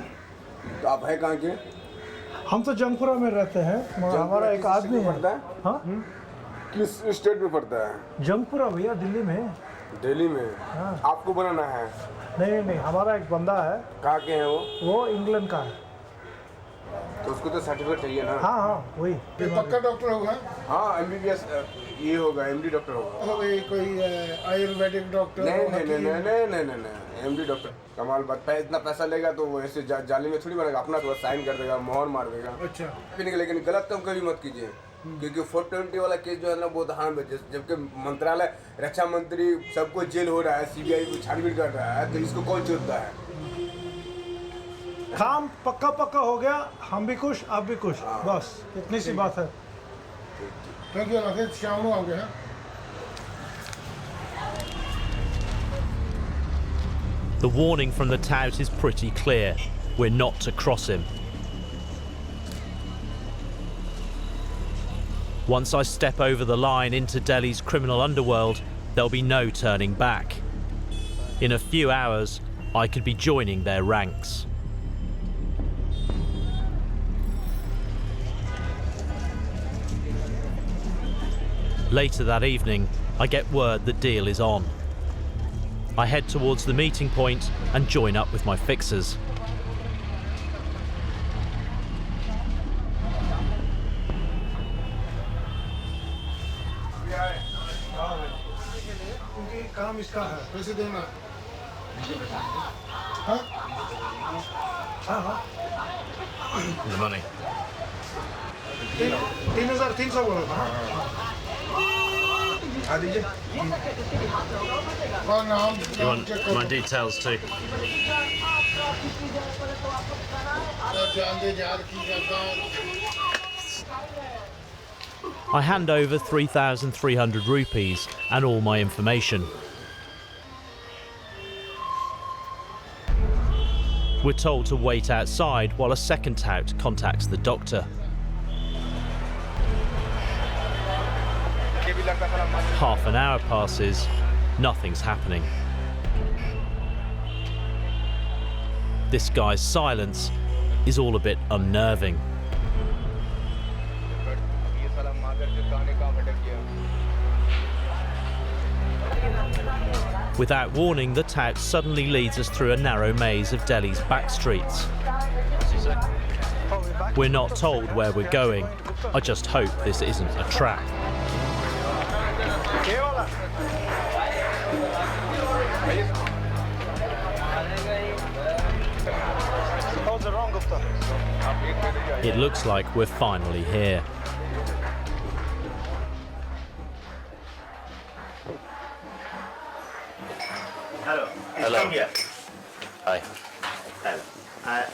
तो आप है कहाँ के हम तो जमपुरा में रहते हैं मगर हमारा एक आदमी पड़ता है हाँ किस स्टेट में पड़ता है जमपुरा भैया दिल्ली में दिल्ली में हाँ आपको बनाना है नहीं हमारा एक बंदा है कहाँ के हैं वो इंग्लैंड का है तो उसको तो सर्टिफिकेट चाहिए ना हाँ वही पक्का डॉक्टर होगा हाँ MBBS ये होगा MD डॉक्टर होगा कोई आयुर्वेदिक डॉक्टर नहीं MD डॉक्टर कमाल बात है इतना पैसा लेगा तो वो ऐसे जाली में थोड़ी बनेगा अपना तो साइन कर देगा मोहर मार देगा अच्छा लेकिन गलत काम कभी मत कीजिए क्योंकि 420 वाला केस जो है ना बहुत हार्म है, जबकि मंत्रालय रक्षा मंत्री सबको जेल हो रहा है, सीबीआई को छानबीन कर रहा है, तो इसको कौन चुनता है? काम पक्का हो गया, हम भी खुश, आप भी खुश, बस इतनी सी बात है। थैंक यू, फिर शाम को आओगे। The warning from the tout is pretty clear. We're not to cross him. Once I step over the line into Delhi's criminal underworld, there'll be no turning back. In a few hours, I could be joining their ranks. Later that evening, I get word the deal is on. I head towards the meeting point and join up with my fixers. काम इसका है, पैसे देना। हाँ? हाँ। The money. 3,300 बोला था। हाँ दीजिए। You want my details too? I hand over 3,300 rupees and all my information. We're told to wait outside while a second tout contacts the doctor. Half an hour passes, nothing's happening. This guy's silence is all a bit unnerving. Without warning, the tout suddenly leads us through a narrow maze of Delhi's back streets. We're not told where we're going. I just hope this isn't a trap. It looks like we're finally here. Hello. Hello. Come here. Hi.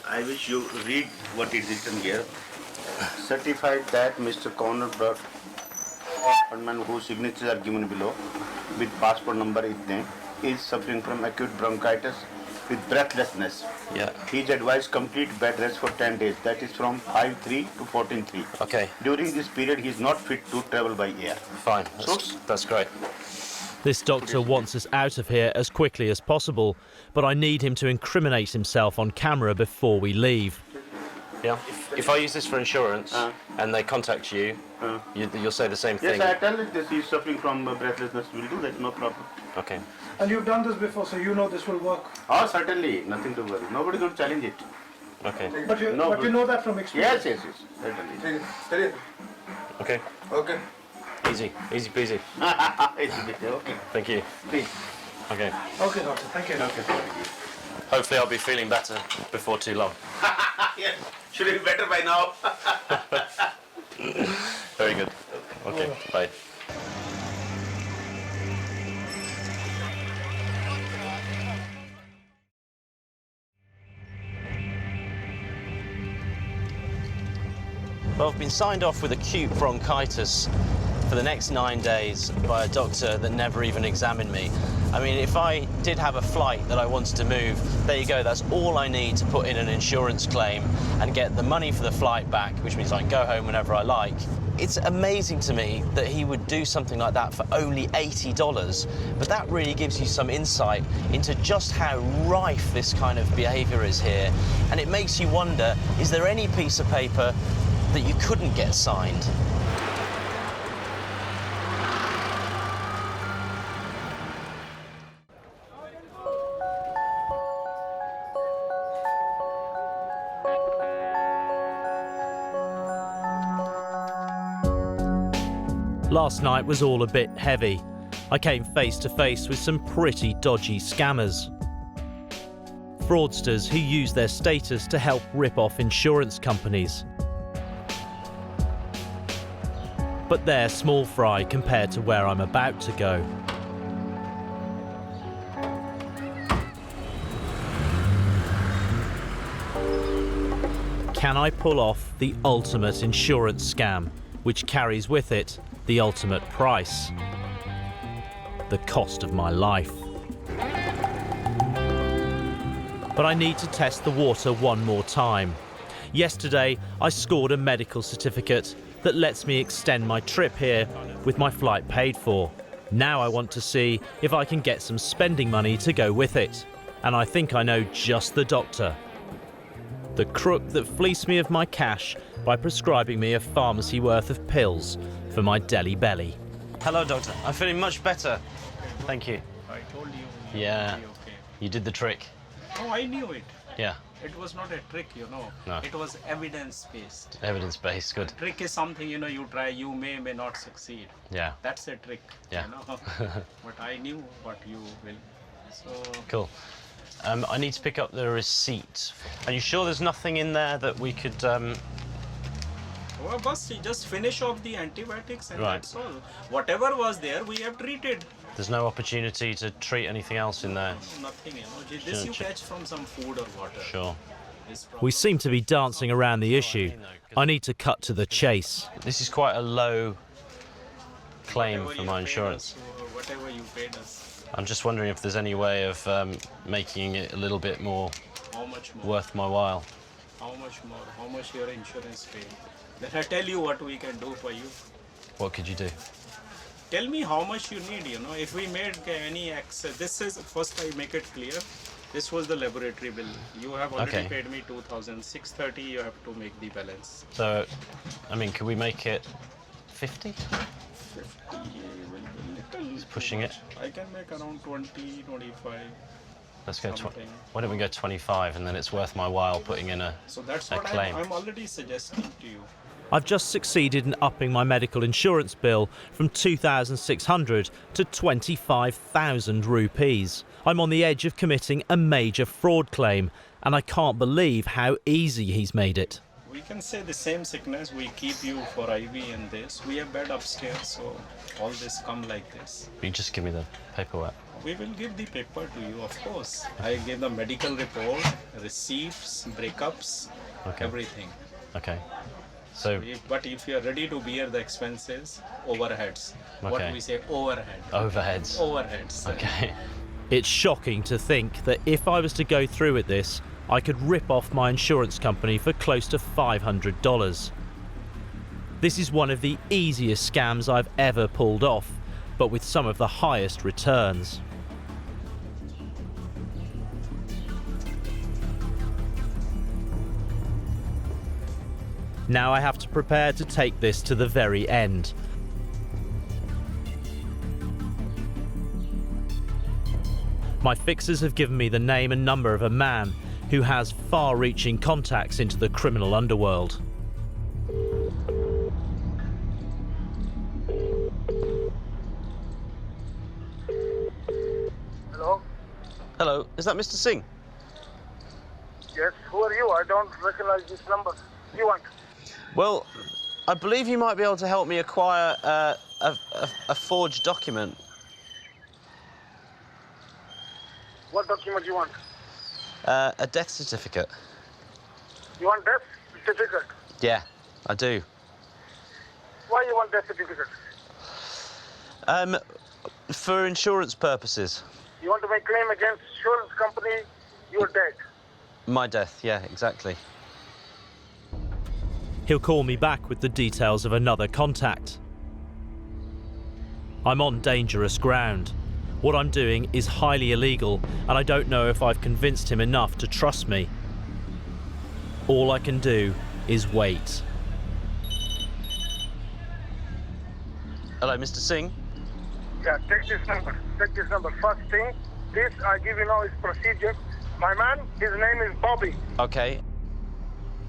I wish you read what is written here. Certified that Mr. Conor Woodman, whose signatures are given below, with passport number is suffering from acute bronchitis with breathlessness. Yeah. He is advised complete bed rest for 10 days. That is from 5/3 to 14/3. Okay. During this period, he is not fit to travel by air. Fine. That's great. This doctor wants us out of here as quickly as possible, but I need him to incriminate himself on camera before we leave. Yeah. If I use this for insurance and they contact you, you'll say the same thing. Yes, I tell it this. He is suffering from breathlessness. We'll do that. No problem. Okay. And you've done this before, so you know this will work. Oh, certainly. Nothing to worry. Nobody going to challenge it. Okay. But you know that from experience. Yes. Certainly. Okay. Okay. Easy peasy. Okay. Thank you. Please. Okay. Okay, doctor. Thank you. Okay. Hopefully I'll be feeling better before too long. Yes. Should be better by now. Very good. Okay. Bye. Well, I've been signed off with acute bronchitis for the next 9 days by a doctor that never even examined me. I mean, if I did have a flight that I wanted to move, there you go, that's all I need to put in an insurance claim and get the money for the flight back, which means I can go home whenever I like. It's amazing to me that he would do something like that for only $80, but that really gives you some insight into just how rife this kind of behaviour is here. And it makes you wonder, is there any piece of paper that you couldn't get signed? Last night was all a bit heavy. I came face to face with some pretty dodgy scammers. Fraudsters who use their status to help rip off insurance companies. but they're small fry compared to where I'm about to go. Can I pull off the ultimate insurance scam, which carries with it the ultimate price? The cost of my life. But I need to test the water one more time. Yesterday, I scored a medical certificate that lets me extend my trip here with my flight paid for. Now I want to see if I can get some spending money to go with it. And I think I know just the doctor. The crook that fleeced me of my cash by prescribing me a pharmacy worth of pills for my deli belly. Hello, doctor. I'm feeling much better. Thank you. I told you. Yeah. You'll be okay. You did the trick. Oh, I knew it. Yeah. It was not a trick, you know. No. It was evidence-based. Evidence-based, good. Trick is something, you know, you try, you may not succeed. Yeah. That's a trick. Yeah. You know? But I knew what you will. So. Cool. I need to pick up the receipt. Are you sure there's nothing in there that we could... Well, boss, just finish off the antibiotics and Right. that's all. Whatever was there, we have treated. There's no opportunity to treat anything else in there? Nothing, you know. This you catch from some food or water. Sure. We seem to be dancing around the issue. I need to cut to the chase. This is quite a low claim for my insurance. Whatever you paid us. I'm just wondering if there's any way of making it a little bit more, How much more? worth my while. How much more? How much your insurance paid? Then I tell you what we can do for you. What could you do? Tell me how much you need, you know. If we made any access, this is, first I make it clear, this was the laboratory bill. You have already Okay. paid me 2,630, you have to make the balance. So, I mean, could we make it 50? 50 will be little pushing too it. much. I can make around 20, 25. Let's go. Something. Why don't we go 25, and then it's worth my while putting in a So that's a what claim. I'm already suggesting to you. I've just succeeded in upping my medical insurance bill from 2,600 to 25,000 rupees. I'm on the edge of committing a major fraud claim, and I can't believe how easy he's made it. We can say the same sickness, we keep you for IV and this. We have bed upstairs, so all this come like this. You just give me the paperwork. We will give the paper to you, of course. I give the medical report, receipts, breakups, Okay. everything. Okay. So, But if you are ready to bear the expenses, overheads. Okay. What we say, overhead. overheads. Overheads. Okay. It's shocking to think that if I was to go through with this, I could rip off my insurance company for close to $500. This is one of the easiest scams I've ever pulled off, but with some of the highest returns. Now I have to prepare to take this to the very end. My fixers have given me the name and number of a man who has far-reaching contacts into the criminal underworld. Hello? Hello, is that Mr. Singh? Yes, who are you? I don't recognize this number. What do you want? Well, I believe you might be able to help me acquire a forged document. What document you want? A death certificate. You want death certificate? Yeah, I do. Why you want death certificate? For insurance purposes. You want to make claim against insurance company, you're dead. My death, yeah, exactly. He'll call me back with the details of another contact. I'm on dangerous ground. What I'm doing is highly illegal, and I don't know if I've convinced him enough to trust me. All I can do is wait. Hello, Mr. Singh. Yeah, take this number. Take this number. First thing, this I give you now is procedure. My man, his name is Bobby. Okay.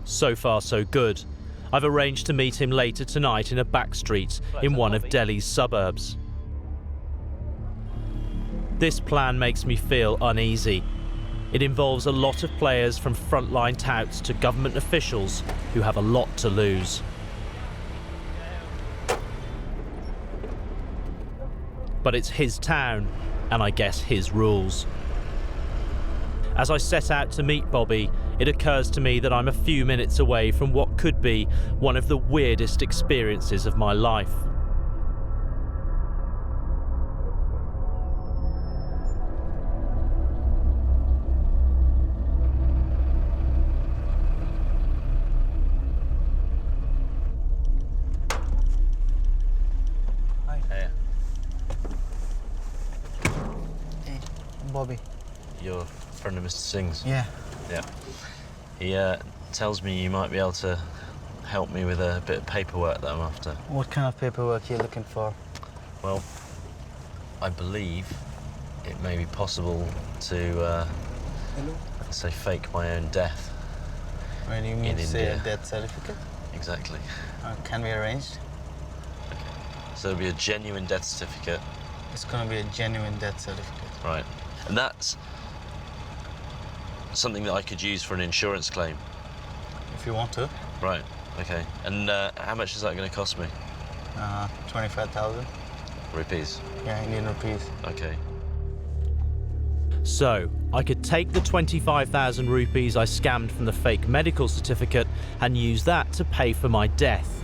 So far, so good. I've arranged to meet him later tonight in a back street in one of Delhi's suburbs. This plan makes me feel uneasy. It involves a lot of players from frontline touts to government officials who have a lot to lose. But it's his town, and I guess his rules. As I set out to meet Bobby, it occurs to me that I'm a few minutes away from what could be one of the weirdest experiences of my life. Bobby. You're a friend of Mr. Singh's? Yeah. Yeah. He tells me you might be able to help me with a bit of paperwork that I'm after. What kind of paperwork are you looking for? Well, I believe it may be possible to, say, fake my own death. When you mean in to say a India. death certificate? Exactly. Can be arranged. So it'll be a genuine death certificate. It's going to be a genuine death certificate. Right. And that's something that I could use for an insurance claim. If you want to. Right, okay. And how much is that going to cost me? 25,000. Rupees? Yeah, Indian rupees. Okay. So, I could take the 25,000 rupees I scammed from the fake medical certificate and use that to pay for my death.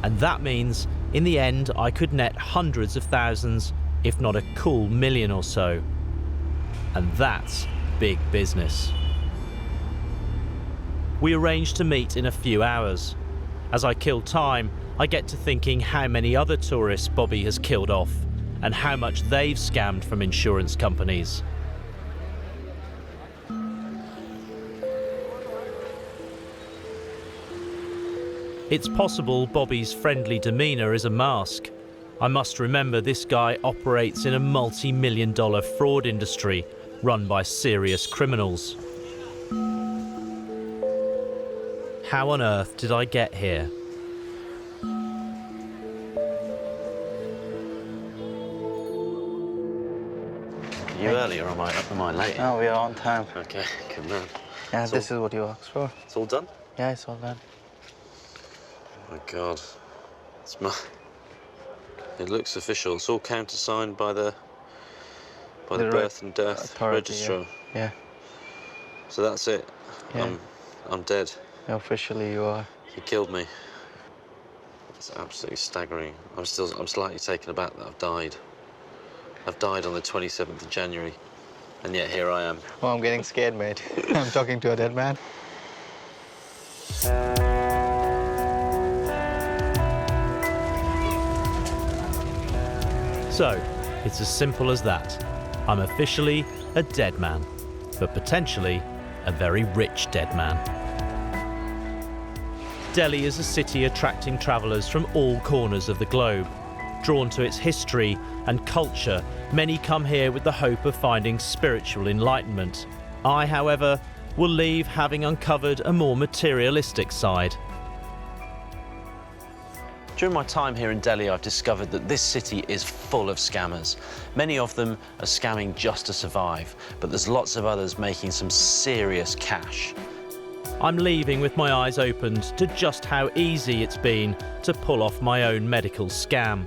And that means, in the end, I could net hundreds of thousands, if not a cool million or so. And that's big business. We arranged to meet in a few hours. As I kill time, I get to thinking how many other tourists Bobby has killed off and how much they've scammed from insurance companies. It's possible Bobby's friendly demeanour is a mask. I must remember this guy operates in a multi-million-dollar fraud industry run by serious criminals. How on earth did I get here? Are you early or am I late? No, we are on time. Okay, good man. Yeah, this is what you asked for. It's all done? Yeah, it's all done. Oh my God. It looks official. It's all countersigned by the birth and death authority, registrar. Yeah. So that's it. Yeah. I'm dead. Yeah, officially you are. He killed me. It's absolutely staggering. I'm slightly taken aback that I've died. I've died on the 27th of January, and yet here I am. Oh, I'm getting scared, mate. I'm talking to a dead man. So, it's as simple as that. I'm officially a dead man, but potentially a very rich dead man. Delhi is a city attracting travellers from all corners of the globe. Drawn to its history and culture, many come here with the hope of finding spiritual enlightenment. I, however, will leave having uncovered a more materialistic side. During my time here in Delhi, I've discovered that this city is full of scammers. Many of them are scamming just to survive, but there's lots of others making some serious cash. I'm leaving with my eyes opened to just how easy it's been to pull off my own medical scam.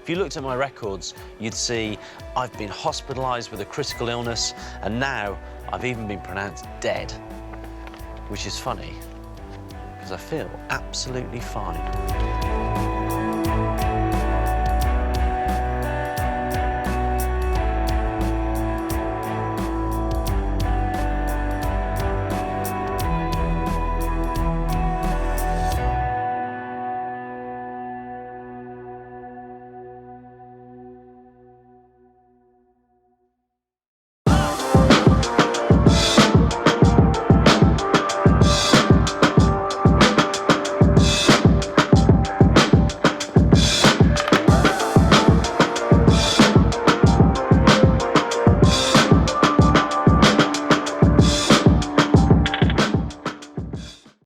If you looked at my records, you'd see I've been hospitalised with a critical illness, and now I've even been pronounced dead. Which is funny, because I feel absolutely fine.